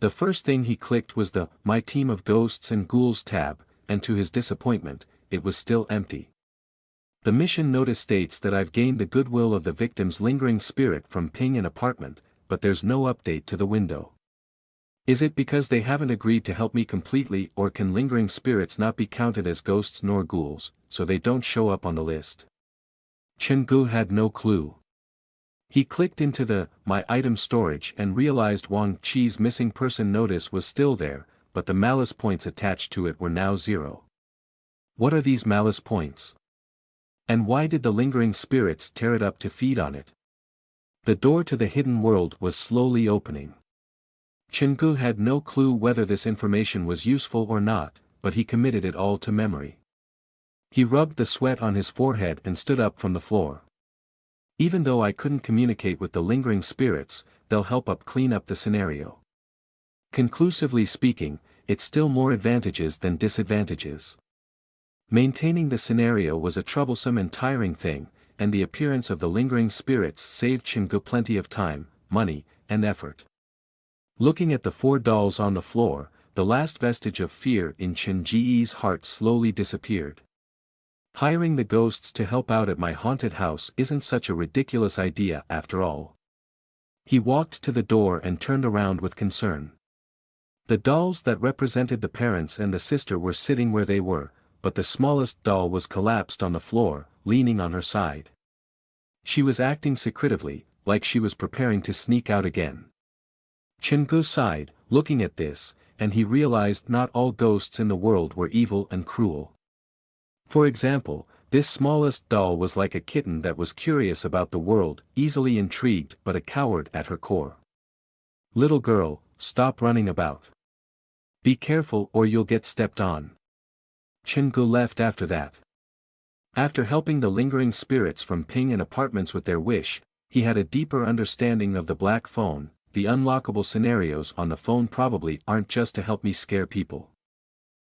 The first thing he clicked was the My Team of Ghosts and Ghouls tab, and to his disappointment, it was still empty. The mission notice states that I've gained the goodwill of the victim's lingering spirit from Ping an apartment, but there's no update to the window. Is it because they haven't agreed to help me completely, or can lingering spirits not be counted as ghosts nor ghouls, so they don't show up on the list? Chen-gu had no clue. He clicked into the My Item storage and realized Wang Qi's missing person notice was still there, but the malice points attached to it were now 0. What are these malice points? And why did the lingering spirits tear it up to feed on it? The door to the hidden world was slowly opening. Chen-gu had no clue whether this information was useful or not, but he committed it all to memory. He rubbed the sweat on his forehead and stood up from the floor. Even though I couldn't communicate with the lingering spirits, they'll help clean up the scenario. Conclusively speaking, it's still more advantages than disadvantages. Maintaining the scenario was a troublesome and tiring thing, and the appearance of the lingering spirits saved Chen-gu plenty of time, money, and effort. Looking at the 4 dolls on the floor, the last vestige of fear in Chen-ji's heart slowly disappeared. Hiring the ghosts to help out at my haunted house isn't such a ridiculous idea after all. He walked to the door and turned around with concern. The dolls that represented the parents and the sister were sitting where they were, but the smallest doll was collapsed on the floor, leaning on her side. She was acting secretively, like she was preparing to sneak out again. Chen-gu sighed, looking at this, and he realized not all ghosts in the world were evil and cruel. For example, this smallest doll was like a kitten that was curious about the world, easily intrigued but a coward at her core. Little girl, stop running about. Be careful or you'll get stepped on. Chen-gu left after that. After helping the lingering spirits from Ping an apartments with their wish, he had a deeper understanding of the black phone. The unlockable scenarios on the phone probably aren't just to help me scare people.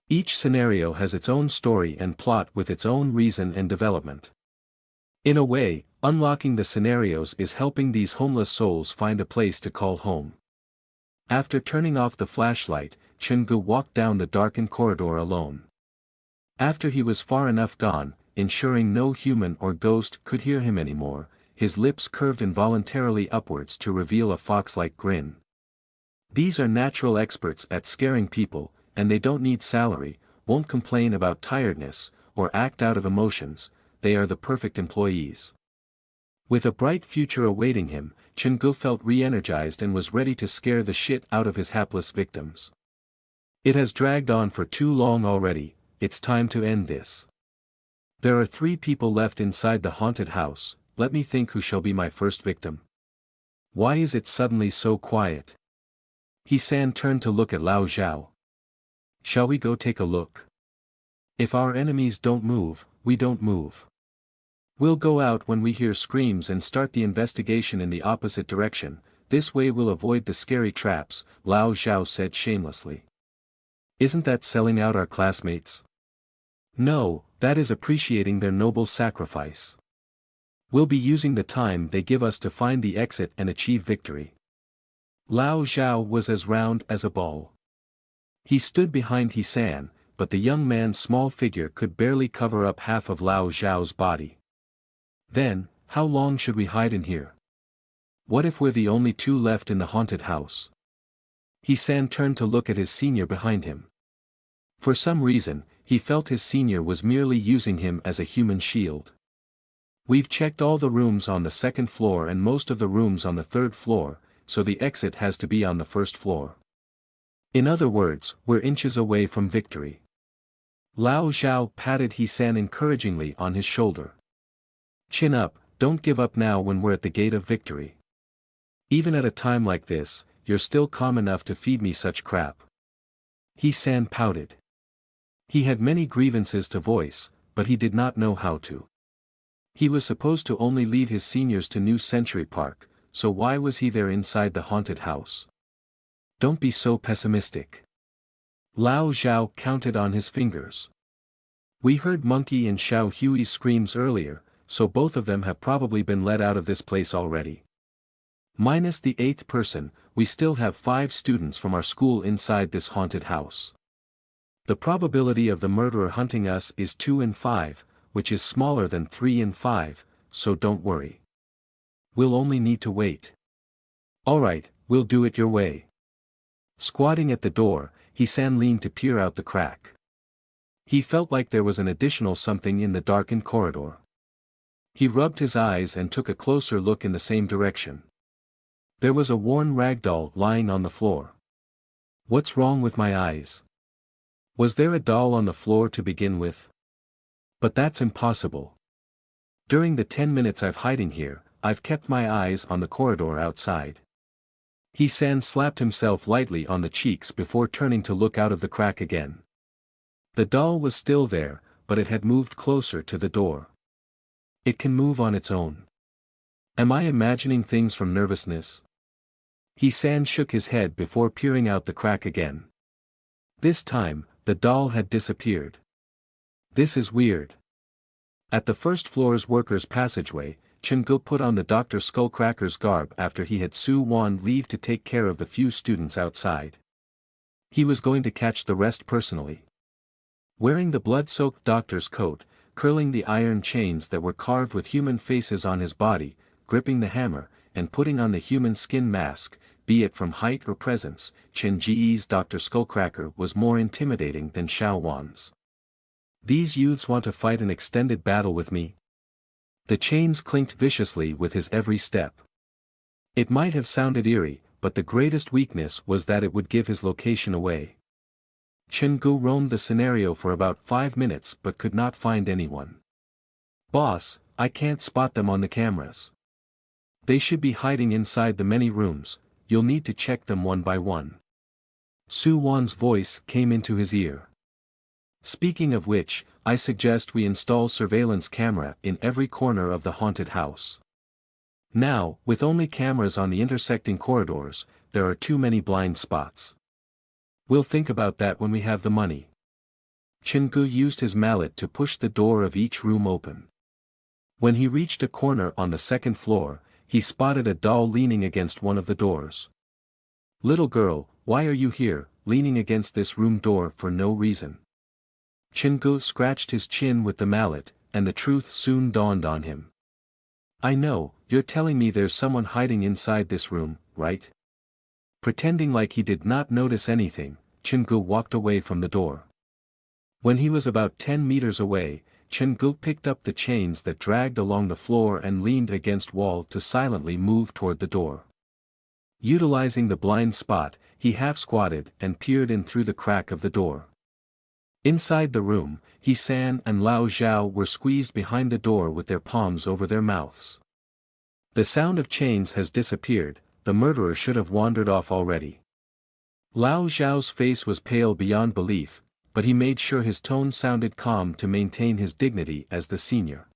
Each scenario has its own story and plot with its own reason and development. In a way, unlocking the scenarios is helping these homeless souls find a place to call home. After turning off the flashlight, Chen-gu walked down the darkened corridor alone. After he was far enough gone, ensuring no human or ghost could hear him anymore, his lips curved involuntarily upwards to reveal a fox-like grin. These are natural experts at scaring people, and they don't need salary, won't complain about tiredness, or act out of emotions. They are the perfect employees. With a bright future awaiting him, Chen-gu felt re-energized and was ready to scare the shit out of his hapless victims. It has dragged on for too long already, it's time to end this. There are 3 people left inside the haunted house, let me think who shall be my first victim. Why is it suddenly so quiet? He-san turned to look at Lao Zhao. Shall we go take a look? If our enemies don't move, we don't move. We'll go out when we hear screams and start the investigation in the opposite direction, this way we'll avoid the scary traps, Lao Zhao said shamelessly. Isn't that selling out our classmates? No, that is appreciating their noble sacrifice. We'll be using the time they give us to find the exit and achieve victory. Lao Zhao was as round as a ball. He stood behind He-san, but the young man's small figure could barely cover up half of Lao Zhao's body. Then, how long should we hide in here? What if we're the only 2 left in the haunted house? He-san turned to look at his senior behind him. For some reason, he felt his senior was merely using him as a human shield. We've checked all the rooms on the 2nd floor and most of the rooms on the 3rd floor, so the exit has to be on the 1st floor. In other words, we're inches away from victory. Lao Zhao patted He-san encouragingly on his shoulder. Chin up, don't give up now when we're at the gate of victory. Even at a time like this, you're still calm enough to feed me such crap. He-san pouted. He had many grievances to voice, but he did not know how to. He was supposed to only lead his seniors to New Century Park, so why was he there inside the haunted house? Don't be so pessimistic. Lao Zhao counted on his fingers. We heard Monkey and Xiao Hui's screams earlier, so both of them have probably been let out of this place already. Minus the 8th person, we still have 5 students from our school inside this haunted house. The probability of the murderer hunting us is 2 in 5, which is smaller than 3 in 5, so don't worry. We'll only need to wait. Alright, we'll do it your way. Squatting at the door, He-san leaned to peer out the crack. He felt like there was an additional something in the darkened corridor. He rubbed his eyes and took a closer look in the same direction. There was a worn ragdoll lying on the floor. What's wrong with my eyes? Was there a doll on the floor to begin with? But that's impossible. During the 10 minutes I've hiding here, I've kept my eyes on the corridor outside. He-san slapped himself lightly on the cheeks before turning to look out of the crack again. The doll was still there, but it had moved closer to the door. It can move on its own. Am I imagining things from nervousness? He-san shook his head before peering out the crack again. This time, the doll had disappeared. This is weird. At the first floor's workers' passageway, Chen-gu put on the Dr. Skullcracker's garb after he had Su-wan leave to take care of the few students outside. He was going to catch the rest personally. Wearing the blood-soaked doctor's coat, curling the iron chains that were carved with human faces on his body, gripping the hammer, and putting on the human skin mask, be it from height or presence, Chen Ji's Dr. Skullcracker was more intimidating than Xiao Wan's. These youths want to fight an extended battle with me? The chains clinked viciously with his every step. It might have sounded eerie, but the greatest weakness was that it would give his location away. Chen-gu roamed the scenario for about 5 minutes but could not find anyone. Boss, I can't spot them on the cameras. They should be hiding inside the many rooms, you'll need to check them one by one. Su-wan's voice came into his ear. Speaking of which, I suggest we install surveillance camera in every corner of the haunted house. Now, with only cameras on the intersecting corridors, there are too many blind spots. We'll think about that when we have the money. Chen-gu used his mallet to push the door of each room open. When he reached a corner on the 2nd floor, he spotted a doll leaning against one of the doors. Little girl, why are you here, leaning against this room door for no reason? Chen-gu scratched his chin with the mallet, and the truth soon dawned on him. I know, you're telling me there's someone hiding inside this room, right? Pretending like he did not notice anything, Chen-gu walked away from the door. When he was about 10 meters away, Chen-gu picked up the chains that dragged along the floor and leaned against wall to silently move toward the door. Utilizing the blind spot, he half-squatted and peered in through the crack of the door. Inside the room, He-san and Lao Zhao were squeezed behind the door with their palms over their mouths. The sound of chains has disappeared, the murderer should have wandered off already. Lao Zhao's face was pale beyond belief, but he made sure his tone sounded calm to maintain his dignity as the senior.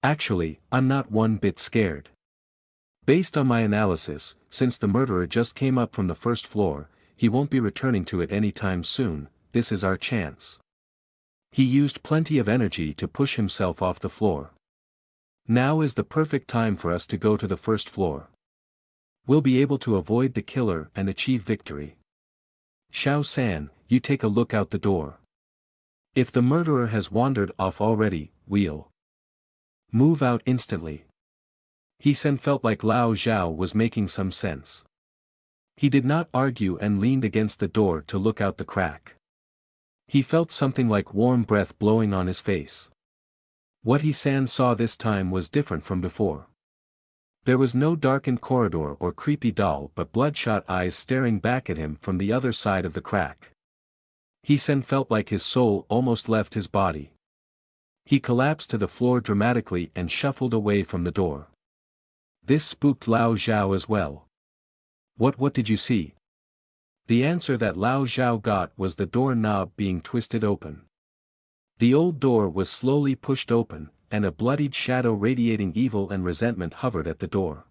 Actually, I'm not one bit scared. Based on my analysis, since the murderer just came up from the 1st floor, he won't be returning to it anytime soon. This is our chance. He used plenty of energy to push himself off the floor. Now is the perfect time for us to go to the 1st floor. We'll be able to avoid the killer and achieve victory. Xiao-san, you take a look out the door. If the murderer has wandered off already, we'll move out instantly. He-san felt like Lao Zhao was making some sense. He did not argue and leaned against the door to look out the crack. He felt something like warm breath blowing on his face. What He-san saw this time was different from before. There was no darkened corridor or creepy doll but bloodshot eyes staring back at him from the other side of the crack. He-san felt like his soul almost left his body. He collapsed to the floor dramatically and shuffled away from the door. This spooked Lao Zhao as well. What did you see? The answer that Lao Zhao got was the door knob being twisted open. The old door was slowly pushed open, and a bloodied shadow radiating evil and resentment hovered at the door.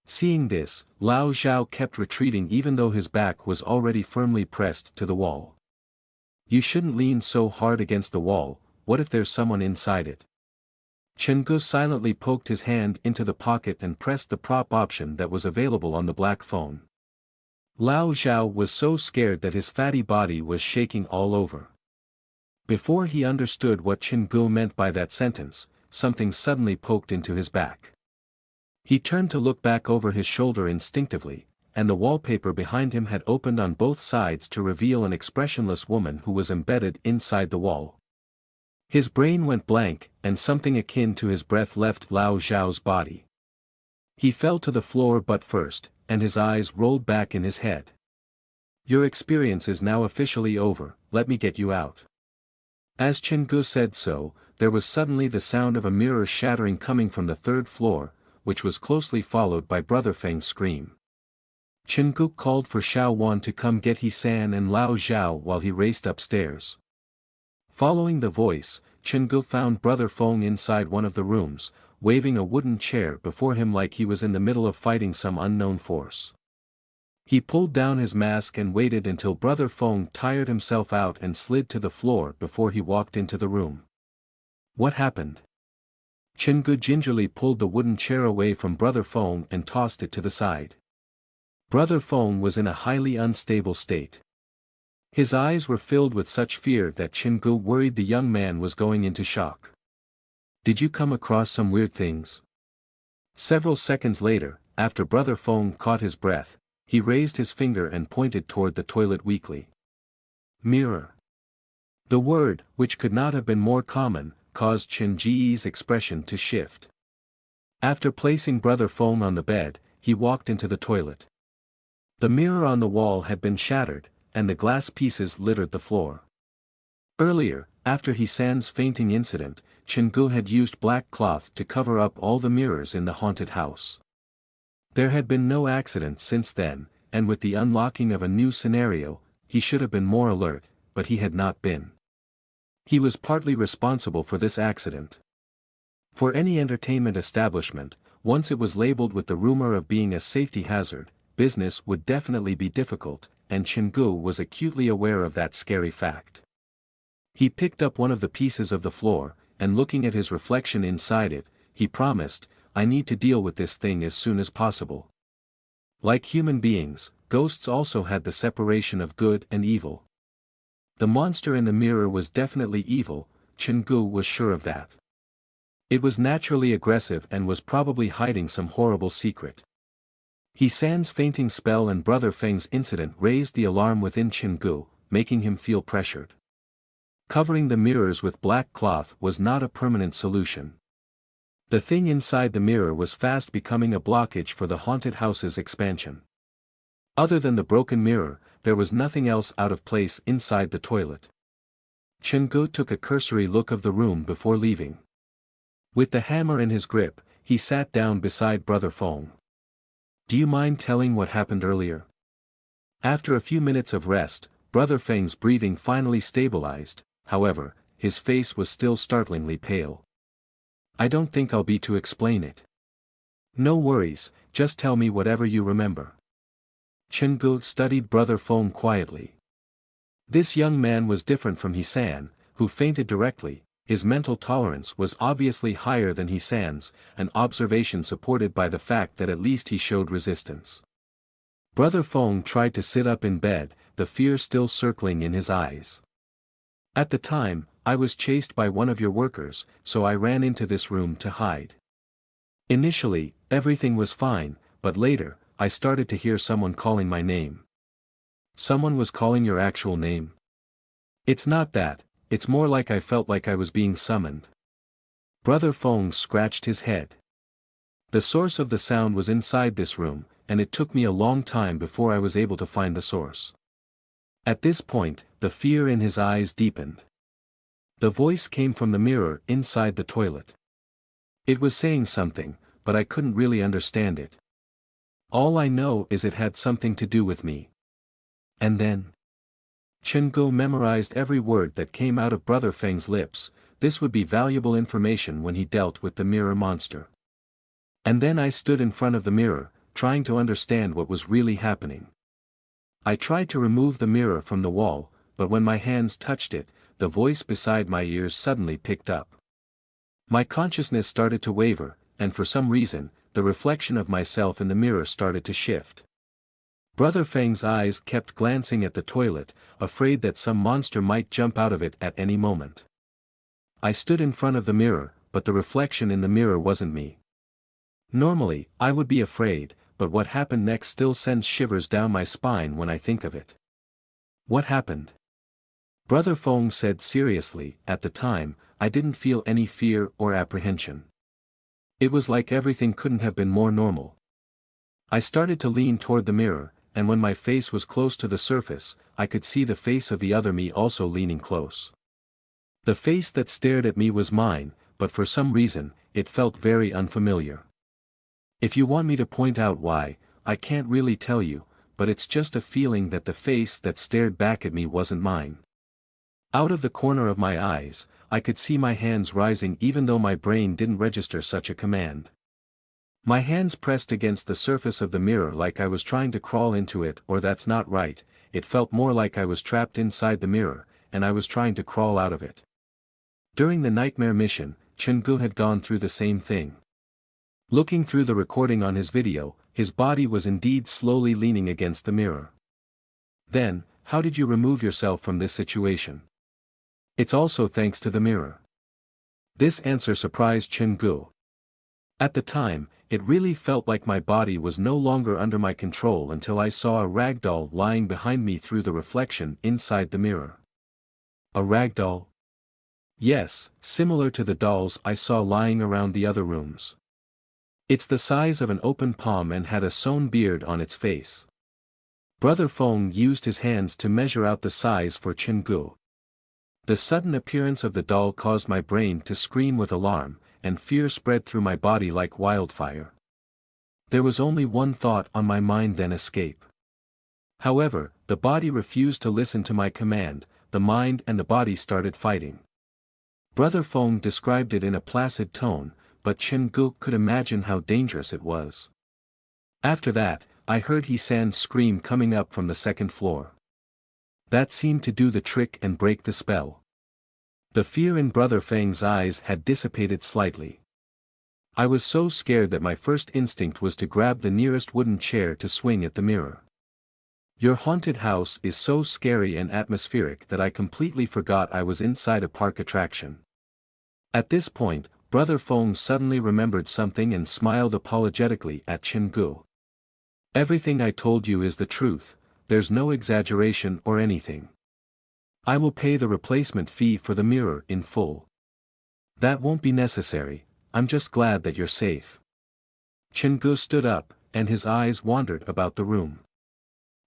Seeing this, Lao Zhao kept retreating even though his back was already firmly pressed to the wall. You shouldn't lean so hard against the wall, what if there's someone inside it? Chenggu silently poked his hand into the pocket and pressed the prop option that was available on the black phone. Lao Zhao was so scared that his fatty body was shaking all over. Before he understood what Chenggu meant by that sentence, something suddenly poked into his back. He turned to look back over his shoulder instinctively, and the wallpaper behind him had opened on both sides to reveal an expressionless woman who was embedded inside the wall. His brain went blank, and something akin to his breath left Lao Zhao's body. He fell to the floor butt first, and his eyes rolled back in his head. Your experience is now officially over, let me get you out. As Chenggu said so, there was suddenly the sound of a mirror shattering coming from the third floor, which was closely followed by Brother Feng's scream. Chenggu called for Xiao Wan to come get He-san and Lao Zhao while he raced upstairs. Following the voice, Chenggu found Brother Feng inside one of the rooms, waving a wooden chair before him like he was in the middle of fighting some unknown force. He pulled down his mask and waited until Brother Feng tired himself out and slid to the floor before he walked into the room. What happened? Chenggu gingerly pulled the wooden chair away from Brother Feng and tossed it to the side. Brother Feng was in a highly unstable state. His eyes were filled with such fear that Chenggu worried the young man was going into shock. Did you come across some weird things? Several seconds later, after Brother Feng caught his breath, he raised his finger and pointed toward the toilet weakly. Mirror. The word, which could not have been more common, caused Chen Ji's expression to shift. After placing Brother Feng on the bed, he walked into the toilet. The mirror on the wall had been shattered, and the glass pieces littered the floor. Earlier, after He-san's fainting incident, Chenggu had used black cloth to cover up all the mirrors in the haunted house. There had been no accident since then, and with the unlocking of a new scenario, he should have been more alert, but he had not been. He was partly responsible for this accident. For any entertainment establishment, once it was labeled with the rumor of being a safety hazard, business would definitely be difficult, and Chenggu was acutely aware of that scary fact. He picked up one of the pieces of the floor, and looking at his reflection inside it, he promised, I need to deal with this thing as soon as possible. Like human beings, ghosts also had the separation of good and evil. The monster in the mirror was definitely evil, Chenggu was sure of that. It was naturally aggressive and was probably hiding some horrible secret. He-san's fainting spell and Brother Feng's incident raised the alarm within Chenggu, making him feel pressured. Covering the mirrors with black cloth was not a permanent solution. The thing inside the mirror was fast becoming a blockage for the haunted house's expansion. Other than the broken mirror, there was nothing else out of place inside the toilet. Chenggu took a cursory look of the room before leaving. With the hammer in his grip, he sat down beside Brother Feng. Do you mind telling what happened earlier? After a few minutes of rest, Brother Feng's breathing finally stabilized, however, his face was still startlingly pale. I don't think I'll be to explain it. No worries, just tell me whatever you remember. Chenggu studied Brother Feng quietly. This young man was different from He-san, who fainted directly. His mental tolerance was obviously higher than He-san's, an observation supported by the fact that at least he showed resistance. Brother Feng tried to sit up in bed, the fear still circling in his eyes. At the time, I was chased by one of your workers, so I ran into this room to hide. Initially, everything was fine, but later, I started to hear someone calling my name. Someone was calling your actual name? It's not that. It's more like I felt like I was being summoned. Brother Feng scratched his head. The source of the sound was inside this room, and it took me a long time before I was able to find the source. At this point, the fear in his eyes deepened. The voice came from the mirror inside the toilet. It was saying something, but I couldn't really understand it. All I know is it had something to do with me. And then Chen-Go memorized every word that came out of Brother Feng's lips. This would be valuable information when he dealt with the mirror monster. And then I stood in front of the mirror, trying to understand what was really happening. I tried to remove the mirror from the wall, but when my hands touched it, the voice beside my ears suddenly picked up. My consciousness started to waver, and for some reason, the reflection of myself in the mirror started to shift. Brother Feng's eyes kept glancing at the toilet, afraid that some monster might jump out of it at any moment. I stood in front of the mirror, but the reflection in the mirror wasn't me. Normally, I would be afraid, but what happened next still sends shivers down my spine when I think of it. What happened? Brother Feng said seriously. At the time, I didn't feel any fear or apprehension. It was like everything couldn't have been more normal. I started to lean toward the mirror, and when my face was close to the surface, I could see the face of the other me also leaning close. The face that stared at me was mine, but for some reason, it felt very unfamiliar. If you want me to point out why, I can't really tell you, but it's just a feeling that the face that stared back at me wasn't mine. Out of the corner of my eyes, I could see my hands rising even though my brain didn't register such a command. My hands pressed against the surface of the mirror like I was trying to crawl into it, or that's not right, it felt more like I was trapped inside the mirror, and I was trying to crawl out of it. During the nightmare mission, Chen-Gu had gone through the same thing. Looking through the recording on his video, his body was indeed slowly leaning against the mirror. Then, how did you remove yourself from this situation? It's also thanks to the mirror. This answer surprised Chen-Gu. At the time, it really felt like my body was no longer under my control until I saw a rag doll lying behind me through the reflection inside the mirror. A rag doll? Yes, similar to the dolls I saw lying around the other rooms. It's the size of an open palm and had a sewn beard on its face. Brother Feng used his hands to measure out the size for Chen-Gu. The sudden appearance of the doll caused my brain to scream with alarm, and fear spread through my body like wildfire. There was only one thought on my mind: then escape. However, the body refused to listen to my command. The mind and the body started fighting. Brother Feng described it in a placid tone, but Chen-Gu could imagine how dangerous it was. After that, I heard He-san scream coming up from the second floor. That seemed to do the trick and break the spell. The fear in Brother Feng's eyes had dissipated slightly. I was so scared that my first instinct was to grab the nearest wooden chair to swing at the mirror. Your haunted house is so scary and atmospheric that I completely forgot I was inside a park attraction. At this point, Brother Feng suddenly remembered something and smiled apologetically at Chen-Gu. Everything I told you is the truth, there's no exaggeration or anything. I will pay the replacement fee for the mirror in full. That won't be necessary, I'm just glad that you're safe. Chen-Gu stood up, and his eyes wandered about the room.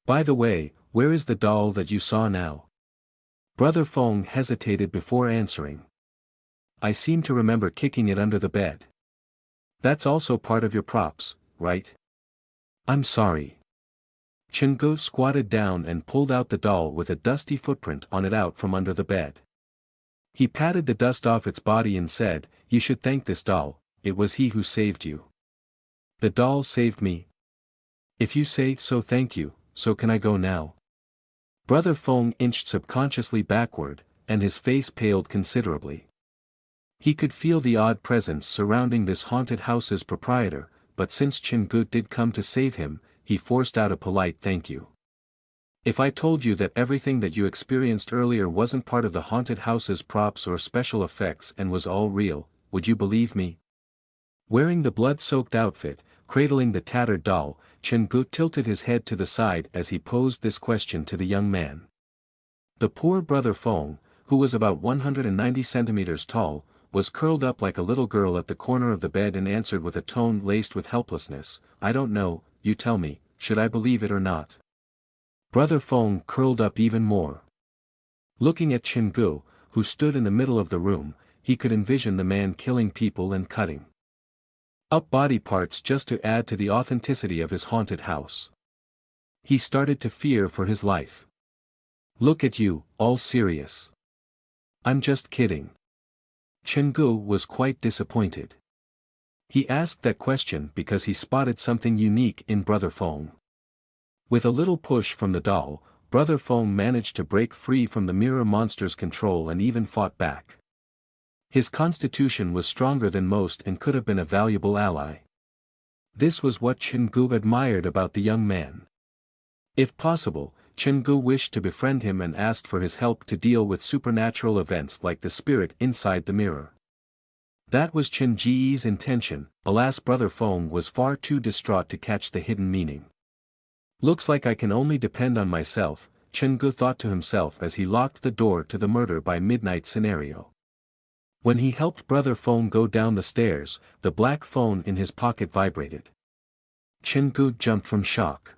By the way, where is the doll that you saw now? Brother Feng hesitated before answering. I seem to remember kicking it under the bed. That's also part of your props, right? I'm sorry. Chen-Gu squatted down and pulled out the doll with a dusty footprint on it out from under the bed. He patted the dust off its body and said, "You should thank this doll, it was he who saved you." The doll saved me? If you say so, thank you, so can I go now? Brother Feng inched subconsciously backward, and his face paled considerably. He could feel the odd presence surrounding this haunted house's proprietor, but since Chen-Gu did come to save him, he forced out a polite thank you. If I told you that everything that you experienced earlier wasn't part of the haunted house's props or special effects and was all real, would you believe me? Wearing the blood-soaked outfit, cradling the tattered doll, Chen-Gu tilted his head to the side as he posed this question to the young man. The poor Brother Feng, who was about 190 centimeters tall, was curled up like a little girl at the corner of the bed and answered with a tone laced with helplessness, "I don't know, you tell me, should I believe it or not?" Brother Feng curled up even more. Looking at Chen-Gu, who stood in the middle of the room, he could envision the man killing people and cutting up body parts just to add to the authenticity of his haunted house. He started to fear for his life. Look at you, all serious. I'm just kidding. Chengu was quite disappointed. He asked that question because he spotted something unique in Brother Feng. With a little push from the doll, Brother Feng managed to break free from the mirror monster's control and even fought back. His constitution was stronger than most and could have been a valuable ally. This was what Chengu admired about the young man. If possible, Chengu wished to befriend him and asked for his help to deal with supernatural events like the spirit inside the mirror. That was Chen Ji's intention. Alas, Brother Feng was far too distraught to catch the hidden meaning. Looks like I can only depend on myself, Chengu thought to himself as he locked the door to the murder by midnight scenario. When he helped Brother Feng go down the stairs, the black phone in his pocket vibrated. Chengu jumped from shock.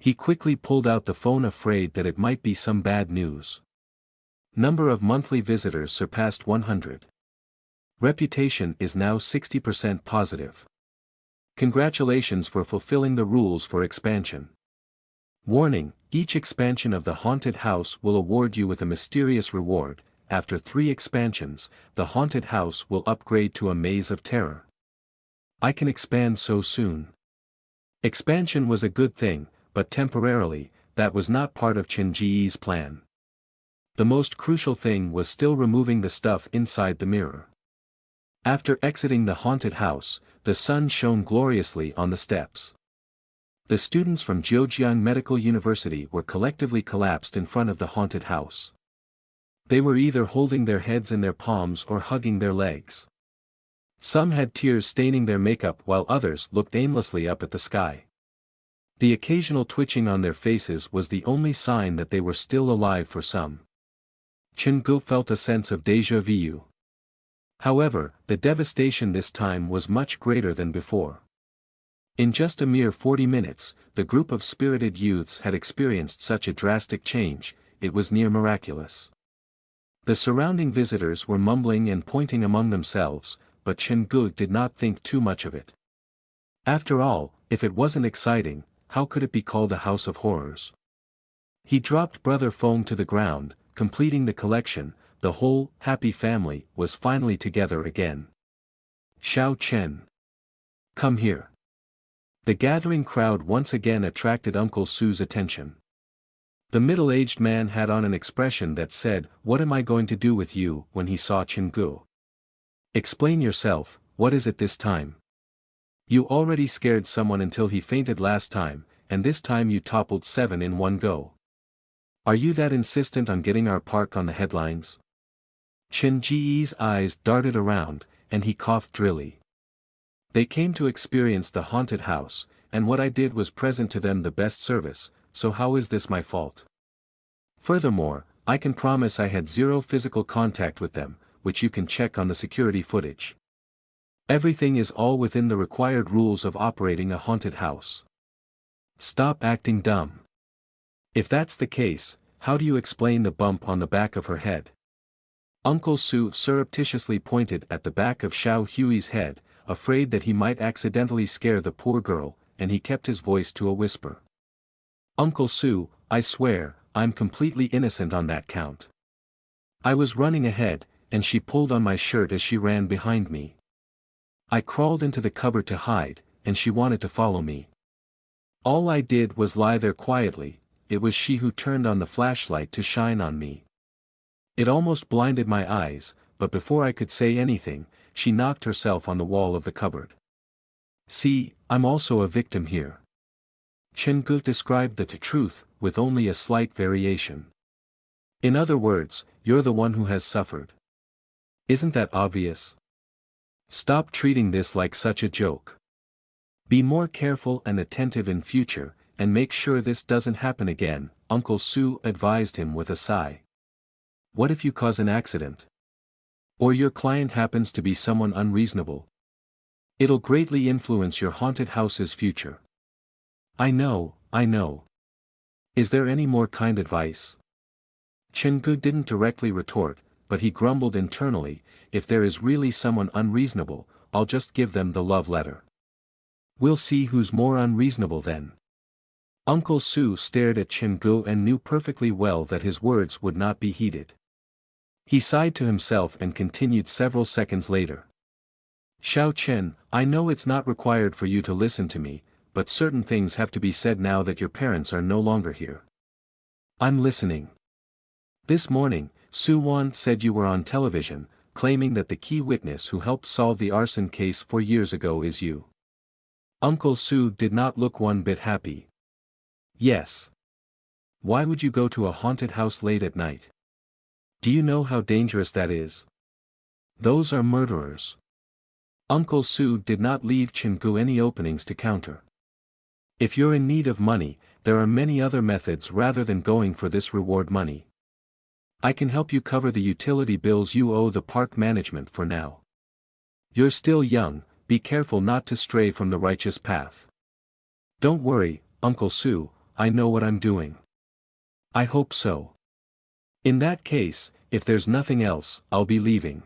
He quickly pulled out the phone, afraid that it might be some bad news. Number of monthly visitors surpassed 100. Reputation is now 60% positive. Congratulations for fulfilling the rules for expansion. Warning, each expansion of the haunted house will award you with a mysterious reward. After 3 expansions, the haunted house will upgrade to a maze of terror. I can expand so soon. Expansion was a good thing, but temporarily, that was not part of Chen Ji's plan. The most crucial thing was still removing the stuff inside the mirror. After exiting the haunted house, the sun shone gloriously on the steps. The students from Zhejiang Medical University were collectively collapsed in front of the haunted house. They were either holding their heads in their palms or hugging their legs. Some had tears staining their makeup while others looked aimlessly up at the sky. The occasional twitching on their faces was the only sign that they were still alive for some. Chengu felt a sense of déjà vu. However, the devastation this time was much greater than before. In just a mere 40 minutes, the group of spirited youths had experienced such a drastic change, it was near miraculous. The surrounding visitors were mumbling and pointing among themselves, but Chengu did not think too much of it. After all, if it wasn't exciting, how could it be called a house of horrors? He dropped Brother Feng to the ground, completing the collection. The whole happy family was finally together again. Xiao Chen. Come here. The gathering crowd once again attracted Uncle Su's attention. The middle-aged man had on an expression that said, "What am I going to do with you?" when he saw Chengu. Explain yourself, what is it this time? You already scared someone until he fainted last time, and this time you toppled 7 in one go. Are you that insistent on getting our park on the headlines? Chen Ji's eyes darted around, and he coughed drily. They came to experience the haunted house, and what I did was present to them the best service, so how is this my fault? Furthermore, I can promise I had 0 physical contact with them, which you can check on the security footage. Everything is all within the required rules of operating a haunted house. Stop acting dumb. If that's the case, how do you explain the bump on the back of her head? Uncle Su surreptitiously pointed at the back of Xiao Hui's head, afraid that he might accidentally scare the poor girl, and he kept his voice to a whisper. Uncle Su, I swear, I'm completely innocent on that count. I was running ahead, and she pulled on my shirt as she ran behind me. I crawled into the cupboard to hide, and she wanted to follow me. All I did was lie there quietly. It was she who turned on the flashlight to shine on me. It almost blinded my eyes, but before I could say anything, she knocked herself on the wall of the cupboard. See, I'm also a victim here. Chengu described the truth, with only a slight variation. In other words, you're the one who has suffered. Isn't that obvious? Stop treating this like such a joke. Be more careful and attentive in future, and make sure this doesn't happen again, Uncle Su advised him with a sigh. What if you cause an accident? Or your client happens to be someone unreasonable? It'll greatly influence your haunted house's future. I know. Is there any more kind advice? Chengu didn't directly retort, but he grumbled internally, if there is really someone unreasonable, I'll just give them the love letter. We'll see who's more unreasonable then. Uncle Sue stared at Chingu and knew perfectly well that his words would not be heeded. He sighed to himself and continued several seconds later. Xiao Chen, I know it's not required for you to listen to me, but certain things have to be said now that your parents are no longer here. I'm listening. This morning, Su Wan said you were on television, claiming that the key witness who helped solve the arson case 4 years ago is you. Uncle Su did not look one bit happy. Yes. Why would you go to a haunted house late at night? Do you know how dangerous that is? Those are murderers. Uncle Su did not leave Chingu any openings to counter. If you're in need of money, there are many other methods rather than going for this reward money. I can help you cover the utility bills you owe the park management for now. You're still young, be careful not to stray from the righteous path. Don't worry, Uncle Su, I know what I'm doing. I hope so. In that case, if there's nothing else, I'll be leaving.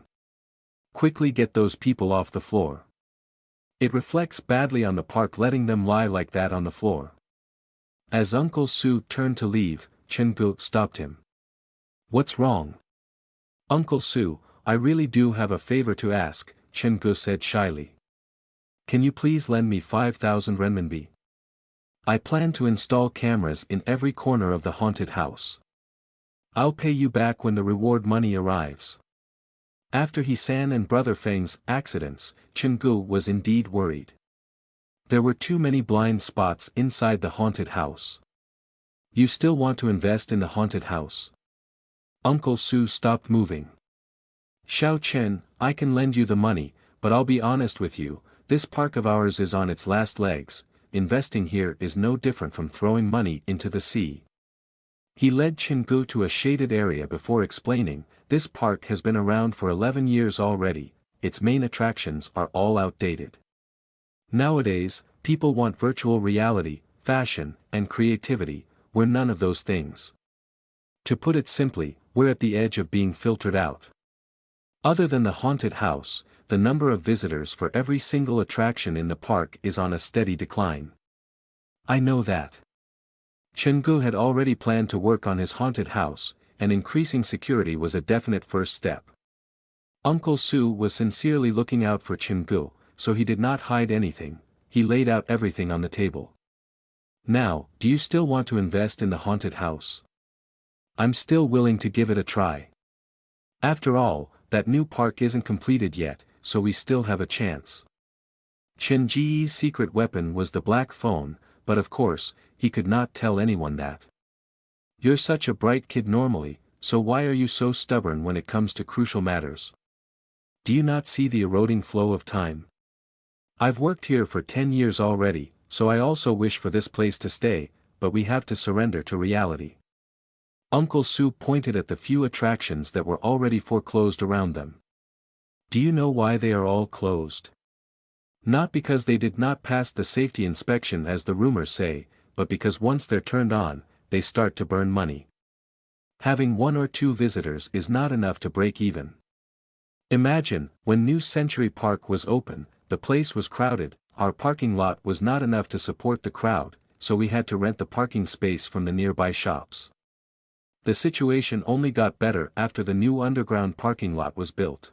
Quickly get those people off the floor. It reflects badly on the park letting them lie like that on the floor. As Uncle Su turned to leave, Chingu stopped him. What's wrong? Uncle Su, I really do have a favor to ask, Chingu said shyly. Can you please lend me 5,000 renminbi? I plan to install cameras in every corner of the haunted house. I'll pay you back when the reward money arrives. After He-san and Brother Feng's accidents, Chingu was indeed worried. There were too many blind spots inside the haunted house. You still want to invest in the haunted house? Uncle Su stopped moving. Xiao Chen, I can lend you the money, but I'll be honest with you, this park of ours is on its last legs, investing here is no different from throwing money into the sea. He led Chingu to a shaded area before explaining, this park has been around for 11 years already, its main attractions are all outdated. Nowadays, people want virtual reality, fashion, and creativity, we're none of those things. To put it simply, we're at the edge of being filtered out. Other than the haunted house, the number of visitors for every single attraction in the park is on a steady decline. I know that. Chingu had already planned to work on his haunted house, and increasing security was a definite first step. Uncle Su was sincerely looking out for Chingu, so he did not hide anything, he laid out everything on the table. Now, do you still want to invest in the haunted house? I'm still willing to give it a try. After all, that new park isn't completed yet, so we still have a chance. Chen Ji's secret weapon was the black phone, but of course, he could not tell anyone that. You're such a bright kid normally, so why are you so stubborn when it comes to crucial matters? Do you not see the eroding flow of time? I've worked here for 10 years already, so I also wish for this place to stay, but we have to surrender to reality. Uncle Su pointed at the few attractions that were already foreclosed around them. Do you know why they are all closed? Not because they did not pass the safety inspection as the rumors say, but because once they're turned on, they start to burn money. Having 1 or 2 visitors is not enough to break even. Imagine, when New Century Park was open, the place was crowded, our parking lot was not enough to support the crowd, so we had to rent the parking space from the nearby shops. The situation only got better after the new underground parking lot was built.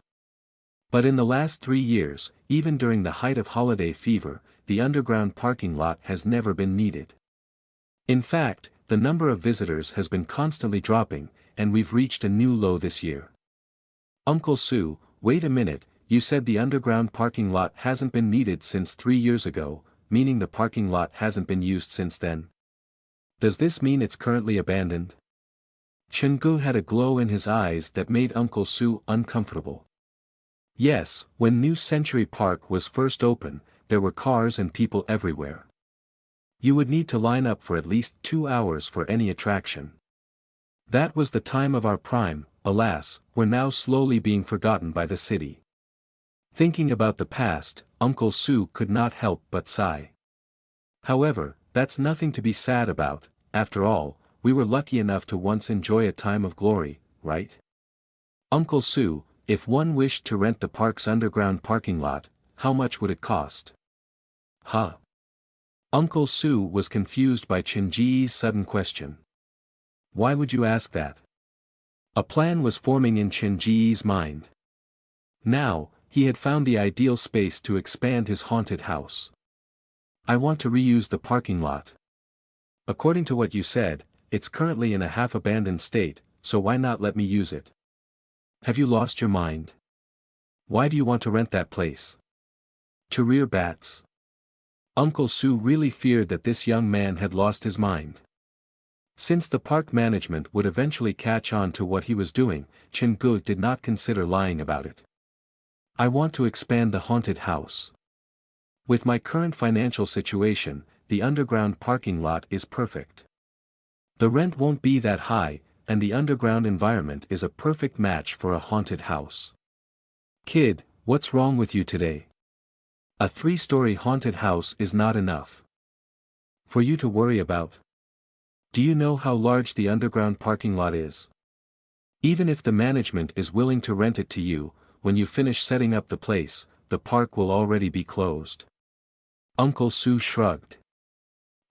But in the last 3 years, even during the height of holiday fever, the underground parking lot has never been needed. In fact, the number of visitors has been constantly dropping, and we've reached a new low this year. Uncle Su, wait a minute, you said the underground parking lot hasn't been needed since 3 years ago, meaning the parking lot hasn't been used since then? Does this mean it's currently abandoned? Chingu had a glow in his eyes that made Uncle Su uncomfortable. Yes, when New Century Park was first open, there were cars and people everywhere. You would need to line up for at least 2 hours for any attraction. That was the time of our prime, alas, we're now slowly being forgotten by the city. Thinking about the past, Uncle Su could not help but sigh. However, that's nothing to be sad about, after all, we were lucky enough to once enjoy a time of glory, right? Uncle Su, if one wished to rent the park's underground parking lot, how much would it cost? Huh? Uncle Sue was confused by Chinji's sudden question. Why would you ask that? A plan was forming in Chinji's mind. Now, he had found the ideal space to expand his haunted house. I want to reuse the parking lot. According to what you said, it's currently in a half-abandoned state, so why not let me use it? Have you lost your mind? Why do you want to rent that place? To rear bats. Uncle Sue really feared that this young man had lost his mind. Since the park management would eventually catch on to what he was doing, Chin-gu did not consider lying about it. I want to expand the haunted house. With my current financial situation, the underground parking lot is perfect. The rent won't be that high, and the underground environment is a perfect match for a haunted house. Kid, what's wrong with you today? A 3-story haunted house is not enough for you to worry about. Do you know how large the underground parking lot is? Even if the management is willing to rent it to you, when you finish setting up the place, the park will already be closed. Uncle Sue shrugged.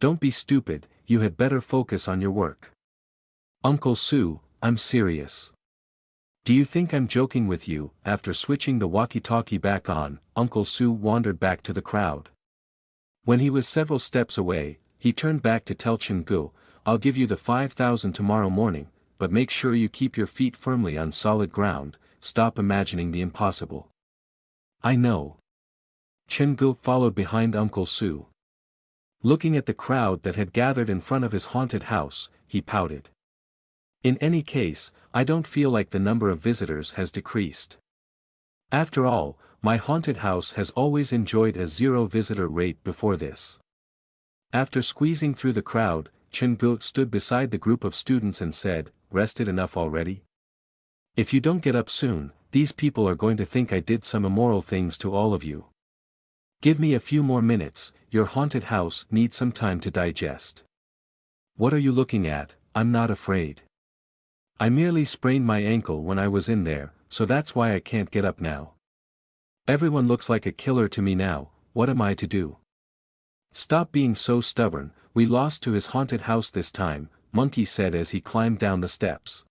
Don't be stupid, you had better focus on your work. Uncle Sue, I'm serious. Do you think I'm joking with you? After switching the walkie-talkie back on, Uncle Sue wandered back to the crowd. When he was several steps away, he turned back to tell Chin-gu, I'll give you the 5,000 tomorrow morning, but make sure you keep your feet firmly on solid ground, stop imagining the impossible. I know. Chin-gu followed behind Uncle Sue. Looking at the crowd that had gathered in front of his haunted house, he pouted. In any case, I don't feel like the number of visitors has decreased. After all, my haunted house has always enjoyed a 0 visitor rate before this. After squeezing through the crowd, Chin-gu stood beside the group of students and said, Rested enough already? If you don't get up soon, these people are going to think I did some immoral things to all of you. Give me a few more minutes, your haunted house needs some time to digest. What are you looking at? I'm not afraid. I merely sprained my ankle when I was in there, so that's why I can't get up now. Everyone looks like a killer to me now, what am I to do? Stop being so stubborn, we lost to his haunted house this time, Monkey said as he climbed down the steps.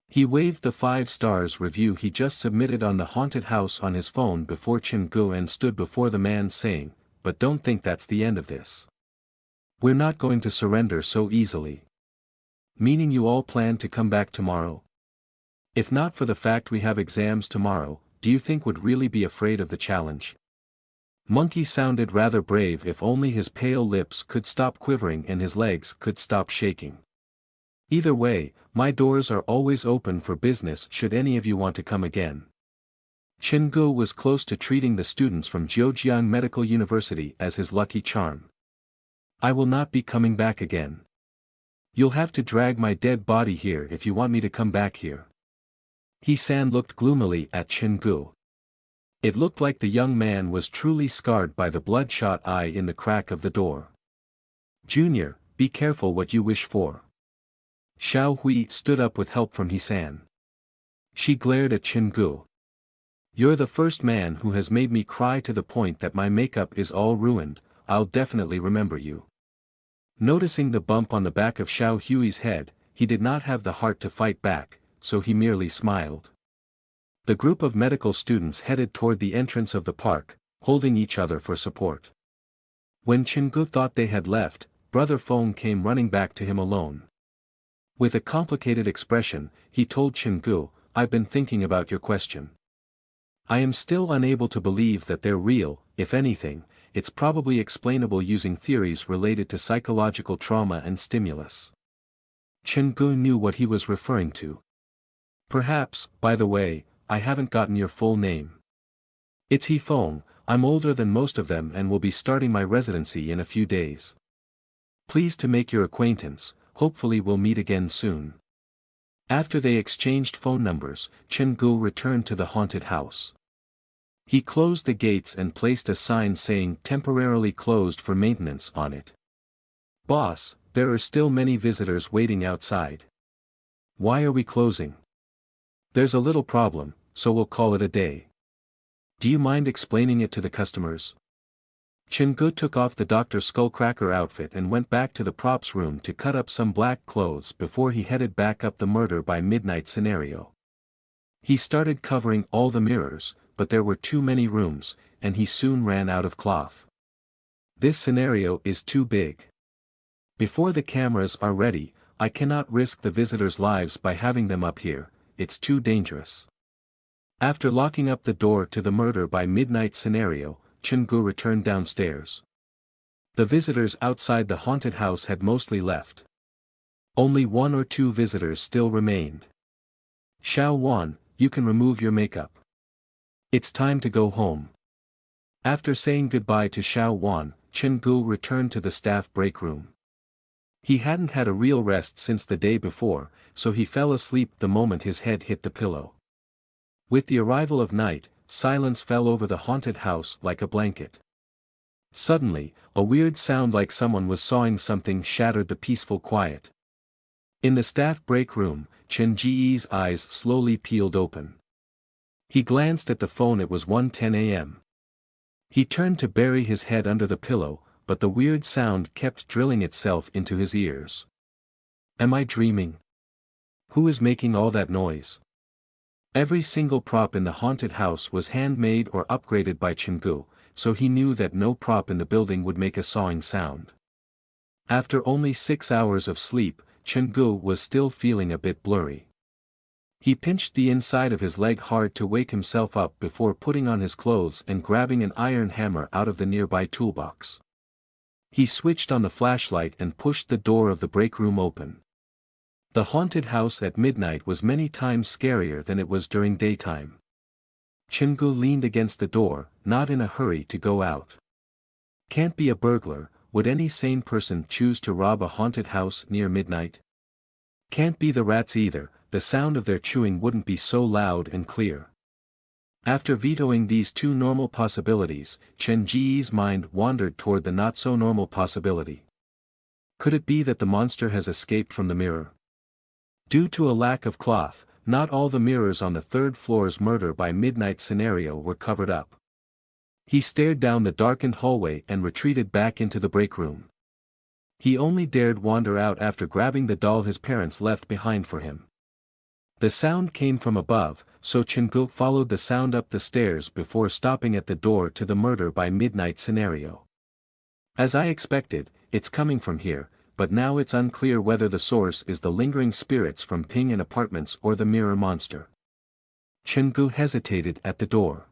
He waved the 5 stars review he just submitted on the haunted house on his phone before Chin-gu and stood before the man saying, but don't think that's the end of this. We're not going to surrender so easily. Meaning you all plan to come back tomorrow? If not for the fact we have exams tomorrow, do you think would really be afraid of the challenge? Monkey sounded rather brave if only his pale lips could stop quivering and his legs could stop shaking. Either way, my doors are always open for business should any of you want to come again. Chin-gu was close to treating the students from Zhejiang Medical University as his lucky charm. I will not be coming back again. You'll have to drag my dead body here if you want me to come back here. He-san looked gloomily at Chin-gu. It looked like the young man was truly scarred by the bloodshot eye in the crack of the door. Junior, be careful what you wish for. Xiao Hui stood up with help from He-san. She glared at Chin-gu. You're the first man who has made me cry to the point that my makeup is all ruined, I'll definitely remember you. Noticing the bump on the back of Xiao Hui's head, he did not have the heart to fight back, so he merely smiled. The group of medical students headed toward the entrance of the park, holding each other for support. When Chin-gu thought they had left, Brother Feng came running back to him alone. With a complicated expression, he told Chin-gu, I've been thinking about your question. I am still unable to believe that they're real, if anything, it's probably explainable using theories related to psychological trauma and stimulus. Chin-gu knew what he was referring to. Perhaps, by the way, I haven't gotten your full name. It's He-feng, I'm older than most of them and will be starting my residency in a few days. Pleased to make your acquaintance, hopefully we'll meet again soon. After they exchanged phone numbers, Chin-gu returned to the haunted house. He closed the gates and placed a sign saying temporarily closed for maintenance on it. Boss, there are still many visitors waiting outside. Why are we closing? There's a little problem, so we'll call it a day. Do you mind explaining it to the customers? Chingu took off the Dr. Skullcracker outfit and went back to the props room to cut up some black clothes before he headed back up the murder by midnight scenario. He started covering all the mirrors, but there were too many rooms, and he soon ran out of cloth. This scenario is too big. Before the cameras are ready, I cannot risk the visitors' lives by having them up here, it's too dangerous. After locking up the door to the murder by midnight scenario, Chingu returned downstairs. The visitors outside the haunted house had mostly left. Only 1 or 2 visitors still remained. Xiao Wan, you can remove your makeup. It's time to go home. After saying goodbye to Xiao Wan, Chingu returned to the staff break room. He hadn't had a real rest since the day before, so he fell asleep the moment his head hit the pillow. With the arrival of night, silence fell over the haunted house like a blanket. Suddenly, a weird sound like someone was sawing something shattered the peaceful quiet. In the staff break room, Chen Ji's eyes slowly peeled open. He glanced at the phone. It was 1:10 a.m. He turned to bury his head under the pillow, but the weird sound kept drilling itself into his ears. Am I dreaming? Who is making all that noise? Every single prop in the haunted house was handmade or upgraded by Chingu, so he knew that no prop in the building would make a sawing sound. After only 6 hours of sleep, Chingu was still feeling a bit blurry. He pinched the inside of his leg hard to wake himself up before putting on his clothes and grabbing an iron hammer out of the nearby toolbox. He switched on the flashlight and pushed the door of the break room open. The haunted house at midnight was many times scarier than it was during daytime. Chingu leaned against the door, not in a hurry to go out. Can't be a burglar. Would any sane person choose to rob a haunted house near midnight? Can't be the rats either, the sound of their chewing wouldn't be so loud and clear. After vetoing these 2 normal possibilities, Chen Ji's mind wandered toward the not-so-normal possibility. Could it be that the monster has escaped from the mirror? Due to a lack of cloth, not all the mirrors on the 3rd floor's murder by midnight scenario were covered up. He stared down the darkened hallway and retreated back into the break room. He only dared wander out after grabbing the doll his parents left behind for him. The sound came from above, so Chingu followed the sound up the stairs before stopping at the door to the murder by midnight scenario. As I expected, it's coming from here, but now it's unclear whether the source is the lingering spirits from Ping and Apartments or the mirror monster. Chingu hesitated at the door.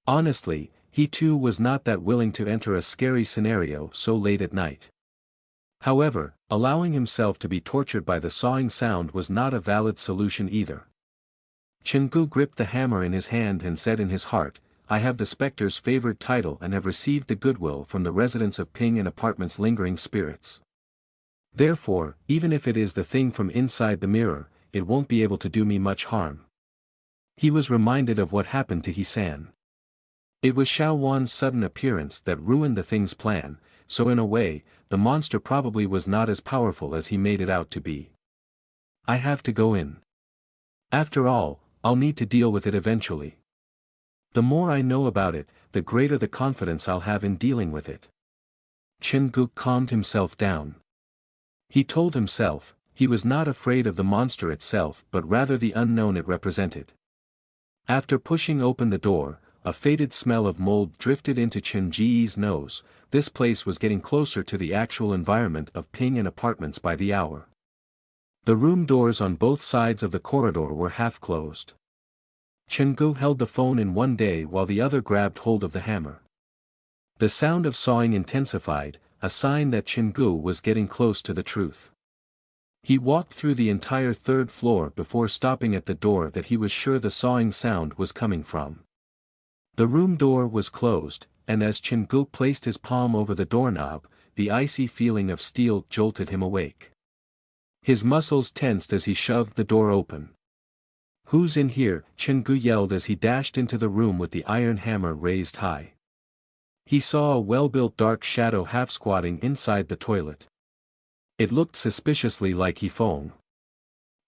Honestly, he too was not that willing to enter a scary scenario so late at night. However, allowing himself to be tortured by the sawing sound was not a valid solution either. Chingu gripped the hammer in his hand and said in his heart, I have the specter's favored title and have received the goodwill from the residents of Ping and Apartments' lingering spirits. Therefore, even if it is the thing from inside the mirror, it won't be able to do me much harm. He was reminded of what happened to He-san. It was Xiao Wan's sudden appearance that ruined the thing's plan, so in a way, the monster probably was not as powerful as he made it out to be. I have to go in. After all, I'll need to deal with it eventually. The more I know about it, the greater the confidence I'll have in dealing with it. Chingu calmed himself down. He told himself, he was not afraid of the monster itself but rather the unknown it represented. After pushing open the door, a faded smell of mold drifted into Chen Ji's nose. This place was getting closer to the actual environment of Ping and Apartments by the hour. The room doors on both sides of the corridor were half closed. Chingu held the phone in one day while the other grabbed hold of the hammer. The sound of sawing intensified, a sign that Chingu was getting close to the truth. He walked through the entire 3rd floor before stopping at the door that he was sure the sawing sound was coming from. The room door was closed, and as Chingu placed his palm over the doorknob, the icy feeling of steel jolted him awake. His muscles tensed as he shoved the door open. Who's in here? Chingu yelled as he dashed into the room with the iron hammer raised high. He saw a well-built dark shadow half-squatting inside the toilet. It looked suspiciously like He-fong.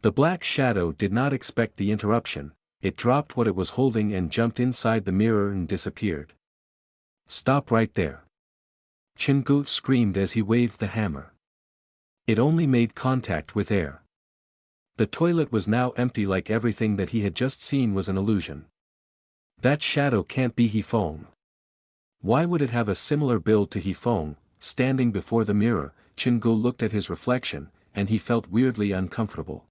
The black shadow did not expect the interruption. It dropped what it was holding and jumped inside the mirror and disappeared. Stop right there. Chingu screamed as he waved the hammer. It only made contact with air. The toilet was now empty, like everything that he had just seen was an illusion. That shadow can't be Hifeng. Why would it have a similar build to Hifeng? Standing before the mirror, Chingu looked at his reflection, and he felt weirdly uncomfortable.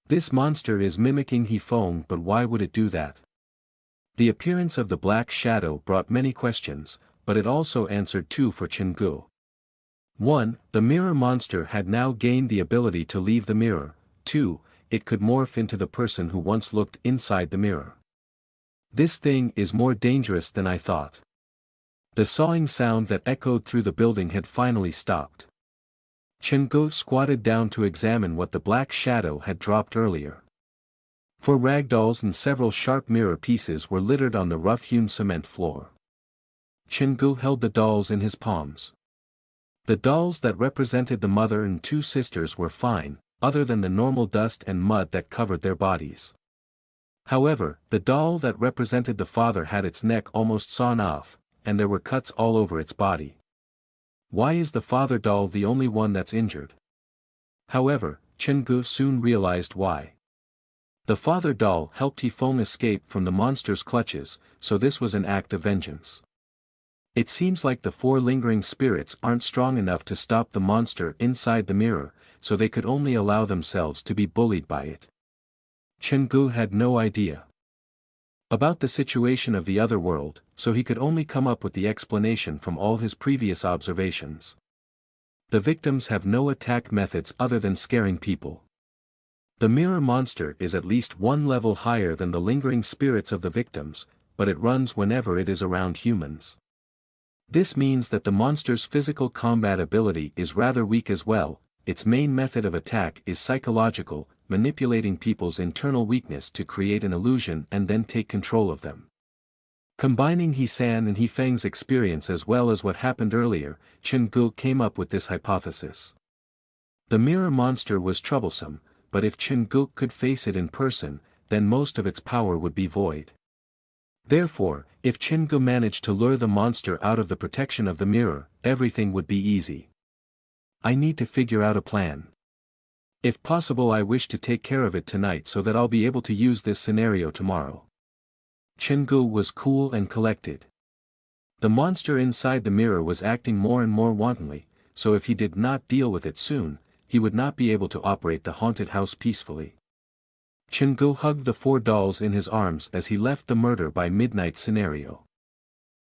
This monster is mimicking Hifeng, but why would it do that? The appearance of the black shadow brought many questions, but it also answered two for Chingu. 1. The mirror monster had now gained the ability to leave the mirror. 2. It could morph into the person who once looked inside the mirror. This thing is more dangerous than I thought. The sawing sound that echoed through the building had finally stopped. Chingu squatted down to examine what the black shadow had dropped earlier. 4 ragdolls and several sharp mirror pieces were littered on the rough-hewn cement floor. Chingu held the dolls in his palms. The dolls that represented the mother and 2 sisters were fine, other than the normal dust and mud that covered their bodies. However, the doll that represented the father had its neck almost sawn off, and there were cuts all over its body. Why is the father doll the only one that's injured? However, Chingu soon realized why. The father doll helped Hifeng escape from the monster's clutches, so this was an act of vengeance. It seems like the 4 lingering spirits aren't strong enough to stop the monster inside the mirror, so they could only allow themselves to be bullied by it. Chingu had no idea about the situation of the other world, so he could only come up with the explanation from all his previous observations. The victims have no attack methods other than scaring people. The mirror monster is at least 1 level higher than the lingering spirits of the victims, but it runs whenever it is around humans. This means that the monster's physical combat ability is rather weak as well. Its main method of attack is psychological, manipulating people's internal weakness to create an illusion and then take control of them. Combining Hisan and Hifeng's experience as well as what happened earlier, Chingu came up with this hypothesis. The mirror monster was troublesome, but if Chingu could face it in person, then most of its power would be void. Therefore, if Chingu managed to lure the monster out of the protection of the mirror, everything would be easy. I need to figure out a plan. If possible, I wish to take care of it tonight so that I'll be able to use this scenario tomorrow. Chingu was cool and collected. The monster inside the mirror was acting more and more wantonly, so if he did not deal with it soon, he would not be able to operate the haunted house peacefully. Chingu hugged the 4 dolls in his arms as he left the murder by midnight scenario.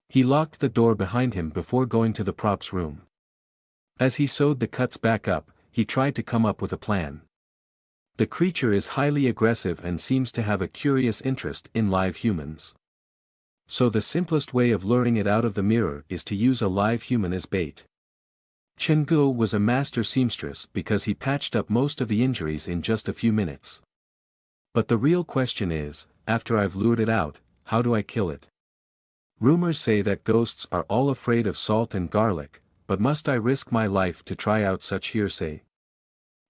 He locked the door behind him before going to the props room. As he sewed the cuts back up, he tried to come up with a plan. The creature is highly aggressive and seems to have a curious interest in live humans. So the simplest way of luring it out of the mirror is to use a live human as bait. Chingu was a master seamstress because he patched up most of the injuries in just a few minutes. But the real question is, after I've lured it out, how do I kill it? Rumors say that ghosts are all afraid of salt and garlic, but must I risk my life to try out such hearsay?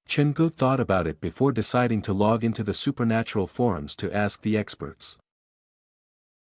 Chingu thought about it before deciding to log into the supernatural forums to ask the experts.